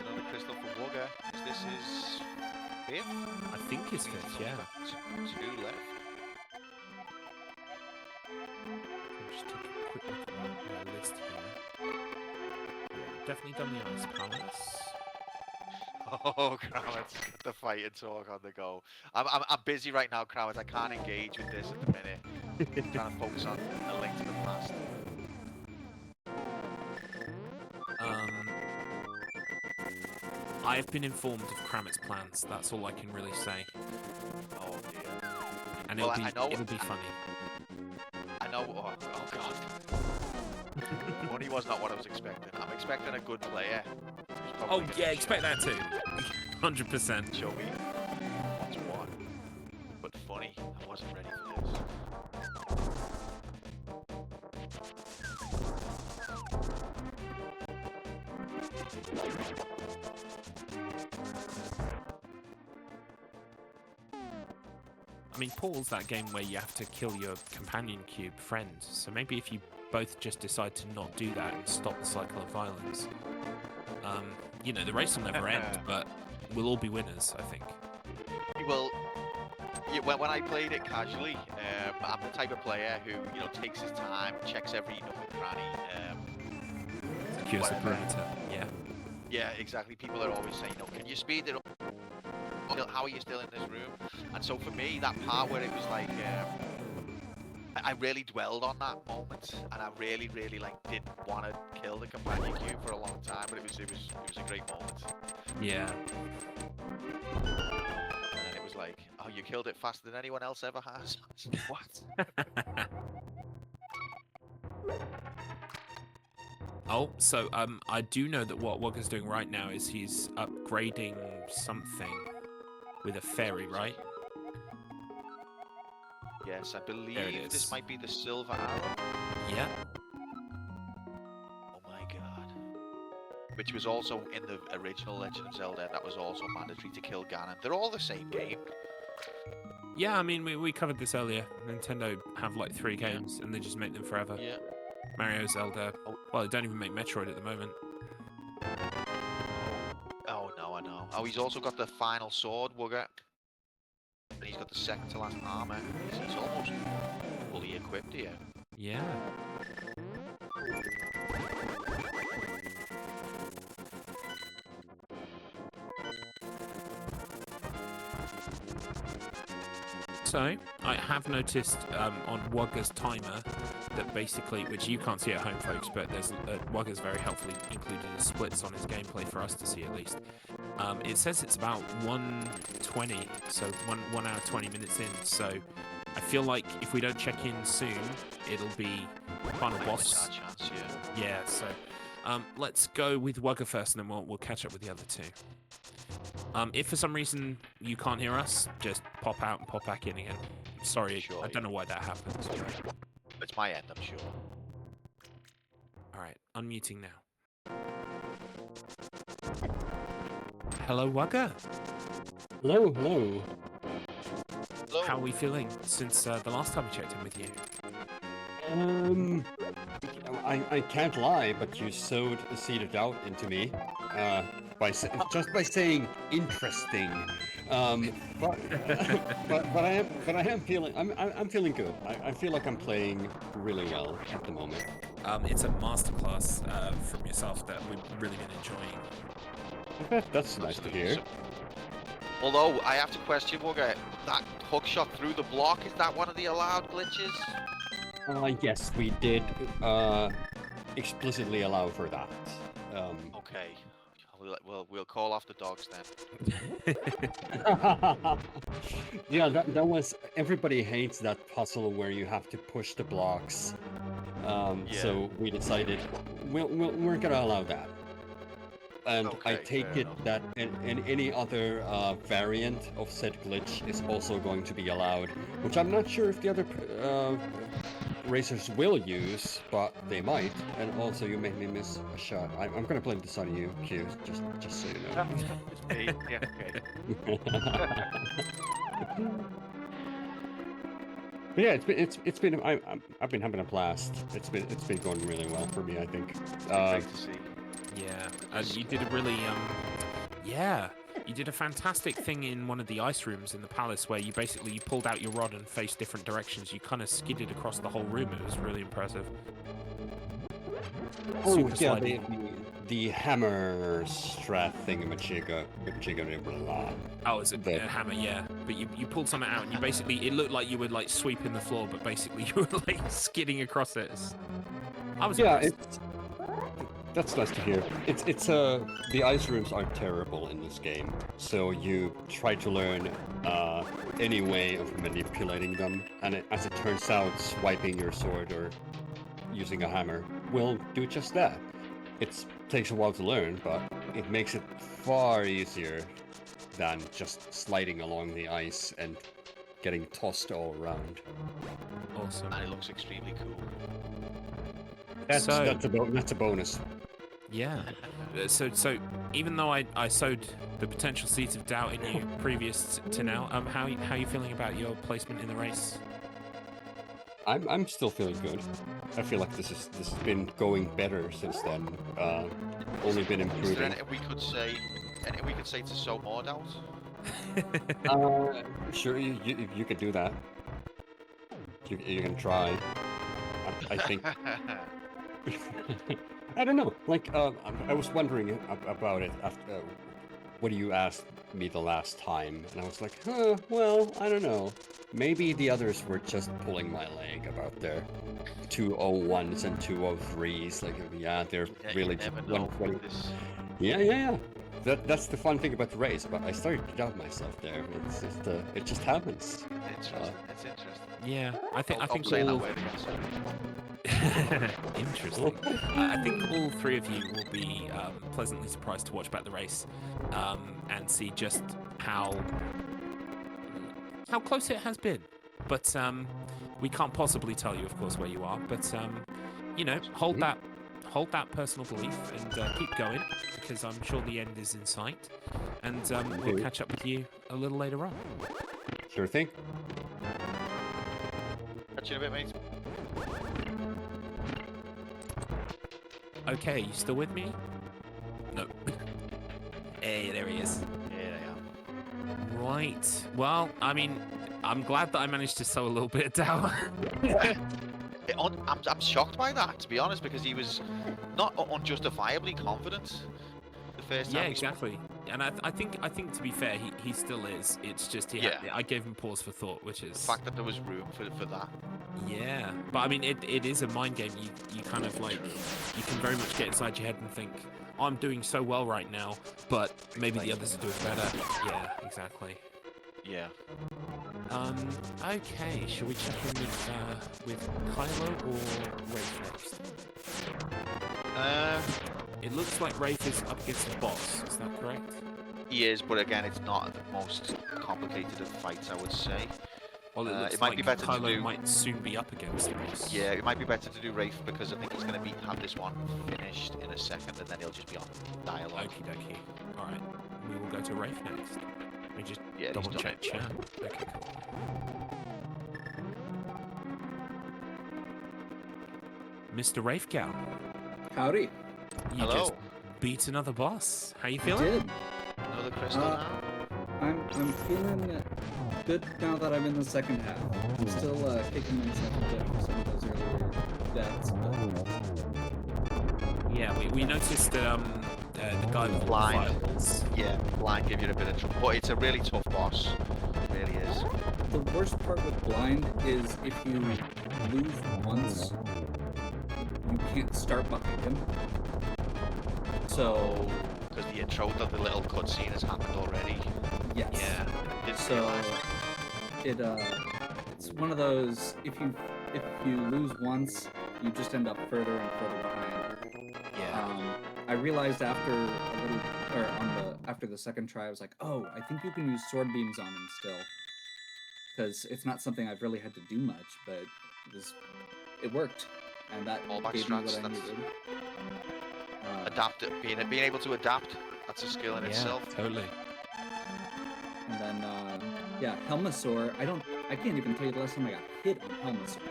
another crystal for Wuggah. This is 5th? I think it's 5th, yeah. 2 left. I'll just take a quick look at my list here. Yeah, definitely done the Ice Palace. Oh, Crowets, get the fight and talk on the go. I'm busy right now, Crowets. I can't engage with this at the minute. I'm trying to focus on A Link to the Past. I've been informed of Kramit's plans. That's all I can really say. Oh dear. And Well, it'll be funny. I know. Oh God. Money was not what I was expecting. I'm expecting a good player. who's Oh probably yeah, gonna expect that too. 100%. show me what's what. But funny, I wasn't ready for this. I mean, Paul's that game where you have to kill your companion cube friend. So maybe if you both just decide to not do that and stop the cycle of violence, you know, the race will never end, but we'll all be winners, I think. Well, yeah, when I played it casually, I'm the type of player who, you know, takes his time, checks every nook and cranny. Secures the whatever. perimeter, yeah. Yeah, exactly. People are always saying, "No, can you speed it up? How are you still in this room?" And so for me, that part where it was like, I really dwelled on that moment, and I really, really like didn't want to kill the companion cube for a long time, but it was a great moment. Yeah. And then it was like, "Oh, you killed it faster than anyone else ever has." What? Oh, so I do know that what Wuggah's doing right now is he's upgrading something with a fairy, right? Yes, I There it believe this is. might be the silver arrow. Yeah. Oh my god. Which was also in the original Legend of Zelda. That was also mandatory to kill Ganon. They're all the same game. Yeah, I mean, we covered this earlier. Nintendo have like 3 games, and they just make them forever. Yeah. Mario, Zelda. Well, they don't even make Metroid at the moment. Oh no, I know. Oh, he's also got the final sword, Wuggah. And he's got the second to last armor. He's almost fully equipped here. Yeah. So, I have noticed on Wuggah's timer that basically, which you can't see at home, folks, but there's Wuggah's very helpfully included as splits on his gameplay for us to see at least. It says it's about 1:20, so 1 hour 20 minutes in. So, I feel like if we don't check in soon, it'll be final Might miss boss. our chance here. Yeah. So, let's go with Wuggah first, and then we'll catch up with the other 2. If for some reason you can't hear us, just pop out and pop back in again. Sorry, Sure, I don't know why that happens. It's my end, I'm sure. Alright, unmuting now. Hello, Wuggah. Hello, hello. Hello. How are we feeling since the last time we checked in with you? I can't lie, but you sowed a seed of doubt into me just by saying interesting. but I am feeling I'm feeling good. I feel like I'm playing really well at the moment. It's a masterclass from yourself that we've really been enjoying. That's nice to hear. Although I have to question, Wugga, that hookshot through the block, is that one of the allowed glitches? Yes, we did explicitly allow for that. Okay. We'll call off the dogs then. Yeah, that was. Everybody hates that puzzle where you have to push the blocks. So we decided we're gonna allow that. And I Okay, take fair it enough. that in any other variant of said glitch is also going to be allowed, which I'm not sure if the other racers will use, but they might. And also, you made me miss a shot. I'm gonna blame this on you, Q, just so you know. It's me. Yeah, okay. But yeah, it's been I've been having a blast. It's been going really well for me, I think. Great to see. Yeah, and you did a really you did a fantastic thing in one of the ice rooms in the palace where you pulled out your rod and faced different directions. You kind of skidded across the whole room. It was really impressive. Oh Super yeah, slidey. the hammer strat thingamajigga. Oh, it's a hammer, yeah. But you pulled something out and it looked like you were like sweeping the floor, but basically you were like skidding across it. I was impressed. That's nice to hear. The ice rooms are terrible in this game, so you try to learn any way of manipulating them, and as it turns out, swiping your sword or using a hammer will do just that. It takes a while to learn, but it makes it far easier than just sliding along the ice and getting tossed all around. Awesome. And it looks extremely cool. That's a bonus. Yeah. So even though I sowed the potential seeds of doubt in you previous to now, how are you feeling about your placement in the race? I'm still feeling good. I feel like this has been going better since then. Only been Is there improving. anything we could say to sow more doubt? Sure, you can do that. You can try. I think. I don't know. Like, I was wondering about it after when you asked me the last time, and I was like, well, I don't know. Maybe the others were just pulling my leg about their 201s and 203s. Like, yeah, they're really just 120. Yeah. That's the fun thing about the race. But I started to doubt myself there. It's just, it just happens. Interesting. It's interesting. Yeah, I think saying that all way again. interesting. I think all three of you will be pleasantly surprised to watch back the race and see just how close it has been. But we can't possibly tell you, of course, where you are. But hold that personal belief and keep going, because I'm sure the end is in sight. And we'll catch up with you a little later on. Sure thing. Catch you in a bit, mate. Okay, you still with me? No. Hey, there he is. Here I am. Right. Well, I mean, I'm glad that I managed to sow a little bit of doubt. I'm shocked by that, to be honest, because he was not unjustifiably confident the first time. Yeah, exactly. And I think to be fair, he still is. It's just I gave him pause for thought, which is The fact that there was room for that. Yeah, but I mean, it is a mind game. You kind of like, you can very much get inside your head and think, I'm doing so well right now, but maybe the others are doing better. Yeah, exactly. Yeah. Okay, shall we check in with Kylo or Raef next? It looks like Raef is up against the boss. Is that correct? He is, but again, it's not the most complicated of fights, I would say. Well, it looks it might like be better Kylo to do. might soon be up against the boss. Yeah, it might be better to do Raef because I think he's going to have this one finished in a second, and then he'll just be on dialogue. Okie dokie. All right, we will go to Raef next. Let me just Yeah, double he's done check it. chat. Okay, cool. Mr. Raef Gal, Howdy. you Hello. just beat another boss. How you I feeling? did. Another crystal now? I'm feeling good now that I'm in the second half. I'm still kicking myself a bit for some of those earlier deaths, but Yeah, we noticed the guy with the Blind. fireballs. Yeah, blind give you a bit of trouble, but it's a really tough boss. It really is. the worst part with blind is if you lose once, you can't start behind him. So Because the intro of the little cutscene has happened already. yes. Yeah. Didn't So realize. it's one of those, if you lose once, you just end up further and further behind. Yeah. I realized after after the second try, I was like, oh, I think you can use sword beams on him still, because it's not something I've really had to do much, but it worked, and that All back gave me what strats, I that's- needed. Adapt it, being able to adapt. That's a skill in Yeah, itself. totally. And then yeah, Helmasaur. I can't even tell you the last time I got hit on Helmasaur,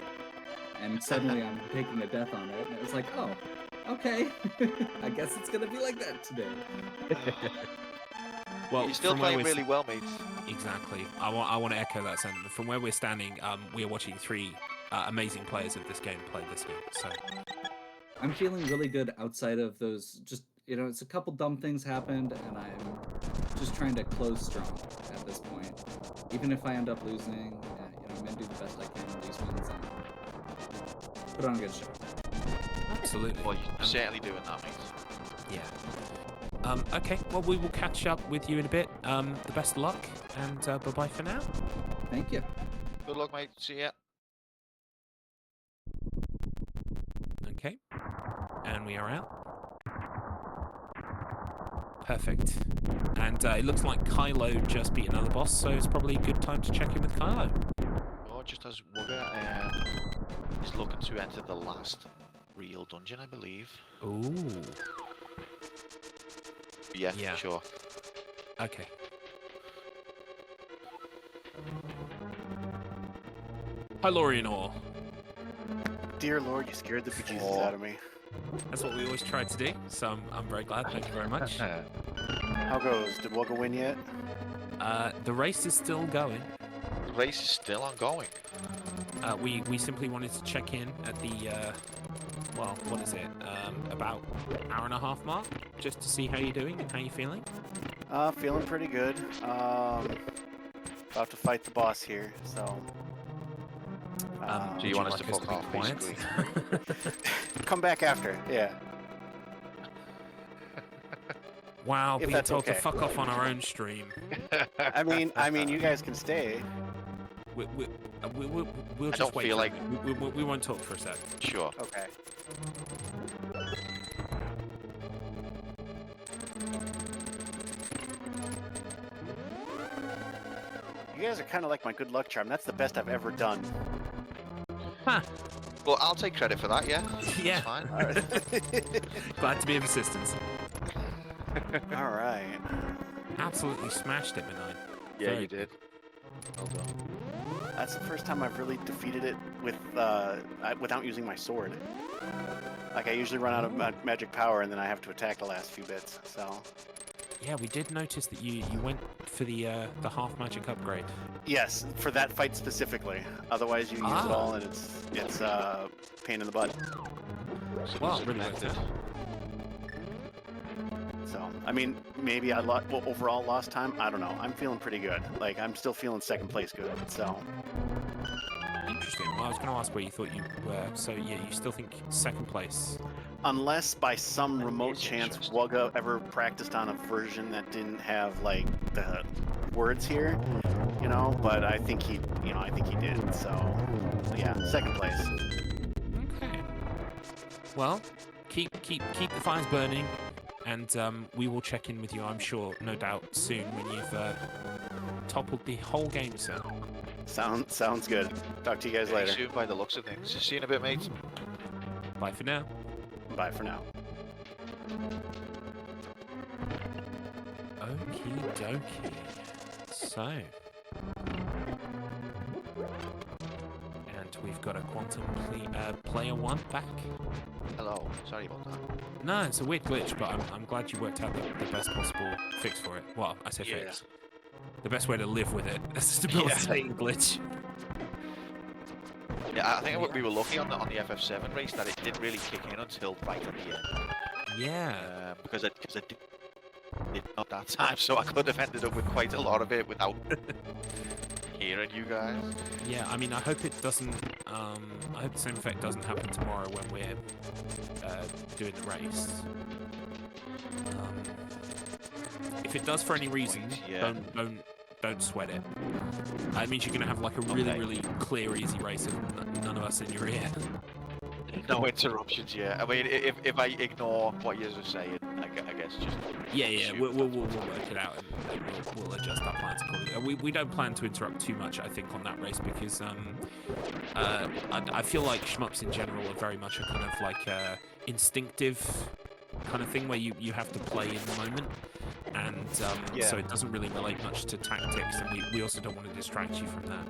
and suddenly I'm taking a death on it, and it was like, oh, okay, I guess it's gonna be like that today. Well, You're still from where playing we're really well, mate. Exactly. I want to echo that sentiment. From where we're standing, we are watching three amazing players of this game play this game. So I'm feeling really good outside of those. Just it's a couple dumb things happened, and I'm just trying to close strong at this point. Even if I end up losing, I'm gonna do the best I can on these ones and put on a good show. absolutely. Well, you're certainly doing that, mate. Yeah. Okay. Well, we will catch up with you in a bit. The best of luck, and bye bye for now. Thank you. Good luck, mate. See ya. Okay. And we are out. Perfect. And it looks like Kylo just beat another boss, so it's probably a good time to check in with Kylo. Oh, just as Wugga is looking to enter the last real dungeon, I believe. Ooh. Yeah, Yeah. sure. Okay. Hylorianor. Dear Lord, you scared the bejesus out of me. That's what we always try to do, so I'm very glad. Thank you very much. How goes? Did Wugga win yet? The race is still going. The race is still ongoing. We simply wanted to check in at the well, what is it? About hour and a half mark, just to see how you're doing and how you're feeling. Feeling pretty good. About to fight the boss here, so. Do you want us to fuck off, quiet? basically? Come back after, yeah. Wow, If being that's told to okay. fuck off on our own stream. I mean, you guys can stay. We'll I just don't wait. feel for like- a minute. We won't talk for a sec. Sure. Okay. You guys are kind of like my good luck charm. That's the best I've ever done. Huh. Well, I'll take credit for that, yeah? Yeah. It's fine. Glad to be of assistance. All right. Absolutely smashed it, Midnight. Yeah, Very you did. Well done. That's the first time I've really defeated it with without using my sword. Like I usually run out of magic power and then I have to attack the last few bits. So Yeah, we did notice that you went for the half magic upgrade. yes, for that fight specifically. Otherwise, you use it all and it's pain in the butt. Well, really worked out. So I mean, maybe I overall lost time. I don't know. I'm feeling pretty good. Like I'm still feeling second place good. So Interesting. Well, I was going to ask where you thought you were. So yeah, you still think second place? unless by some remote is chance interesting. Wugga ever practiced on a version that didn't have like the words here, but I think he did. So yeah, second place. Okay. Well, keep the fires burning, and we will check in with you. I'm sure, no doubt, soon when you've toppled the whole game, sir. Sounds good. Talk to you guys Very later. soon by the looks of things. See you in a bit, mate. Bye for now. Bye for now. Okie dokie. So. And we've got a Quantum Player 1 back. Hello. Sorry about that. No, it's a weird glitch, but I'm glad you worked out the best possible fix for it. Well, I say Yeah. fix. the best way to live with it. That's a debilitating glitch. Yeah, I think we were lucky on the FF7 race that it didn't really kick in until right at the end. Yeah. Because it did not that time, so I could have ended up with quite a lot of it without hearing you guys. Yeah, I mean, I hope it doesn't. I hope the same effect doesn't happen tomorrow when we're doing the race. If it does for any reason, yeah. don't sweat it. It means you're gonna have like a really clear, easy race with none of us in your ear. No interruptions, yeah. I mean, if I ignore what you were saying, I guess just... Yeah, we'll work it out and we'll adjust our plans accordingly. We don't plan to interrupt too much, I think, on that race because I feel like shmups in general are very much a kind of like instinctive kind of thing where you have to play in the moment. And so it doesn't really relate much to tactics, and we also don't want to distract you from that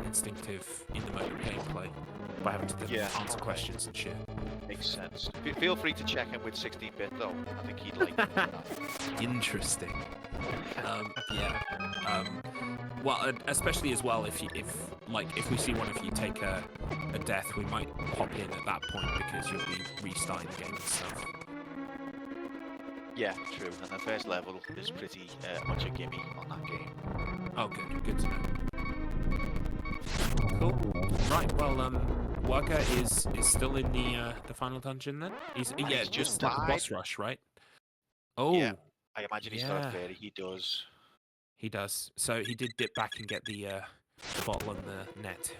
instinctive, in-the-moment gameplay by having to answer questions and shit. Makes sense. Feel free to check in with 16-bit though. I think he'd like that. Interesting. Well, especially as well if we see one of you take a death, we might pop in at that point because you'll be restarting the game and stuff. Yeah, true. And the first level is pretty much a gimme on that game. Oh, good to know. Cool. Right. Well, Wugga is still in the final dungeon then. He's just like a boss rush, right? Oh. Yeah. I imagine he's got a 30. He does. He does. So he did dip back and get the bottle on the net.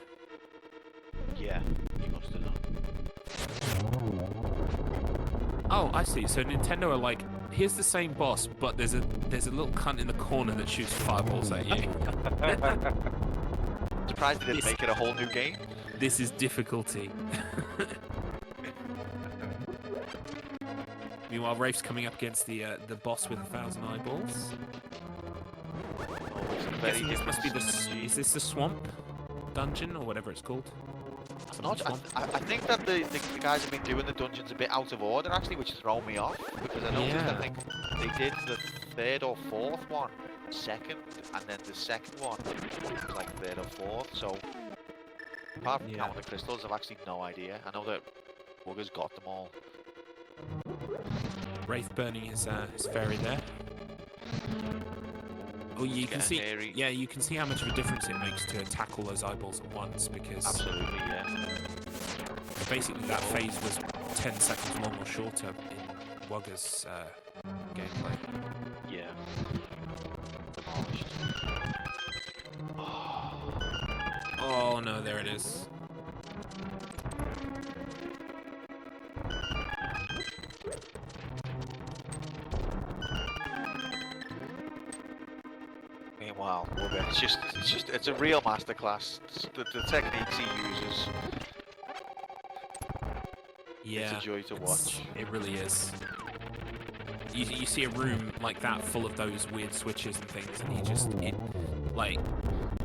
Yeah, he must have done. Oh, I see. So Nintendo are like, here's the same boss, but there's a little cunt in the corner that shoots fireballs at you. Surprised they didn't make it a whole new game. This is difficulty. Meanwhile, Raef's coming up against the boss with 1,000 eyeballs. I'm guessing this must be is this the swamp dungeon or whatever it's called? I think that the guys have been doing the dungeons a bit out of order actually, which has thrown me off because I noticed I think they did the third or fourth one second, and then the second one was like third or fourth. So apart from counting the crystals, I've actually no idea. I know that Wuggah's got them all. Raef burning his fairy there. Oh, you can see. Yeah, you can see how much of a difference it makes to attack all those eyeballs at once because. Absolutely, yeah. Basically, that phase was 10 seconds long or shorter in Wuggah's gameplay. Yeah. Oh no, there it is. Wow, it's a real masterclass. The techniques he uses. Yeah, it's a joy to watch. It really is. You see a room like that full of those weird switches and things, and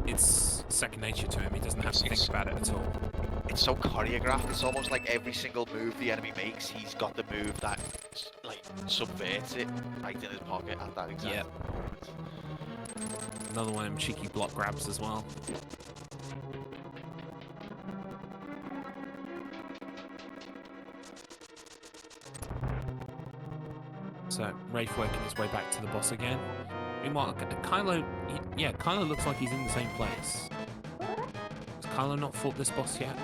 it's second nature to him. He doesn't have to think about it at all. It's so choreographed. It's almost like every single move the enemy makes, he's got the move that like subverts it right in his pocket at that exact moment. Another one of them cheeky block grabs as well. So, Raef working his way back to the boss again. Meanwhile, Kylo, Kylo looks like he's in the same place. Has Kylo not fought this boss yet?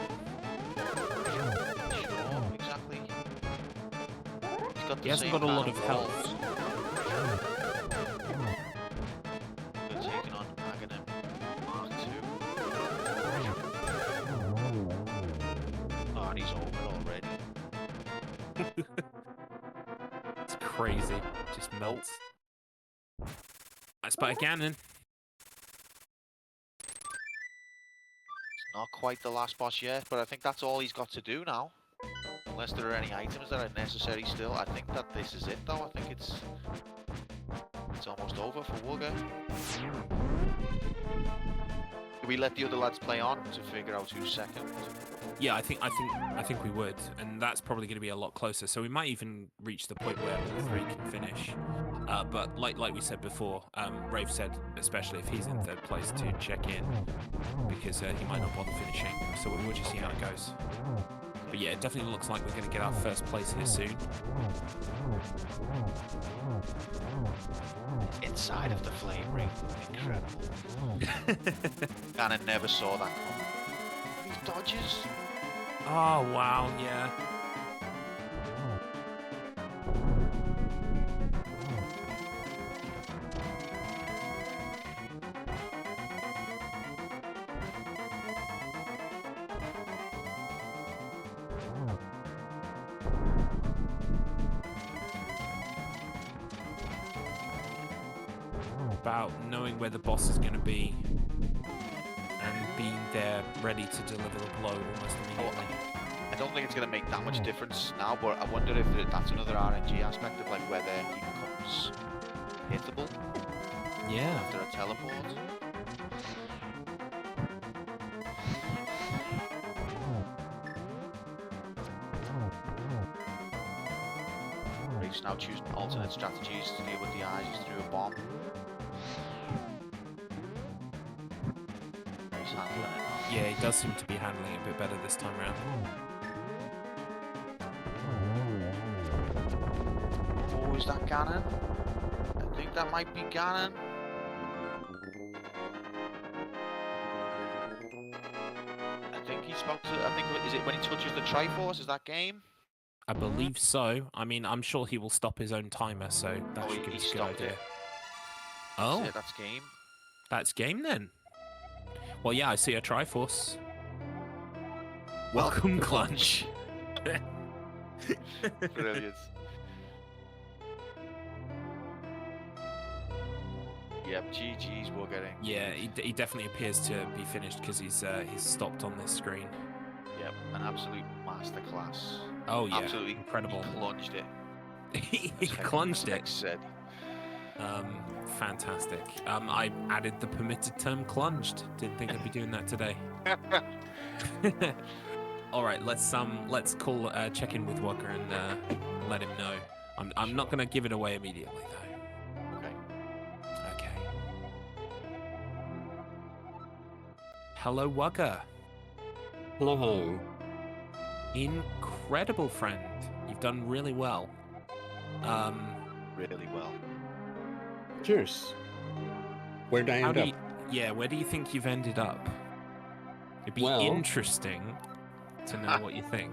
Sure, exactly. He hasn't got a lot of health. It's crazy. Just melts. I spot a cannon. It's not quite the last boss yet, but I think that's all he's got to do now. Unless there are any items that are necessary still. I think that this is it though. I think it's almost over for Wuggah. Do we let the other lads play on to figure out who's second? Yeah, I think we would, and that's probably going to be a lot closer. So we might even reach the point where all three can finish. But like we said before, Raef said, especially if he's in third place, to check in because he might not bother finishing. So we'll just see how it goes. But yeah, it definitely looks like we're going to get our first place here soon. Inside of the flame ring. Incredible. And I never saw that coming. These dodges. Oh wow, yeah. About knowing where the boss is going to be and being there ready to deliver the blow almost immediately. I don't think it's going to make that much difference now, but I wonder if that's another RNG aspect of like whether he becomes hittable Yeah. after a teleport. Raef's now choosing alternate strategies to deal with the eyes. He's threw a bomb. He's handling it now. Yeah, he does seem to be handling it a bit better this time around. Oh, is that Ganon? I think that might be Ganon. I think he's about to. I think is it when he touches the Triforce? Is that game? I believe so. I mean, I'm sure he will stop his own timer, so that Oh, should give he us a good stopped idea. it. Oh, That's it, that's game. that's game then. Well, yeah, I see a Triforce. Welcome, Clunch. Brilliant. Yep, GG's Wuggah. Yeah, he definitely appears to be finished because he's stopped on this screen. Yep, an absolute masterclass. Oh yeah, Absolutely incredible. He plunged it. He as Hex- clunged as it. Hex said. Fantastic. I added the permitted term "clunged." Didn't think I'd be doing that today. All right, let's call check in with Wugga and let him know. I'm not gonna give it away immediately though. Okay. Okay. Hello, Wugga. Hello, hello. Incredible, friend. You've done really well. Really well. Cheers. Where'd I end up? Where do you think you've ended up? It'd be Well- interesting to know what you think.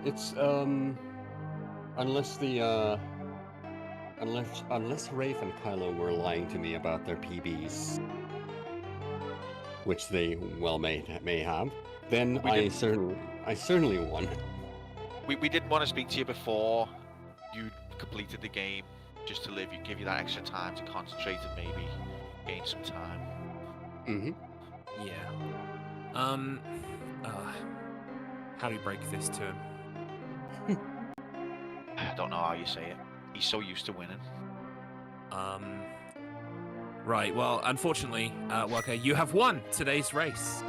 It's unless Raef and Kylo were lying to me about their PBs, which they well may have, then We I didn't- certainly won. We didn't want to speak to you before you completed the game, just to give you that extra time to concentrate and maybe gain some time. Mm-hmm. Yeah. How do you break this to him? I don't know how you say it. He's so used to winning. Right. Well, unfortunately, Wugga, you have won today's race.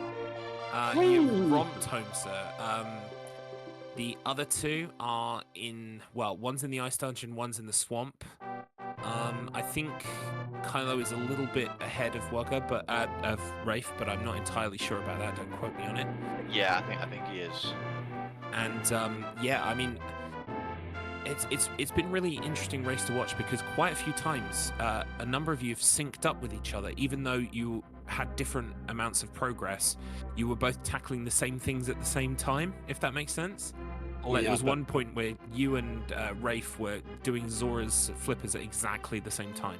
You romped home, sir. The other two are one's in the ice dungeon, one's in the swamp. I think Kylo is a little bit ahead of Wugga, but of Raef, but I'm not entirely sure about that. Don't quote me on it. Yeah, I think he is. And I mean, it's been really interesting race to watch because quite a few times a number of you have synced up with each other, even though you had different amounts of progress. You were both tackling the same things at the same time, if that makes sense. Like, there was one point where you and Raef were doing Zora's flippers at exactly the same time,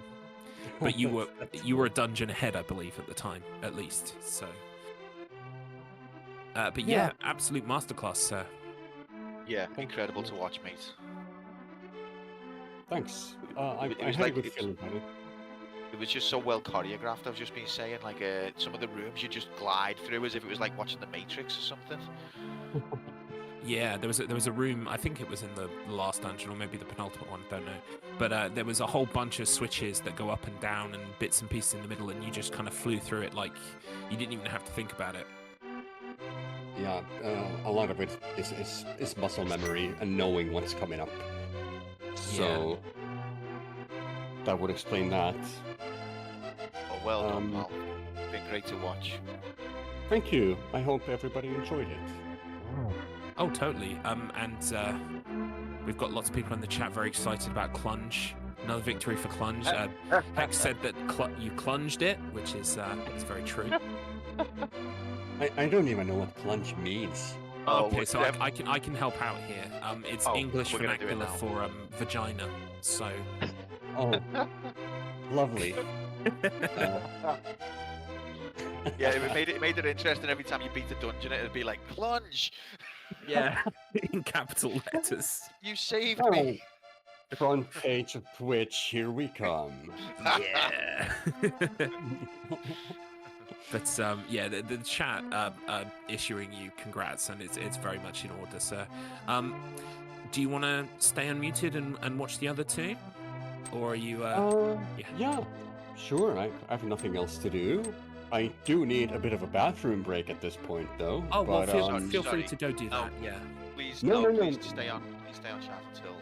but you were a dungeon ahead, I believe, at the time, at least. So, but yeah, absolute masterclass, sir. Yeah, incredible to watch, mate. Thanks. It I was had like- a good it- feeling about it. It was just so well choreographed. I've just been saying, like, some of the rooms you just glide through as if it was like watching The Matrix or something. Yeah, there was a room. I think it was in the last dungeon or maybe the penultimate one. Don't know. But there was a whole bunch of switches that go up and down and bits and pieces in the middle, and you just kind of flew through it like you didn't even have to think about it. Yeah, a lot of it is muscle memory and knowing what's coming up. So that would explain that. Oh, well done, pal. Been great to watch. Thank you. I hope everybody enjoyed it. Oh, totally. And we've got lots of people in the chat very excited about Clunge. Another victory for Clunge. Hex said that you clunged it, which is very true. I don't even know what plunge means. Okay, so I can help out here. It's English we're gonna do it vernacular now. for vagina. So Oh, lovely. Yeah, it made it interesting. Every time you beat the dungeon, it'd be like plunge. yeah, in capital letters. You saved Oh, me. front page of Twitch, here we come. Yeah. But yeah, the chat issuing you congrats, and it's very much in order, sir. Do you want to stay unmuted and watch the other two, or are you? Yeah, sure. I have nothing else to do. I do need a bit of a bathroom break at this point, though. Oh well, but, feel free sorry. to go do that. Yeah. Please, No. please stay on chat until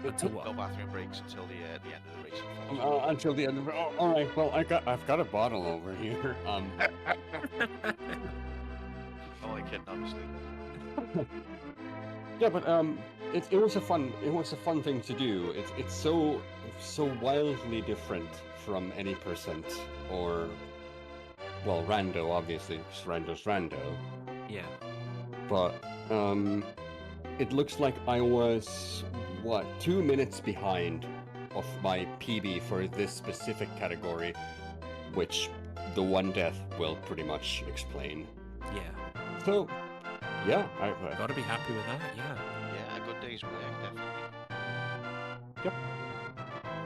Until no what? bathroom breaks until the end of the race. until the end of it. Oh, all right. Well, I've got a bottle over here. Only kidding, obviously. Yeah, but it was a fun thing to do. It's so wildly different from any percent or rando, obviously, 'cause rando's rando. Yeah. But it looks like I was 2 minutes behind of my PB for this specific category, which the one death will pretty much explain. Yeah. So yeah, I Gotta be happy with that. Yeah. Yeah, a good day's work, definitely. yep.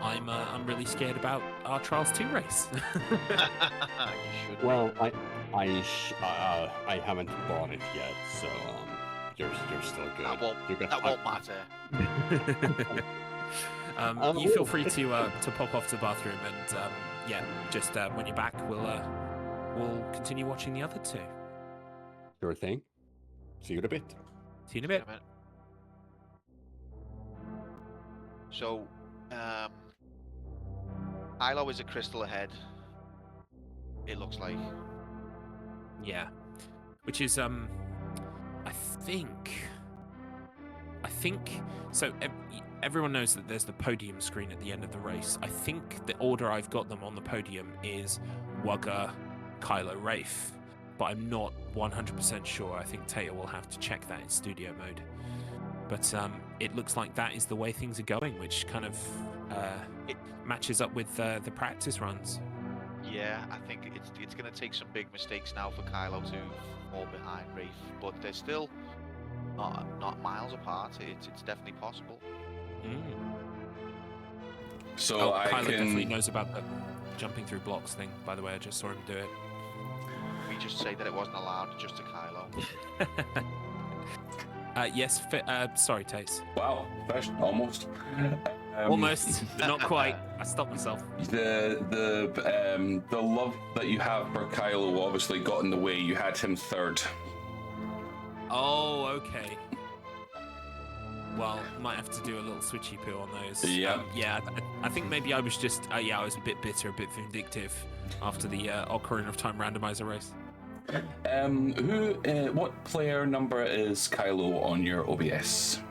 I'm really scared about our Trials 2 race. You should. Well, I haven't bought it yet, so you're still good. That won't matter. You feel free to pop off to the bathroom, and yeah, just when you're back, we'll continue watching the other two. Sure thing. See you in a bit. See you in a bit. So, Kylo is a crystal ahead. It looks like. Yeah, which is I think so. Everyone knows that there's the podium screen at the end of the race. I think the order I've got them on the podium is Wuggah, Kylo, Raef, but I'm not 100% sure. I think Taya will have to check that in studio mode. But it looks like that is the way things are going, which kind of it matches up with the practice runs. Yeah, I think it's going to take some big mistakes now for Kylo to fall behind Raef, but they're still not miles apart. It's definitely possible. So Kylo definitely knows about the jumping through blocks thing. By the way, I just saw him do it. We just say that it wasn't allowed just to Kylo. Yes. Sorry, Tace. Wow, first, almost. Almost, but not quite. I stopped myself. The love that you have for Kylo obviously got in the way. You had him third. Oh, okay. Well, might have to do a little switchy poo on those. Yeah. Yeah, I think maybe I was just, I was a bit bitter, a bit vindictive after the Ocarina of Time randomizer race. What player number is Kylo on your OBS?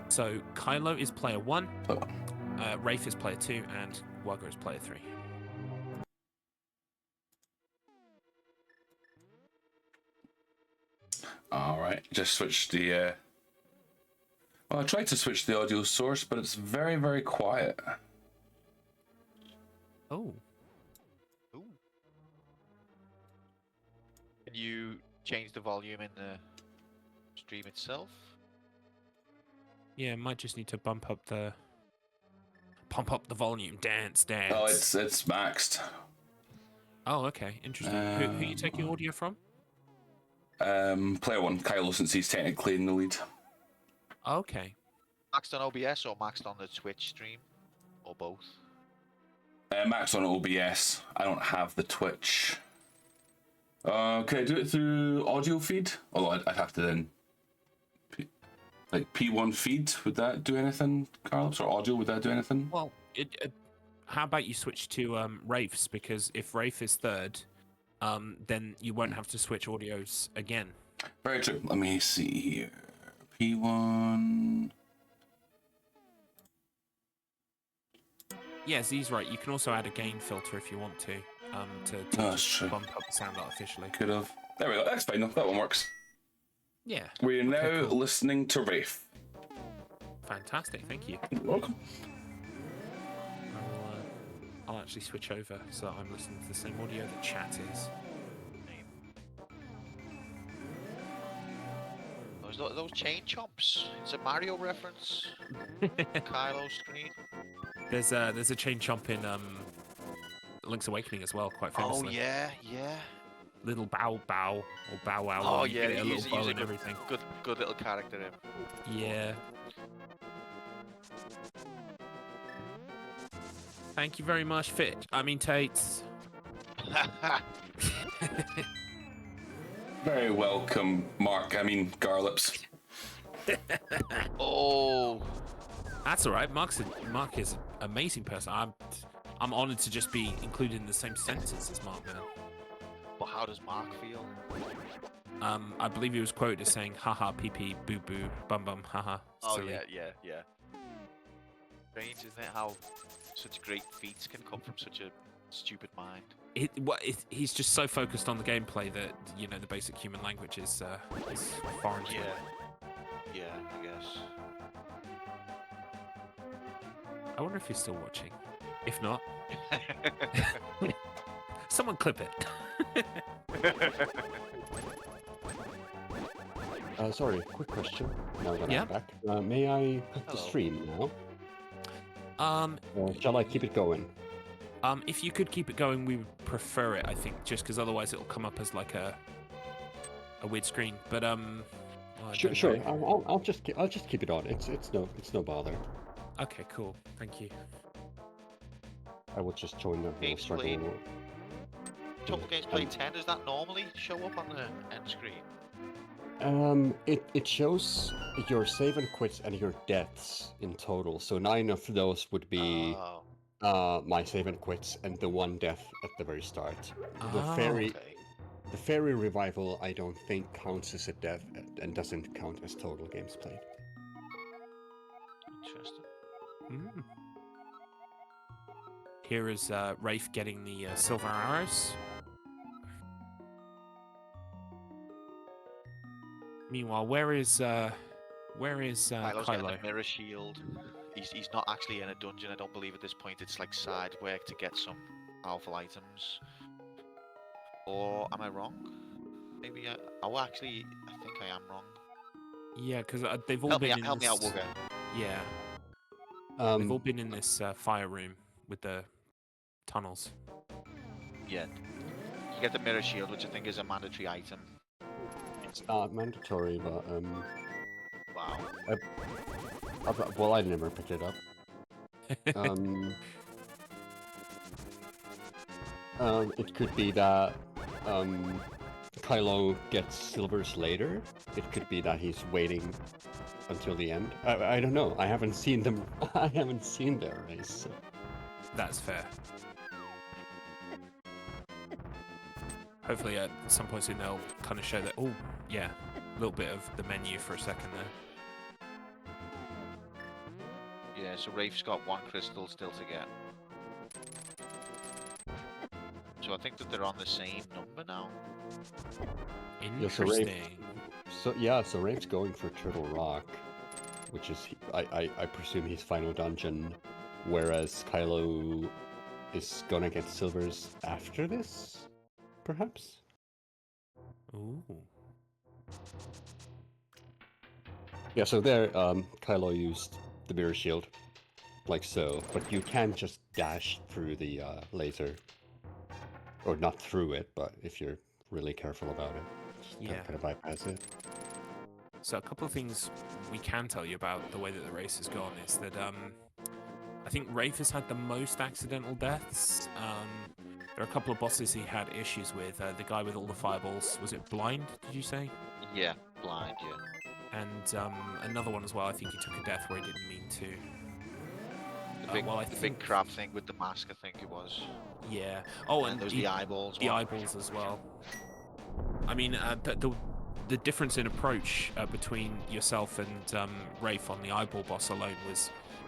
So Kylo is player 1, Player 1. Raef is player 2, and Wugga is player 3. All right, just switch the. Well, I tried to switch the audio source, but it's very, very quiet. Oh. Ooh. Can you change the volume in the stream itself? Yeah, might just need to pump up the volume. Dance. Oh, it's maxed. Oh, okay, interesting. Who are you taking audio from? Player 1, Kylo, since he's technically in the lead. Okay. Maxed on OBS or maxed on the Twitch stream? Or both? Max on OBS. I don't have the Twitch. Can I do it through audio feed? Although I'd have to then... Like P1 feed, would that do anything, Carlos? Or audio, would that do anything? Well, how about you switch to Raef's? Because if Raef is third, then you won't have to switch audios again. Very true. Let me see here. P1... Yeah, Z's right. You can also add a gain filter if you want to that's just true. bump up the sound artificially. Could have. There we go. That's fine. That one works. Yeah. We're now cool. listening to Raef. Fantastic. Thank you. You're welcome. I'll actually switch over so that I'm listening to the same audio that chat is. Those chain chomps. It's a Mario reference. Kylo screen. There's a chain chomp in Link's Awakening as well, quite famously. Oh yeah, yeah. Little bow or bow wow. Oh you yeah, get a he's little bow a and everything. good little character. Him. Yeah. Thank you very much, Tates. Very welcome, Mark. Garlips. Oh. That's all right. Mark is an amazing person. I'm honored to just be included in the same sentence as Mark, man. But how does Mark feel? I believe he was quoted as saying, haha, pee pee, boo boo, bum bum, haha. Oh silly. yeah. Strange, isn't it? How such great feats can come from such a stupid mind. He's just so focused on the gameplay that the basic human language is foreign to him. Yeah, I guess. I wonder if he's still watching. If not, someone clip it. Sorry, quick question. Now that Yeah? I'm back, may I put the Hello. stream now? Or shall I keep it going? If you could keep it going, we would prefer it. I think, just because otherwise it'll come up as like a weird screen. But I Sure, don't sure. know. I'll just keep it on. It's no bother. Okay, cool. Thank you. I will just join the Games struggle. played. Total Games Play 10, does that normally show up on the end screen? It shows your save and quits and your deaths in total. So 9 of those would be Oh, my save and quits and the 1 death at the very start. The Ah, fairy okay. the fairy revival I don't think counts as a death and doesn't count as total games played. Interesting. Mm. Here is Raef getting the silver arrows. Meanwhile, where is Kylo's Kylo? getting a mirror shield. He's not actually in a dungeon, I don't believe at this point. It's like side work to get some powerful items. Or am I wrong? Maybe I think I am wrong. Yeah, because they've all Help been me, in help me this... out, Wugga. Yeah, they've all been in this fire room with the tunnels. Yeah. You get the mirror shield, which I think is a mandatory item. It's not mandatory, but Wow. well, I never picked it up. It could be that Kylo gets silvers later. It could be that he's waiting until the end. I don't know. I haven't seen them. I haven't seen their race. So. That's fair. Hopefully at some point soon they'll kind of show that, oh, yeah, a little bit of the menu for a second there. Yeah, so Raef's got 1 crystal still to get. So I think that they're on the same number now. Yeah, so Interesting. So Raef's going for Turtle Rock, which is I presume his final dungeon, whereas Kylo is gonna get silvers after this, perhaps. Ooh. Yeah, so there, Kylo used the mirror shield, like so, but you can just dash through the laser, or not through it, but if you're really careful about it. Yeah. Kind of bypass it. So a couple of things we can tell you about the way that the race has gone is that I think Raef has had the most accidental deaths. There are a couple of bosses he had issues with. The guy with all the fireballs, was it Blind, did you say? Yeah, blind, yeah. And another one as well, I think he took a death where he didn't mean to. The big crab thing with the mask, I think it was. Yeah. Oh, And there's the eyeballs. The eyeballs as well. I mean, the difference in approach between yourself and Raef on the eyeball boss alone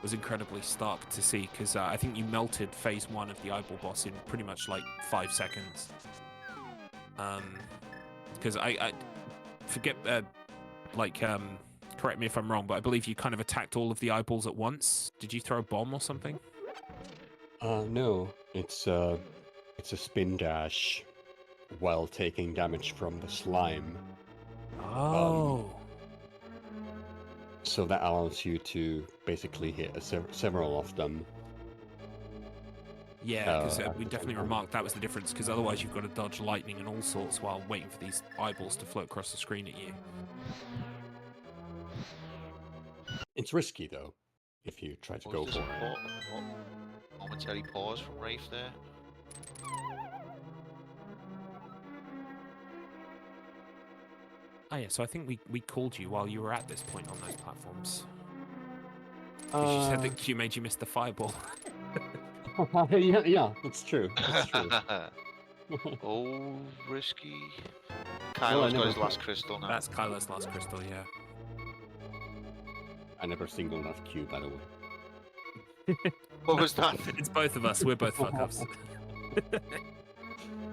was incredibly stark to see, because I think you melted phase 1 of the eyeball boss in pretty much like 5 seconds. Because I forget, correct me if I'm wrong, but I believe you kind of attacked all of the eyeballs at once. Did you throw a bomb or something? No, it's a spin dash while taking damage from the slime. Oh. So that allows you to basically hit several of them. Yeah, because at we the definitely same time. remarked that was the difference, because otherwise you've got to dodge lightning and all sorts while waiting for these eyeballs to float across the screen at you. It's risky though, if you try to go Was for there it. a momentary pause from Raef there? Oh yeah, so I think we called you while you were at this point on those platforms. 'Cause you said that Q made you miss the fireball. yeah, that's true. That's true. Oh, risky. Well, I Kylo's got never his last thought- crystal now. That's Kylo's last crystal, yeah. I never singled out Q, by the way. What was that? It's both of us. We're both fuck-ups.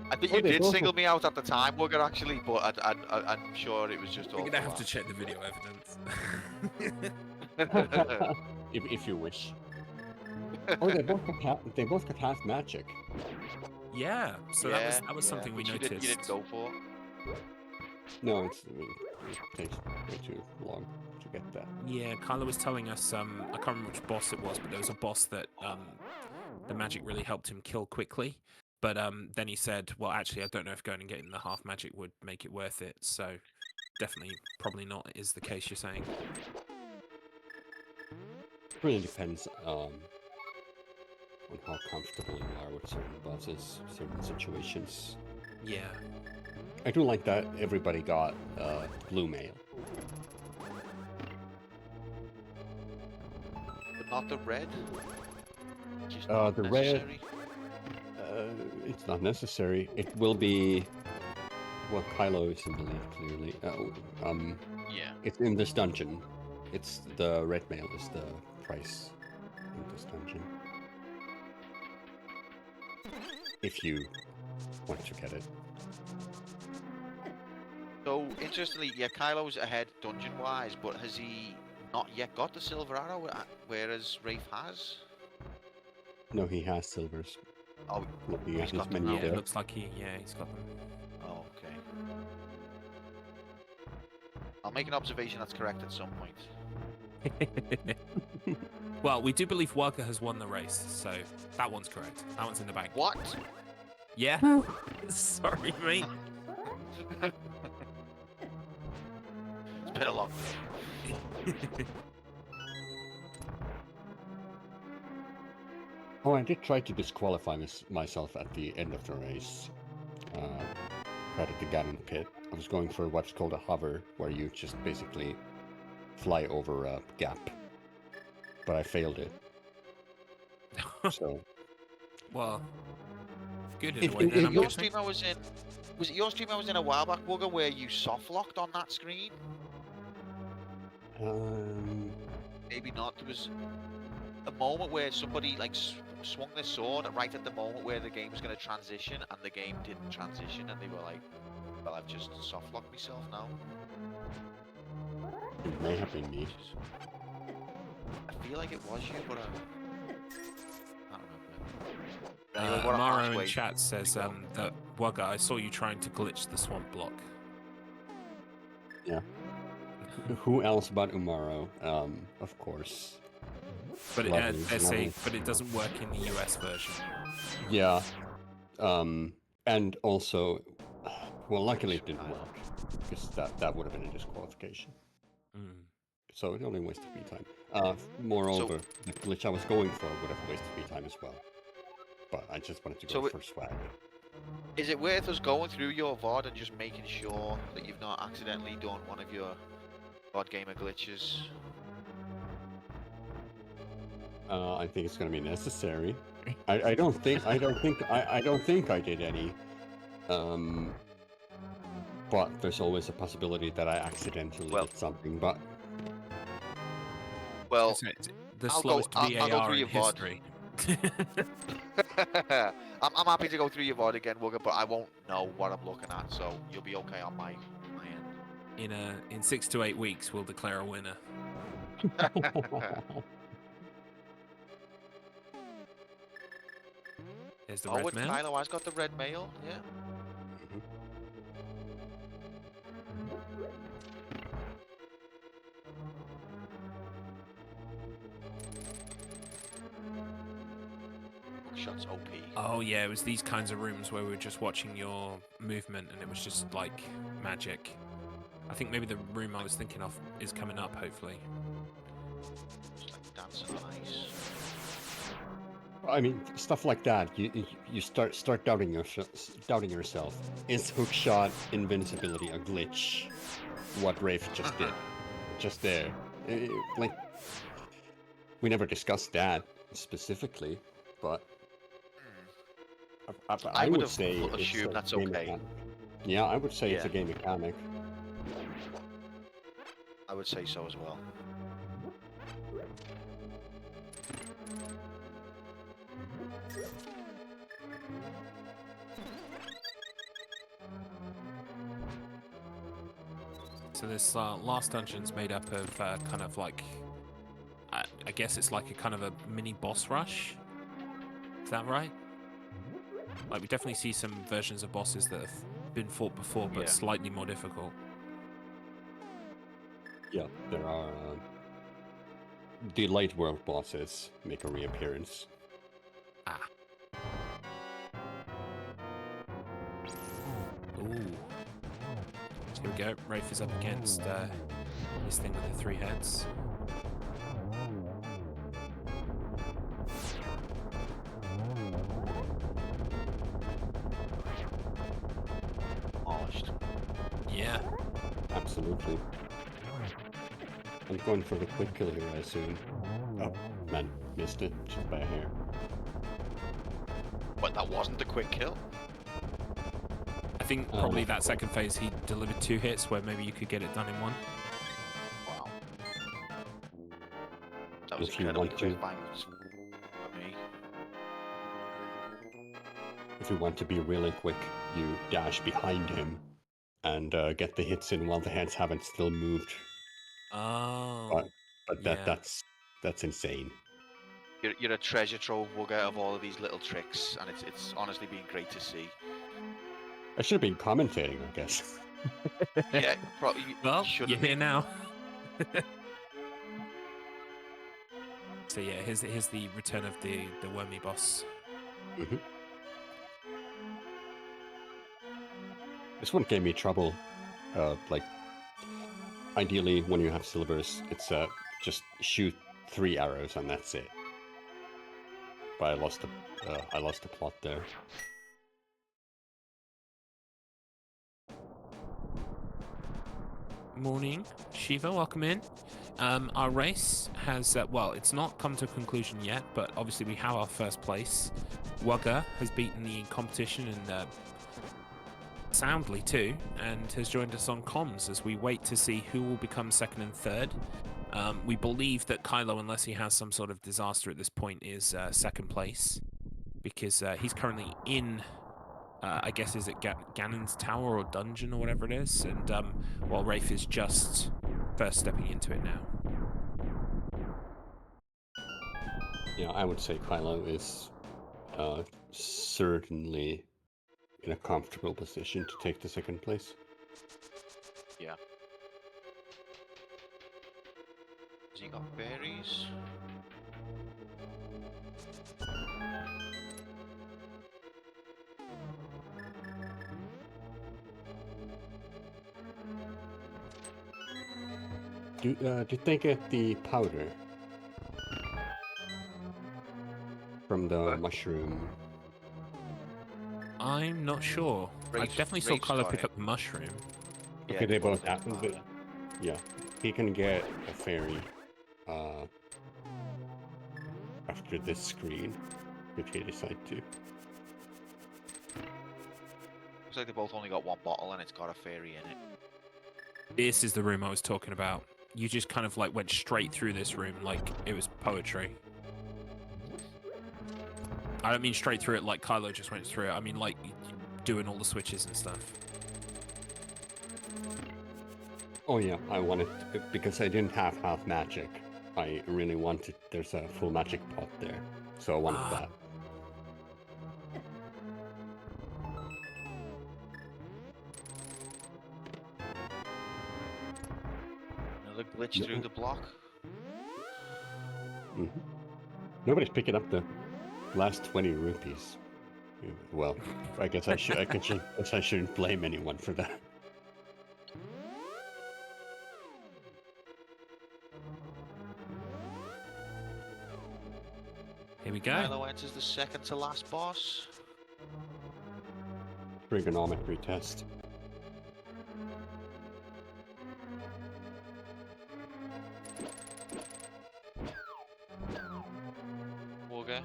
I think Oh, you they did both single me out at the time, Wugga, actually, but I'm sure it was just all You're gonna have to for check the video evidence. that. if you wish. Oh, they both got half magic. Yeah, so that was something we which noticed. You didn't go for. No, it takes way too long to get that. Yeah, Kylo was telling us, I can't remember which boss it was, but there was a boss that the magic really helped him kill quickly. But then he said, well, actually, I don't know if going and getting the half magic would make it worth it. So definitely, probably not is the case you're saying. It really depends on how comfortable you are with certain bosses, certain situations. Yeah. I do like that everybody got blue mail. But not the red? Just The not red- necessary? It's not necessary. It will be what Kylo is, I believe, clearly. Yeah. It's in this dungeon. It's the red mail is the price in this dungeon. If you want to get it. So, interestingly, yeah, Kylo's ahead dungeon-wise, but has he not yet got the silver arrow, whereas Raef has? No, he has silvers. Oh, Looking he's at his got them menu now. Yeah, there. it looks like he's got them. oh, okay. I'll make an observation that's correct at some point. Well, we do believe Wuggah has won the race, so that one's correct. That one's in the bag. What? Yeah? Sorry, mate. It's been a long day. Oh, I did try to disqualify myself at the end of the race. Right at the Ganon pit. I was going for what's called a hover, where you just basically fly over a gap. But I failed it. So Well, good in If- a way if- then, if I'm Your guessing. stream I was in... Was it your stream I was in a while back, Wugga, where you soft-locked on that screen? Maybe not. There was a moment where somebody like swung their sword right at the moment where the game was going to transition, and the game didn't transition, and they were like, "Well, I've just soft locked myself now." it may have been me. Which is, I feel like it was you, but I can't remember. Anyway, we're Maro halfway. in chat says Go. that Wuggah, I saw you trying to glitch the swamp block. Who else but Umaro? Of course. But it, Lovely, they say, lovely. but it doesn't work in the US version. Yeah. And also, well, luckily it didn't work. because that would have been a disqualification. Mm. So it only wasted me time. Moreover, the glitch I was going for would have wasted me time as well. But I just wanted to go for swag. Is it worth us going through your VOD and just making sure that you've not accidentally done one of your VOD gamer glitches? I think it's going to be necessary. I don't think I did any. But there's always a possibility that I accidentally did something. But well, the I'll slowest go VAR through in your VOD. history. I'm happy to go through your VOD again, Wugga, but I won't know what I'm looking at, so you'll be okay on my end. In 6 to 8 weeks, we'll declare a winner. There's the red mail. Kylo has got the red mail, yeah. Hookshot's OP. Oh yeah, it was these kinds of rooms where we were just watching your movement and it was just like magic. I think maybe the room I was thinking of is coming up, hopefully. Just like dancing on ice. I mean, stuff like that. You start doubting yourself. Is hookshot invincibility a glitch? What Raef just did, just there. Like, we never discussed that specifically, but I would say assume that's game okay. mechanic. Yeah, I would say it's a game mechanic. I would say so as well. So this last dungeon's made up of kind of like, I guess it's like a kind of a mini boss rush. Is that right? Like we definitely see some versions of bosses that have been fought before, but slightly more difficult. Yeah, there are the light world bosses make a reappearance. Ah. Ooh. So here we go. Raef is up against this thing with the 3 heads. Demolished. Yeah. Absolutely. I'm going for the quick kill here, I assume. Oh, man, missed it just by a hair. But that wasn't the quick kill. I think probably that second phase he delivered 2 hits where maybe you could get it done in 1. Wow. That was If you incredibly want quick to. by me. If you want to be really quick, you dash behind him and get the hits in while the hands haven't still moved. Oh. But that's insane. You're a treasure trove, Wugga, of all of these little tricks, and it's honestly been great to see. I should have been commentating, I guess. Yeah, probably. Well, You're here now. So yeah, here's the return of the wormy boss. Mm-hmm. This one gave me trouble. Like, ideally, when you have silvers, it's just shoot 3 arrows and that's it. But I lost the plot there. Morning, Shiva, welcome in. Our race has, well, it's not come to a conclusion yet, but obviously we have our first place. Wuggah has beaten the competition and soundly too, and has joined us on comms as we wait to see who will become second and third. We believe that Kylo, unless he has some sort of disaster at this point, is second place, because he's currently in, I guess, is it Ganon's tower or dungeon or whatever it is, and while Raef is just first stepping into it now. Yeah, I would say Kylo is certainly in a comfortable position to take the second place. Yeah. Has he got berries? Did they get the powder from the mushroom? I'm not sure. I definitely saw Raef's Kylo got pick it. up the mushroom. Okay, they both got have the it. Yeah, he can get a fairy after this screen if he decide to. Looks like they both only got one bottle and it's got a fairy in it. This is the room I was talking about. You just kind of like went straight through this room like it was poetry. I don't mean straight through it like Kylo just went through it. I mean like doing all the switches and stuff. Oh yeah, I wanted because I didn't have half magic. I really wanted. There's a full magic pot there, so I wanted that. Another glitch through the block. Nobody's picking up the last 20 rupees. Well, I guess I should. I shouldn't blame anyone for that. Here we go. Kylo enters the second to last boss. Trigonometry test. Wugga.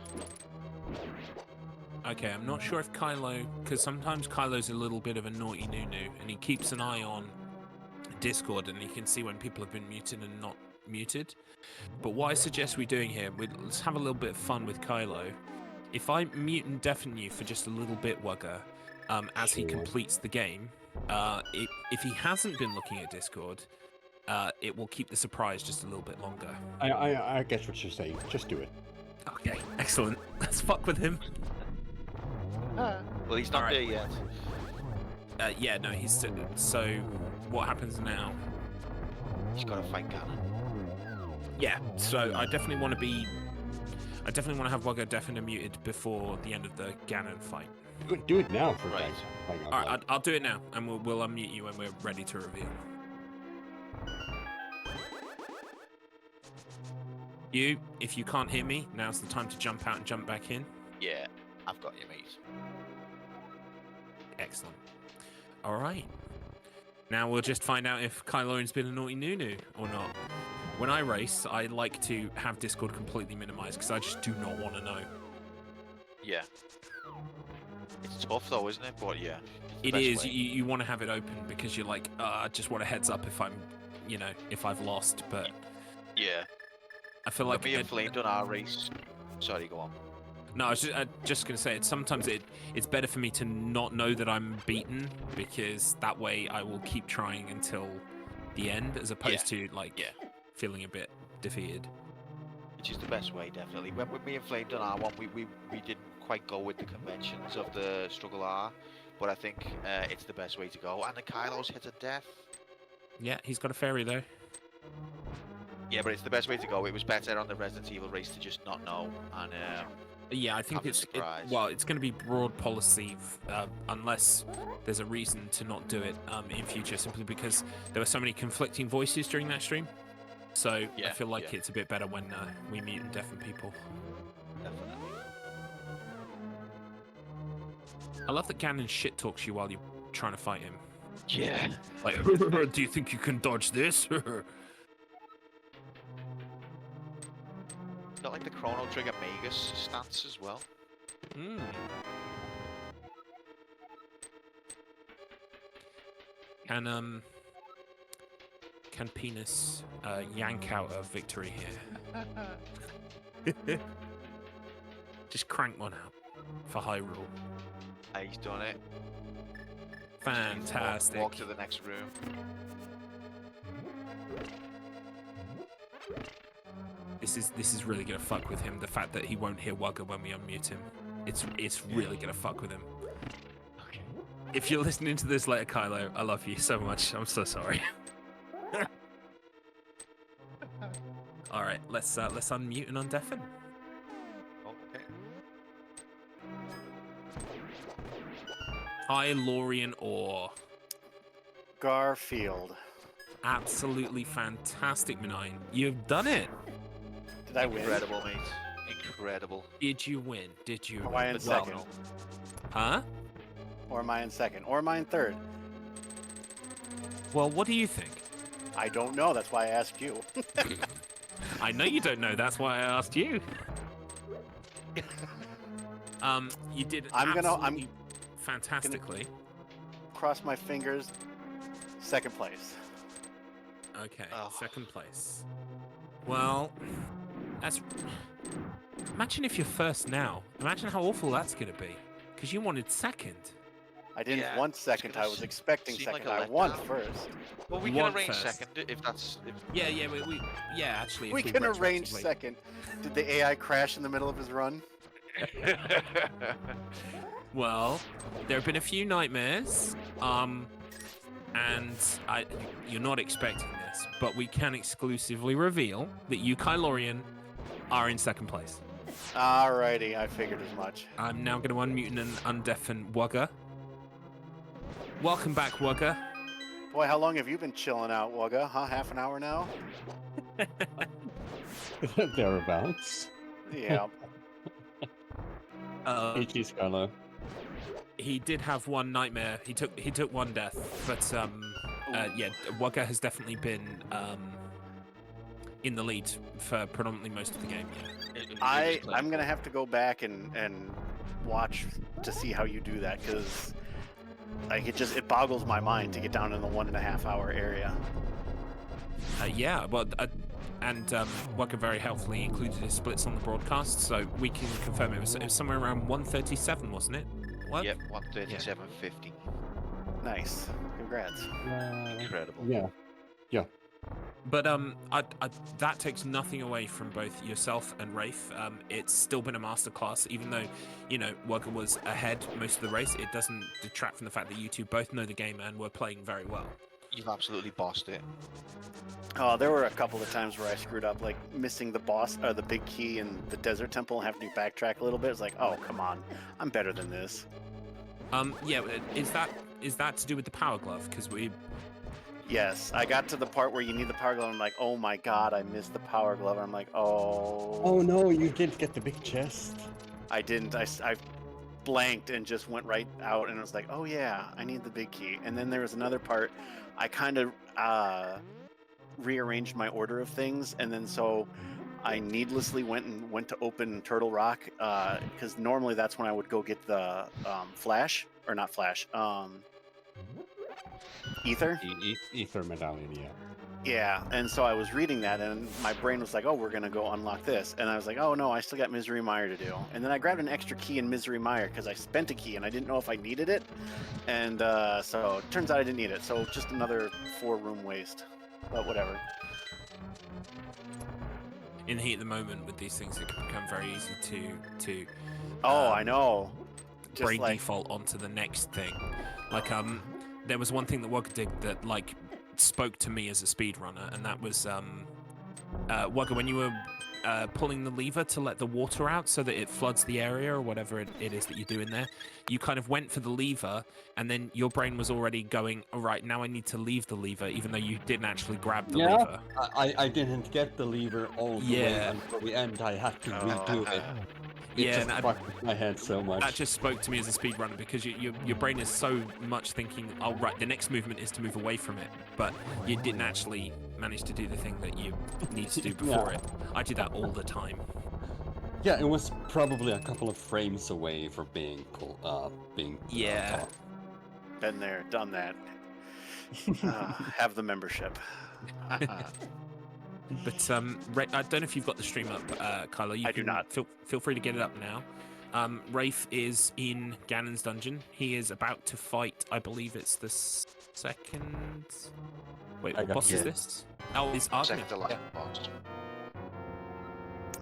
Okay, I'm not sure if Kylo, because sometimes Kylo's a little bit of a naughty nunu, and he keeps an eye on Discord, and he can see when people have been muted and not muted. But what I suggest we doing here, let's have a little bit of fun with Kylo. If I mute and deafen you for just a little bit, Wuggah, as he completes the game, if he hasn't been looking at Discord, it will keep the surprise just a little bit longer. I guess what you're saying. Just do it. Okay, excellent. Let's fuck with him. Well, he's not Alright. there yet. Yeah, no, he's so. What happens now? He's got to fight Ganon. Yeah, so I definitely want to have Wuggah deafened and muted before the end of the Ganon fight. Do it now for Right. guys. All right, I'll do it now, and we'll unmute you when we're ready to reveal. You, if you can't hear me, now's the time to jump out and jump back in. Yeah, I've got you, mate. Excellent. All right. Now we'll just find out if Kylo's been a naughty nunu or not. When I race, I like to have Discord completely minimized because I just do not want to know. Yeah. It's tough though, isn't it? But yeah. It is. You want to have it open because you're like, I just want a heads up if I'm, if I've lost. But yeah. I feel like me and Flame done our race. Sorry, go on. No, I was just going to say, sometimes it's better for me to not know that I'm beaten, because that way I will keep trying until the end, as opposed to, feeling a bit defeated. Which is the best way, definitely. When me and Flame done our one, we didn't quite go with the conventions of the StruggleR, but I think it's the best way to go. And the Kylo's hit a death. Yeah, he's got a fairy, though. Yeah, but it's the best way to go. It was better on the Resident Evil race to just not know, and yeah, I think it's going to be broad policy unless there's a reason to not do it in future, simply because there were so many conflicting voices during that stream. So I feel like it's a bit better when we mute and deafen people. Definitely. I love that Ganon shit talks you while you're trying to fight him. Yeah. Like, do you think you can dodge this? Got like the Chrono Trigger Magus stance as well. Mm. Can penis yank out a victory here? Just crank one out for Hyrule. He's done it. Fantastic. Walk to the next room. This is really gonna fuck with him. The fact that he won't hear Wuggah when we unmute him. It's really gonna fuck with him. Okay. If you're listening to this later, Kylo, I love you so much. I'm so sorry. All right, let's unmute and undeafen. Okay. Hi, Lorian Orr. Garfield. absolutely fantastic, Benign. You've done it. Did I win? Incredible, mate. Incredible. Did you win? Did you? Or am I in Well, second? Huh? Or am I in second? Or am I in third? Well, what do you think? I don't know. That's why I asked you. I know you don't know. That's why I asked you. You did I'm absolutely fantastically. Cross my fingers. Second place. Okay, Oh. second place. Well, that's. Imagine if you're first now. Imagine how awful that's gonna be. Because you wanted second. I didn't Yeah, want second. gonna I was expecting seem like second. a I won letdown. first. Well, we You can want arrange first. second if that's. If... Yeah, actually. If We can arrange retroactively- second. Did the AI crash in the middle of his run? Well, there have been a few nightmares. And you're not expecting this, but we can exclusively reveal that you, Kylorian, are in second place. Alrighty, I figured as much. I'm now going to unmute and undeafen Wuggah. Welcome back, Wuggah. Boy, how long have you been chilling out, Wugga? Huh? Half an hour now? Thereabouts. Yeah. GG's, Kylo. He did have one nightmare. He took one death, but yeah, Wuggah has definitely been in the lead for predominantly most of the game. Yeah. I'm gonna have to go back and watch to see how you do that, because like it boggles my mind to get down in the 1.5 hour area. Yeah, well, and Wuggah very helpfully included his splits on the broadcast, so we can confirm it was somewhere around 1:37, wasn't it? What? Yep, 137.50. Nice. Congrats. Incredible. Yeah. But that takes nothing away from both yourself and Raef. It's still been a masterclass, even though Wuggah was ahead most of the race. It doesn't detract from the fact that you two both know the game and were playing very well. You've absolutely bossed it. Oh, there were a couple of times where I screwed up, like missing the boss or the big key in the desert temple and having to backtrack a little bit. It's like, oh, come on, I'm better than this. Yeah, is that to do with the power glove? Because Yes, I got to the part where you need the power glove. And I'm like, oh my god, I missed the power glove. I'm like, oh. Oh no, you did get the big chest. I didn't. I blanked and just went right out, and it was like, oh yeah, I need the big key. And then there was another part. I kind of rearranged my order of things, and then so I needlessly went to open Turtle Rock, because normally that's when I would go get the flash, or not flash, ether. Ether medallion, yeah. Yeah, and so I was reading that, and my brain was like, oh, we're going to go unlock this. And I was like, oh, no, I still got Misery Mire to do. And then I grabbed an extra key in Misery Mire because I spent a key, and I didn't know if I needed it. And so it turns out I didn't need it. So just another 4-room waste. But whatever. in the heat of the moment with these things, it can become very easy to Oh, I know. Just brain like, default onto the next thing. Like there was one thing that Wuggah did that like spoke to me as a speedrunner, and that was Wuggah, when you were pulling the lever to let the water out so that it floods the area or whatever it is that you do in there, you kind of went for the lever, and then your brain was already going, all right, now I need to leave the lever, even though you didn't actually grab the lever. I didn't get the lever all the way until the end. I had to redo it. It Yeah, just and fucked with my head so much. that just spoke to me as a speedrunner, because your brain is so much thinking, oh right, the next movement is to move away from it, but you didn't actually manage to do the thing that you need to do before it. I do that all the time. Yeah, it was probably a couple of frames away from being Yeah. been there, done that. Have the membership. But I don't know if you've got the stream up, Kylo. You I do can not. Feel free to get it up now. Raef is in Ganon's dungeon. He is about to fight. I believe it's the second. Wait, what boss is this? Oh, it's Argent. Second to last boss.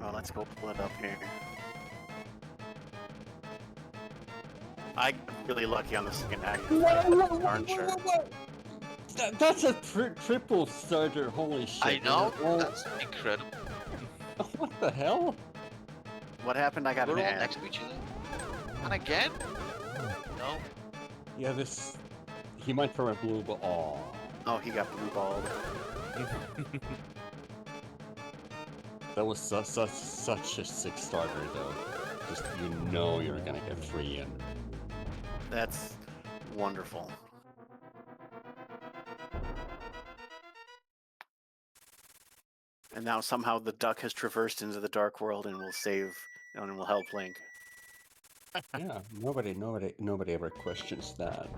Oh, let's go pull it up here. I got really lucky on the second act. Darn sure. That's a triple starter, holy shit. I know. Oh, That's incredible. what the hell? What happened? I got We're an all ad. next to each other. And again? No. Yeah, he might throw a blue, but Oh, he got blue balled. That was such a sick starter, though. Just you know you're gonna get free in. That's wonderful. And now somehow the duck has traversed into the dark world and will save and will help Link. Yeah, nobody ever questions that.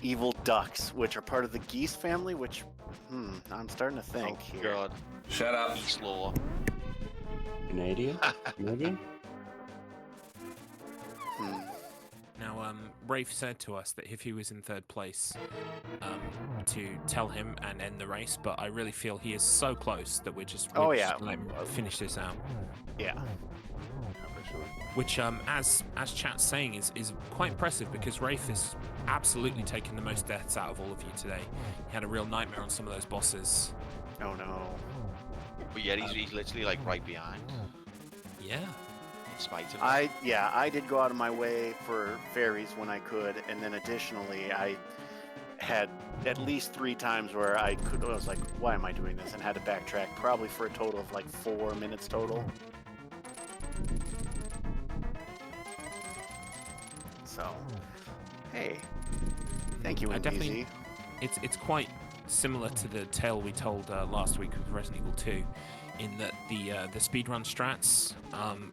Evil ducks, which are part of the geese family, which I'm starting to think Oh, here. God. Shut up. East law. Canadian? Maybe? Hmm. Now, Raef said to us that if he was in third place, to tell him and end the race, but I really feel he is so close that we're just Oh, just yeah. gonna let him finish this out. Yeah. For sure. Which, as chat's saying, is quite impressive because Raef is absolutely taking the most deaths out of all of you today. He had a real nightmare on some of those bosses. Oh no. But yeah, he's literally like right behind. Yeah. In spite of it. I did go out of my way for fairies when I could, and then additionally I had at least 3 times where I was like, why am I doing this? And had to backtrack probably for a total of like 4 minutes total. So, hey, thank you, I definitely- NBZ. It's quite similar to the tale we told last week with Resident Evil 2, in that the speedrun strats,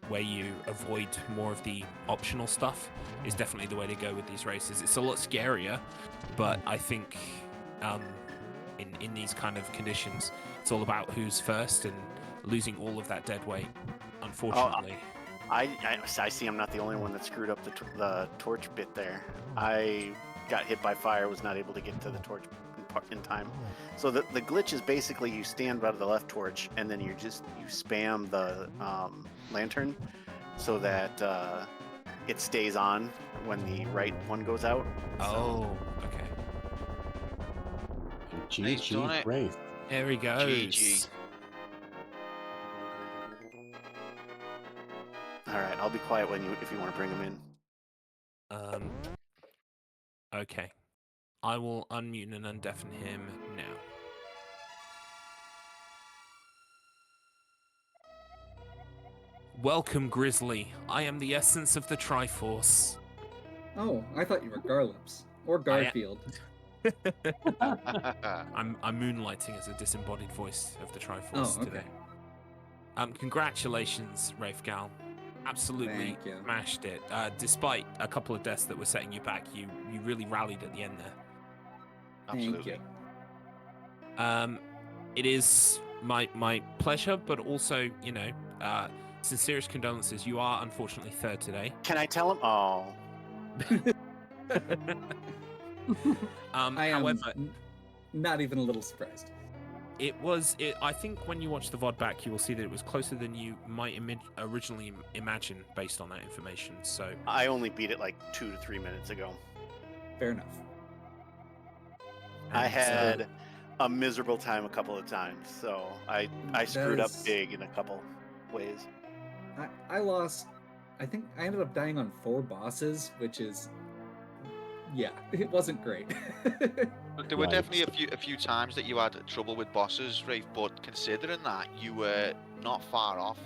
where you avoid more of the optional stuff, is definitely the way to go with these races. It's a lot scarier, but I think in these kind of conditions, it's all about who's first and losing all of that dead weight, unfortunately. I see I'm not the only one that screwed up the torch bit there. I got hit by fire, was not able to get to the torch in time. So the glitch is basically you stand by the left torch and then you spam the lantern so that it stays on when the right one goes out. Oh, okay. He's done GG, it. Raef. There he goes. GG. All right, I'll be quiet if you want to bring him in. Okay. I will unmute and undeafen him now. Welcome, Grizzly. I am the essence of the Triforce. Oh, I thought you were Garlips or Garfield. I'm moonlighting as a disembodied voice of the Triforce Oh, okay. today. Congratulations, Raef Gal. Absolutely Thank you. smashed it. Despite a couple of deaths that were setting you back, you really rallied at the end there. Absolutely. Thank you. It is my pleasure, but also, sincerest condolences. You are unfortunately third today. Can I tell him? Oh, I am However, not even a little surprised. I think when you watch the VOD back, you will see that it was closer than you might originally imagine based on that information. So I only beat it like 2 to 3 minutes ago. Fair enough. I and, had a miserable time a couple of times, so I screwed up big in a couple ways. I lost. I think I ended up dying on 4 bosses, which is, yeah, it wasn't great. But there were Right. definitely a few times that you had trouble with bosses, Rafe, but considering that, you were not far off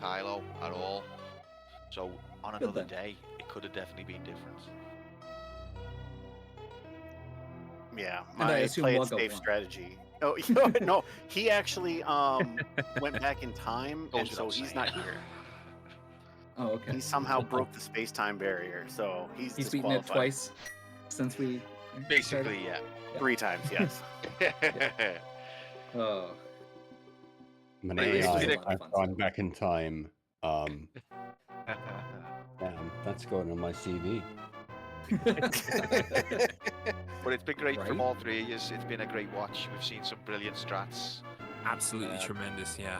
Kylo at all. So on Good another then. day, it could have definitely been different. Yeah, And I my assume play it Wugga safe won. strategy. Oh no, he actually went back in time, Goes and so without he's saying. not here. Oh, okay. He somehow broke the space-time barrier, so he's He's beaten it disqualified. twice since we Basically, yeah. 3 times, yes. Oh, My But it's AI, been a- I've gone back in time. Damn, that's going on my CV. But it's been great from Right? all 3 of you. It's been a great watch. We've seen some brilliant strats. absolutely tremendous. Yeah.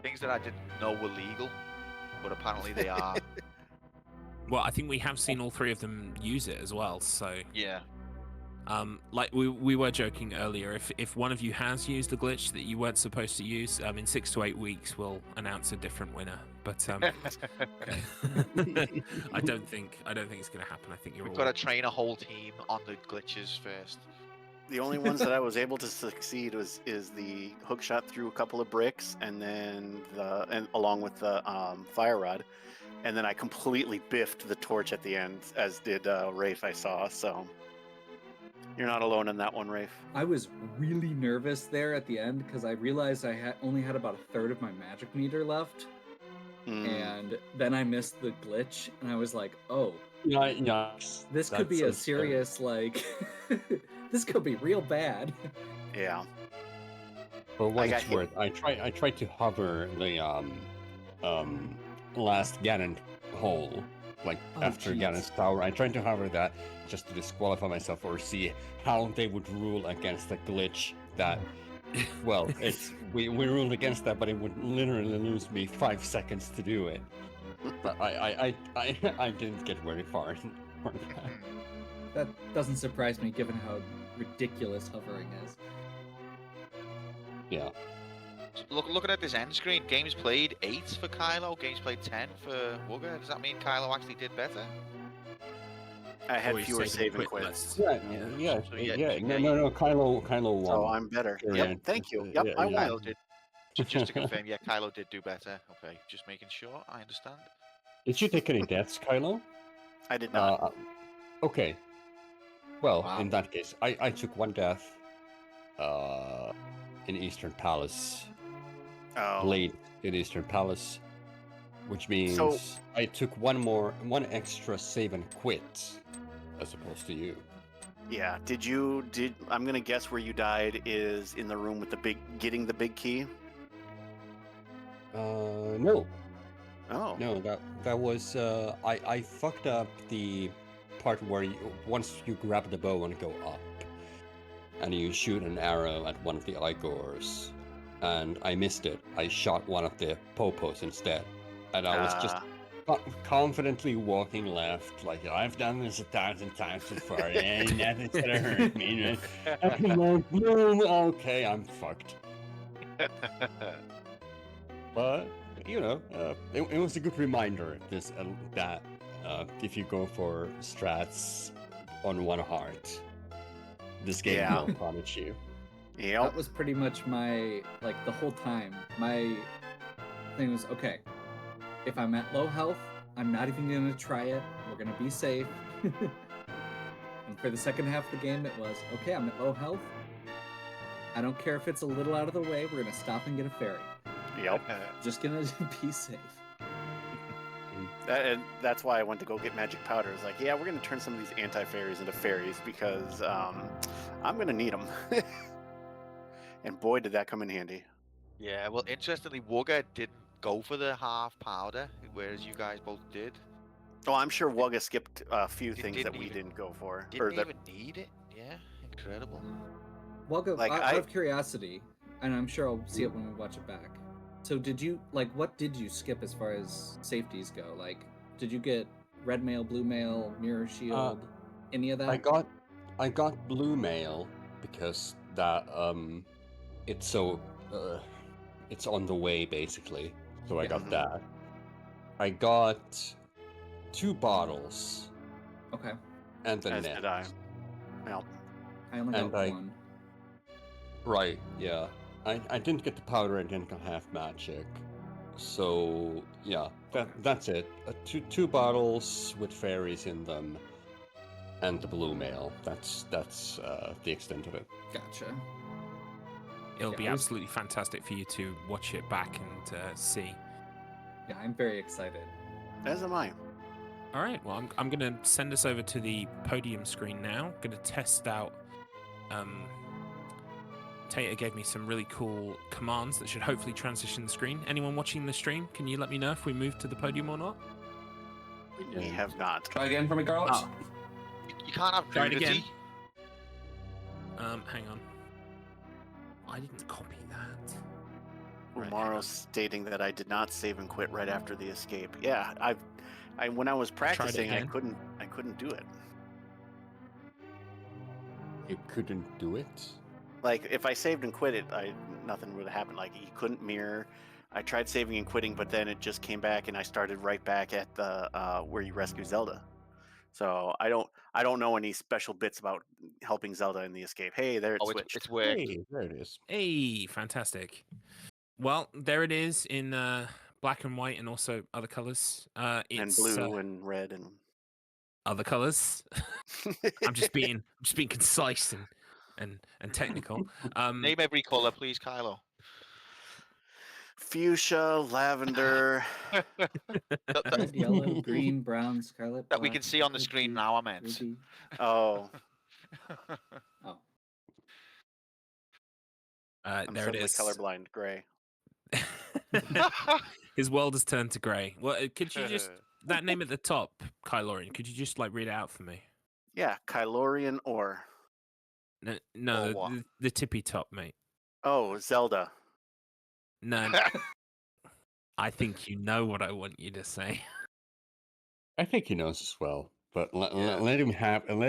Things that I didn't know were legal, but apparently they are. Well, I think we have seen all 3 of them use it as well. So Yeah. Like we were joking earlier, if one of you has used a glitch that you weren't supposed to use, in 6 to 8 weeks we'll announce a different winner. But I don't think it's going to happen. I think you're We've all... got to train a whole team on the glitches first. The only ones that I was able to succeed is the hookshot through a couple of bricks, and then along with the fire rod, and then I completely biffed the torch at the end, as did Raef. I saw. So you're not alone in that one, Raef. I was really nervous there at the end because I realized I only had about a third of my magic meter left, and then I missed the glitch, and I was like, "Oh, Yeah, this could be a serious like." This could be real bad. Yeah. For what it's worth, I tried to hover the last Ganon hole, like after Ganon's tower. I tried to hover that just to disqualify myself or see how they would rule against the glitch that. Well, we ruled against that, but it would literally lose me 5 seconds to do it. But I didn't get very far. That doesn't surprise me, given how ridiculous hovering is. Yeah. Looking at this end screen, games played 8 for Kylo, games played 10 for Wuggah. Does that mean Kylo actually did better? I had fewer save and quits. Yeah. No. Kylo won. So I'm better. Yep. Thank you. Yep. I won. Kylo did. Just to confirm, yeah, Kylo did do better. Okay, just making sure. I understand. Did you take any deaths, Kylo? I did not. Okay. Well, Wow. in that case, I took 1 death in Eastern Palace. Late in Eastern Palace, which means I took one extra save and quit, as opposed to you. Yeah. I'm gonna guess where you died is in the room with getting the big key. No. Oh. No, that was I fucked up the part where once you grab the bow and go up, and you shoot an arrow at one of the Igors, and I missed it. I shot one of the popos instead, and I was just confidently walking left, like I've done this 1,000 times before, and nothing's gonna hurt me. Okay, I'm fucked. But it was a good reminder that if you go for strats on one heart, this game will punish you. Yeah. That was pretty much my, the whole time. My thing was, okay, if I'm at low health, I'm not even going to try it. We're going to be safe. And for the second half of the game, it was, okay, I'm at low health. I don't care if it's a little out of the way. We're going to stop and get a fairy. Yep. Just going to be safe. And that's why I went to go get magic powder. It's like, yeah, we're going to turn some of these anti-fairies into fairies because I'm going to need them. And boy, did that come in handy. Yeah, well, interestingly, Wuggah didn't go for the half powder, whereas you guys both did. Oh, I'm sure Wugga skipped a few things that we didn't go for. Didn't even need it. Yeah, incredible. Wugga, out of curiosity, and I'm sure I'll see it when we watch it back. So did you, what did you skip as far as safeties go? Did you get red mail, blue mail, mirror shield, any of that? I got blue mail because that, it's on the way basically. So I got that. I got 2 bottles. Okay. And the As net. did I. Well, I only got 1. Right, yeah. I didn't get the powder, I didn't get half magic. So yeah, that's it. 2 bottles with fairies in them, and the blue mail. That's the extent of it. Gotcha. It'll be absolutely fantastic for you to watch it back and see. Yeah, I'm very excited. As am I. All right, well, I'm going to send us over to the podium screen now. I'm going to test out. Tater gave me some really cool commands that should hopefully transition the screen. Anyone watching the stream, can you let me know if we move to the podium or not? We have not. Try again for me, girls. Oh. You can't have Try it nudity. again. Hang on. I didn't copy that. Umaro's stating that I did not save and quit right after the escape. Yeah, when I was practicing, I couldn't do it. You couldn't do it? Like, if I saved and quit it, nothing would have happened. Like, you couldn't mirror. I tried saving and quitting, but then it just came back, and I started right back at the where you rescue Zelda. So I don't know any special bits about helping Zelda in the escape. Hey, there it Oh, switched. it's worked. Hey, there it is. Hey, fantastic. Well, there it is in black and white and also other colors. And It's blue and red and other colors. I'm just being concise and technical. Name every color, please, Kylo. fuchsia, lavender. Red, yellow, green, brown, scarlet. That we black, can see on the screen ruby, now, I meant. ruby. Oh, Oh, I'm there it suddenly is. colorblind. Gray. His world has turned to grey. Well, could you just that name at the top, Kylorian? Could you just like read it out for me? Yeah, Kylorian ore. No, Or what? the tippy top, mate. Oh, Zelda. No, I think you know what I want you to say. I think he knows as well. But Yeah. let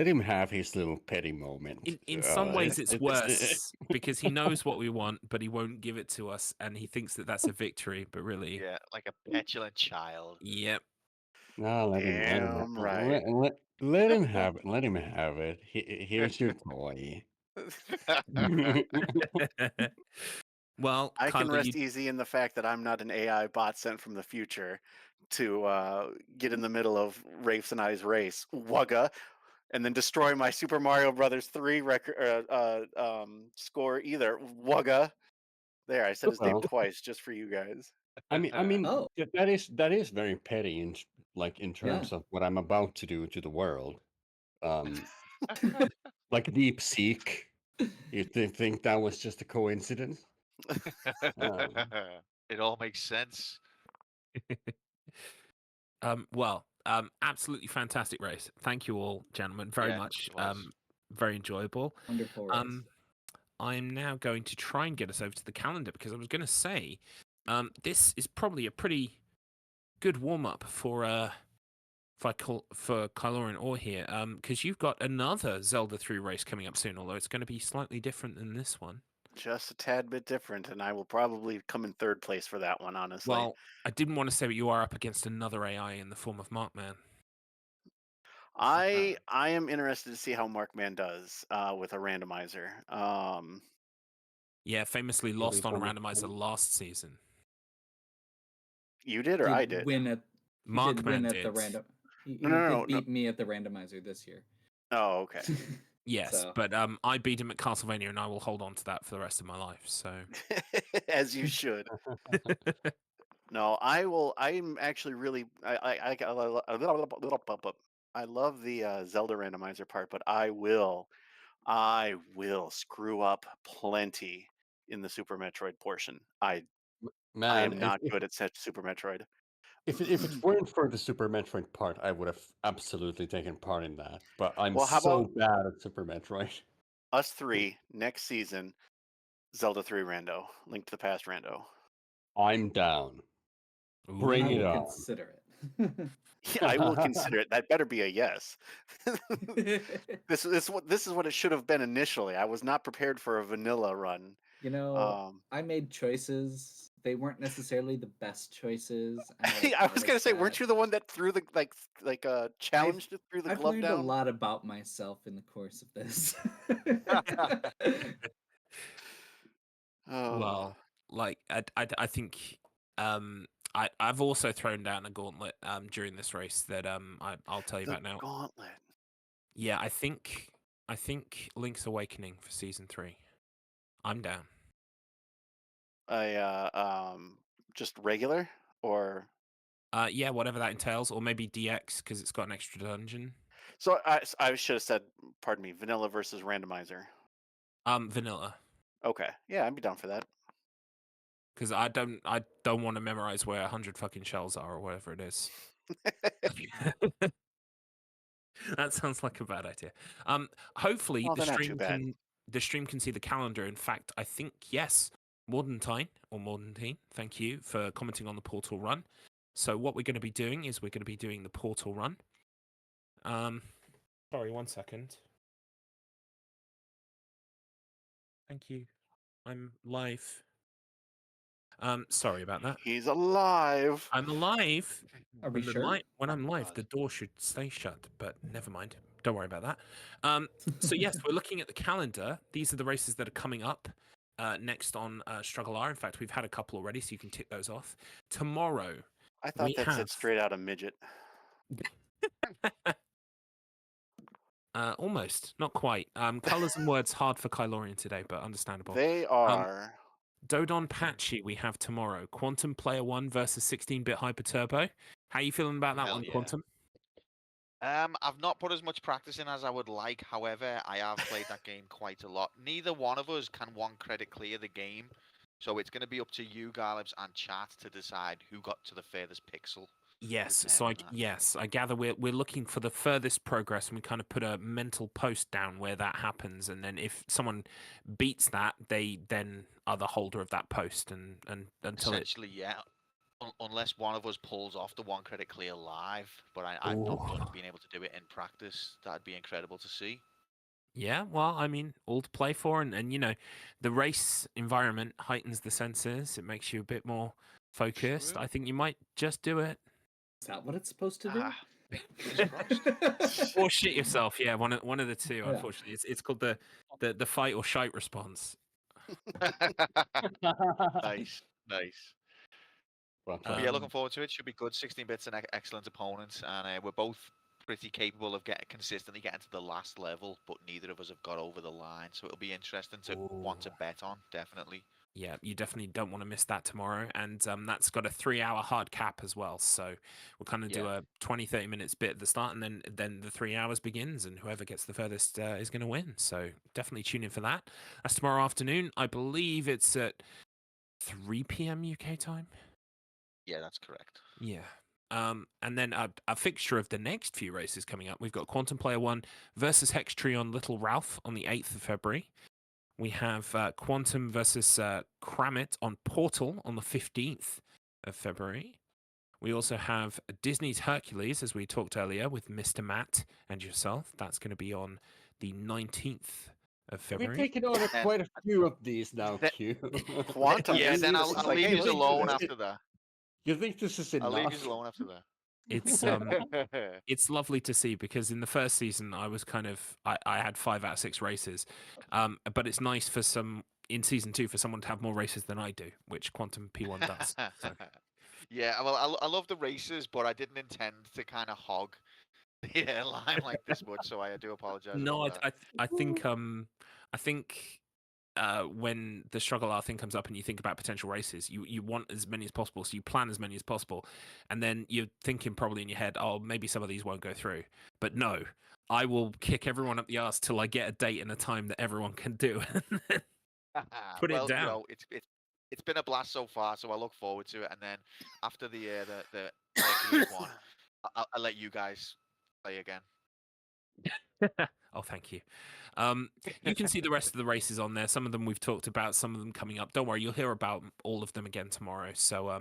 him have his little petty moment. In some ways, it's it's- worse because he knows what we want, but he won't give it to us, and he thinks that that's a victory. But really, Yeah, like a petulant child. yep. No, Damn right. let him have it. Let him have it. Here's your toy. Well, I can Kylo, rest easy in the fact that I'm not an AI bot sent from the future to get in the middle of Rafe's and I's race, Wugga, and then destroy my Super Mario Brothers 3 record score either. Wugga. There, I said his name Well, twice just for you guys. I mean, Oh. that is very petty in terms of what I'm about to do to the world. Like Deep Seek. You think that was just a coincidence? It all makes sense. Absolutely fantastic race. Thank you all, gentlemen, very Yeah, much. it was. Very enjoyable. wonderful race. I'm now going to try and get us over to the calendar because I was going to say, this is probably a pretty good warm up for Kylo and Or here, because you've got another Zelda 3 race coming up soon, although it's going to be slightly different than this one. Just a tad bit different, and I will probably come in third place for that one, honestly. Well, I didn't want to say, but you are up against another AI in the form of Markman. I am interested to see how Markman does with a randomizer. Yeah, famously Really lost on a fun. randomizer last season. You did or I did? Win at Markman the did. random. He No, did beat me at the randomizer this year. Oh, okay. Yes, So- but I beat him at Castlevania, and I will hold on to that for the rest of my life. So, As you should. No, I will. I'm actually really. I love the Zelda randomizer part, but I will screw up plenty in the Super Metroid portion. I Man, am not good at such Super Metroid. if it weren't for the Super Metroid part, I would have absolutely taken part in that. But I'm Well, how so bad at Super Metroid. Us three next season, Zelda 3 rando, Link to the Past rando. I'm down. Bring I it will on. consider it. Yeah, I will consider it. That better be a yes. This is what it should have been initially. I was not prepared for a vanilla run. You know, I made choices. They weren't necessarily the best choices. I was gonna say, weren't you the one that threw the challenged it through the I've glove learned down? a lot about myself in the course of this. Oh. well, like I think I've also thrown down a gauntlet during this race that I'll tell you The about now. gauntlet. Yeah, I think Link's Awakening for season 3. I'm down. Just regular or Yeah, whatever that entails, or maybe DX because it's got an extra dungeon. so I should have said, pardon me, vanilla versus randomizer. Vanilla, Okay, yeah, I'd be down for that. because I don't want to memorize where 100 fucking shells are or whatever it is. That sounds like a bad idea. Hopefully Well, they're not too bad. the stream can see the calendar. In fact, I think yes, Mordentine or Mordentine, thank you for commenting on the portal run. So what we're going to be doing is we're going to be doing the portal run. Sorry, 1 second. Thank you. I'm live. Sorry about that. He's alive. I'm alive. Are we When, sure? when I'm live, God. the door should stay shut, but never mind. Don't worry about that. So yes, we're looking at the calendar. These are the races that are coming up next on StruggleR. In fact, we've had a couple already, so you can tick those off. Tomorrow, I thought we that have said straight out of midget. almost, not quite. Colors and words hard for Kylorian today, but understandable. They are. Dodon Patchy we have tomorrow. Quantum Player 1 versus 16-bit Hyper Turbo. How you feeling about that Hell one, yeah. Quantum? I've not put as much practice in as I would like. However, I have played that game quite a lot. Neither one of us can one credit clear the game, so it's going to be up to you, Galibs, and chat to decide who got to the furthest pixel. Yes. So I gather we're looking for the furthest progress, and we kind of put a mental post down where that happens, and then if someone beats that, they then are the holder of that post, and until it. Essentially, yeah. Unless one of us pulls off the one credit clear live, but I've not done being able to do it in practice. That'd be incredible to see. Yeah, well, I mean, all to play for, and you know, the race environment heightens the senses. It makes you a bit more focused. True. I think you might just do it. Is that what it's supposed to do? Ah, fingers crossed. Or shit yourself, yeah. One of the two. Yeah. Unfortunately, it's called the fight or shite response. Nice, nice. Well, But yeah, Um, looking forward to it. Should be good. 16 bits and excellent opponents, and we're both pretty capable of consistently getting to the last level, but neither of us have got over the line. So it'll be interesting to want to bet on, definitely. Yeah, you definitely don't want to miss that tomorrow, and that's got a 3-hour hard cap as well. So we'll kind of do a 20-30 minutes bit at the start, and then the 3 hours begins, and whoever gets the furthest is going to win. So definitely tune in for that. That's tomorrow afternoon. I believe it's at 3 p.m. UK time. Yeah, that's correct. Yeah. And then a fixture of the next few races coming up. We've got Quantum Player 1 versus Hextree on Little Ralph on the 8th of February. We have Quantum versus Kramit on Portal on the 15th of February. We also have Disney's Hercules, as we talked earlier, with Mr. Matt and yourself. That's going to be on the 19th of February. We've taken over quite a few of these now, Q. Quantum. Yeah, is then just I'll like, leave hey, you let's do alone this. after that. You think this is I'll enough? leave you alone after that. It's lovely to see, because in the first season I was kind of I had 5 out of 6 races, but it's nice for in season 2 for someone to have more races than I do, which Quantum P1 does. So. Yeah, well, I love the races, but I didn't intend to kind of hog the line like this much, so I do apologize. No, about that. I think when the StruggleR thing comes up and you think about potential races, you want as many as possible, so you plan as many as possible, and then you're thinking probably in your head, oh, maybe some of these won't go through. But no, I will kick everyone up the arse till I get a date and a time that everyone can do. Put it down. You know, it's been a blast so far, so I look forward to it. And then after the Hercules one, I'll let you guys play again. Oh, thank you. You can see the rest of the races on there. Some of them we've talked about, some of them coming up. Don't worry, you'll hear about all of them again tomorrow. So,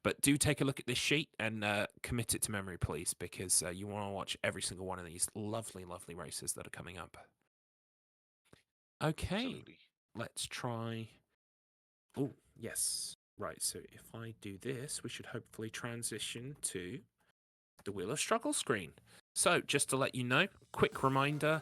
but do take a look at this sheet and commit it to memory, please, because you want to watch every single one of these lovely, lovely races that are coming up. Okay, Absolutely. let's try. Oh, yes. Right, so if I do this, we should hopefully transition to the Wheel of Struggle screen. So, just to let you know, quick reminder,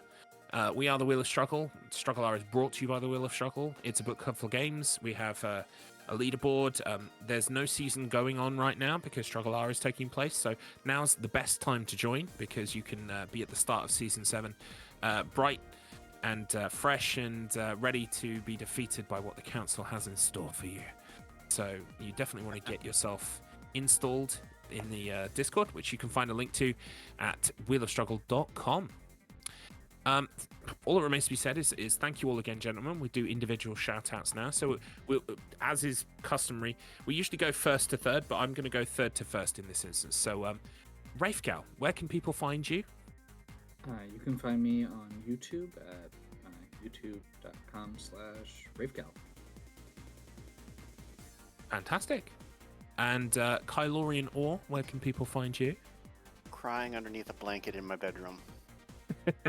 we are the Wheel of Struggle. StruggleR is brought to you by the Wheel of Struggle. It's a book club for games. We have a leaderboard. There's no season going on right now because StruggleR is taking place. So now's the best time to join, because you can be at the start of Season 7, bright and fresh and ready to be defeated by what the council has in store for you. So you definitely want to get yourself installed in the Discord, which you can find a link to at wheelofstruggle.com. All that remains to be said is thank you all again, gentlemen. We do individual shout-outs now. So, as is customary, we usually go first to third, but I'm going to go third to first in this instance. So, Raefgal, where can people find you? You can find me on YouTube at youtube.com/Raefgal. Fantastic. And Kylorian Orr, where can people find you? Crying underneath a blanket in my bedroom.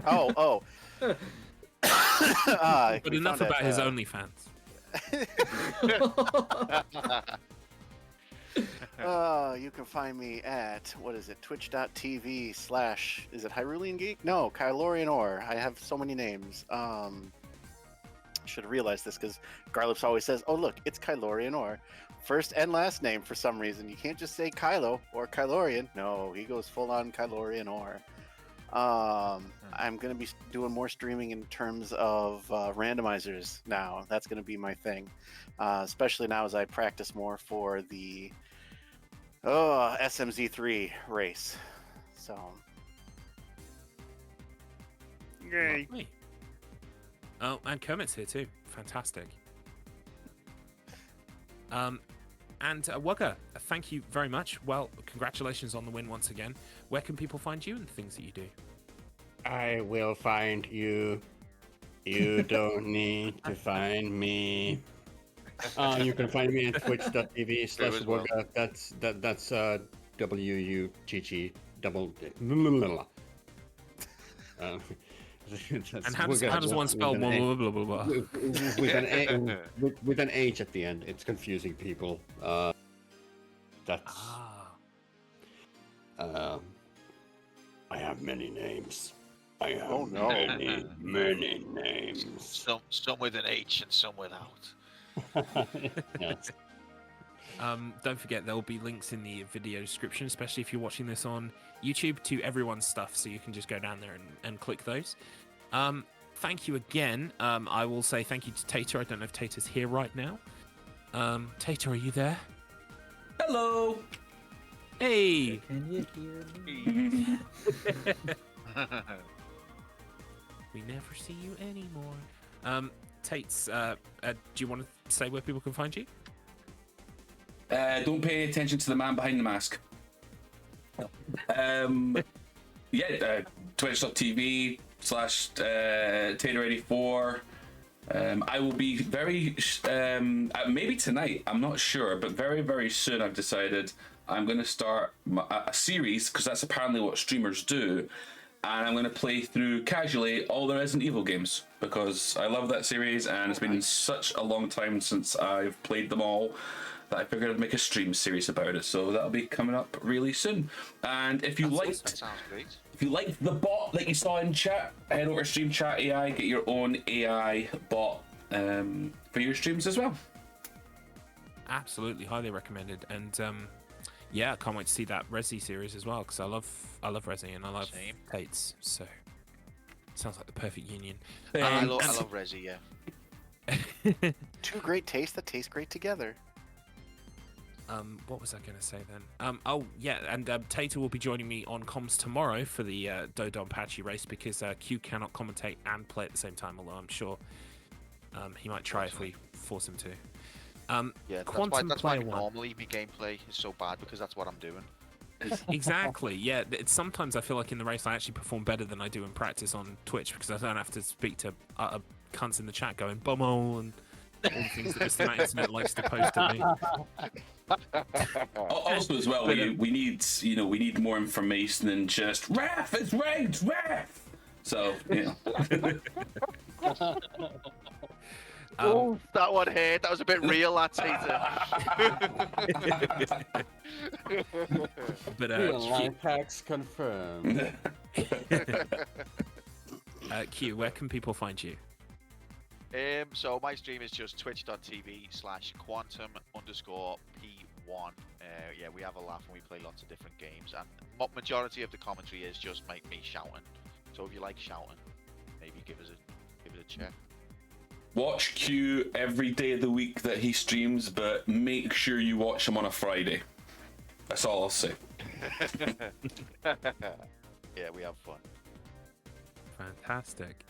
Oh. But enough about his OnlyFans. You can find me at, what is it, twitch.tv/ is it Hyrulean Geek? No, Kylorian Or. I have so many names. Should have realized this because Garlips always says, oh look, it's Kylorian Or. First and last name for some reason. You can't just say Kylo or Kylorian. No, he goes full on Kylorian Or. I'm going to be doing more streaming in terms of randomizers now. That's going to be my thing. Especially now as I practice more for the SMZ3 race. So, yay. Lovely. Oh, and Kermit's here too. Fantastic. And Wuggah, thank you very much. Well, congratulations on the win once again. Where can people find you and the things that you do? I will find you. You don't need to find me. You can find me at twitch.tv/Wugga. That's WUGG double. And how does one spell blah blah blah blah blah? With an H at the end. It's confusing people. That's. I have many names. I have many names. Some with an H and some without. Yes. Don't forget there will be links in the video description, especially if you're watching this on YouTube, to everyone's stuff, so you can just go down there and click those. Thank you again. I will say thank you to Tater. I don't know if Tater's here right now. Tater, are you there? Hello. Hey. Can you hear me? We never see you anymore. Tates, do you want to say where people can find you? Don't pay attention to the man behind the mask. Twitch.tv/Tater84. I will be very, maybe tonight, I'm not sure, but very, very soon I've decided I'm going to start a series, because that's apparently what streamers do, and I'm going to play through casually all the Resident Evil games, because I love that series, and it's been such a long time since I've played them all, that I figured I'd make a stream series about it, so that'll be coming up really soon. And if you liked... That sounds great. If you liked the bot that you saw in chat, head over to Stream Chat AI, get your own AI bot for your streams as well. Absolutely, highly recommended. And yeah, I can't wait to see that Resi series as well, because I love Resi and I love Tates. So sounds like the perfect union. I love Resi, yeah. Two great tastes that taste great together. What was I going to say then? Oh yeah, and Tater will be joining me on comms tomorrow for the Dodonpachi race, because Q cannot commentate and play at the same time, although I'm sure he might try if we force him to. Yeah, Quantum that's why Player One. normally my gameplay is so bad, because that's what I'm doing. Exactly, yeah. Sometimes I feel like in the race I actually perform better than I do in practice on Twitch, because I don't have to speak to cunts in the chat going bumhole and all the things that Mr. Internet likes to post at me. Also, as well, we need more information than just Raef. It's rigged, Raef. So Oh, that one hurt. That was a bit real, that Tater. But Life hacks confirmed. Q, where can people find you? So my stream is just twitch.tv/quantum_p1. Yeah, we have a laugh and we play lots of different games, and majority of the commentary is just me shouting. So if you like shouting, maybe give it a check. watch Q every day of the week that he streams, but make sure you watch him on a Friday. That's all I'll say. Yeah, we have fun. Fantastic.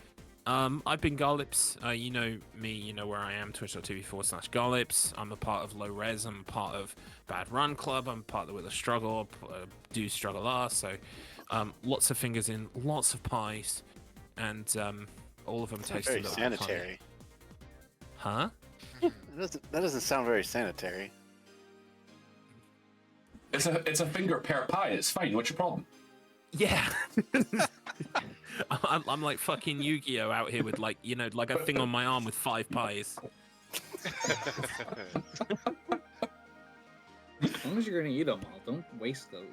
I've been Garlips. You know me, you know where I am, twitch.tv/Garlips. I'm a part of Low Res, I'm a part of Bad Run Club, I'm a part of the Wheel of Struggle, do StruggleR, so lots of fingers in, lots of pies, and all of them taste a Very little sanitary. Huh? That doesn't sound very sanitary. It's a finger per pie, it's fine, what's your problem? Yeah. I'm like fucking Yu-Gi-Oh out here with like like a thing on my arm with 5 pies. As long as you're gonna eat them all, don't waste those.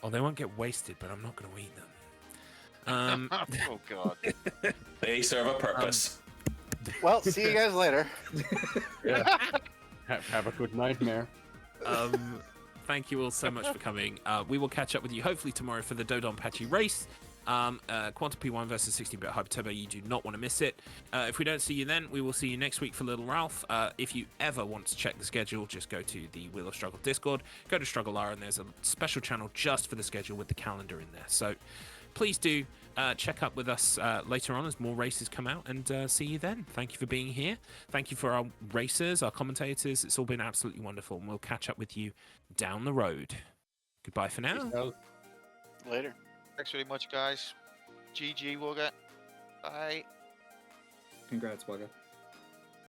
Oh, they won't get wasted, but I'm not going to eat them. Oh god. They serve a purpose. Well, see you guys later. Yeah. Have a good nightmare. Thank you all so much for coming. We will catch up with you hopefully tomorrow for the Dodon Patchy race. Quantum P1 versus 16-bit Hyper Turbo. You do not want to miss it. If we don't see you then, we will see you next week for Little Ralph. If you ever want to check the schedule, just go to the Wheel of Struggle Discord, go to StruggleR, and there's a special channel just for the schedule with the calendar in there. So please do check up with us later on as more races come out, and see you then. Thank you for being here. Thank you for our racers, our commentators. It's all been absolutely wonderful, and we'll catch up with you down the road. Goodbye for now. Later. Thanks very much, guys. GG, Wuggah. Bye. Congrats, Wugga.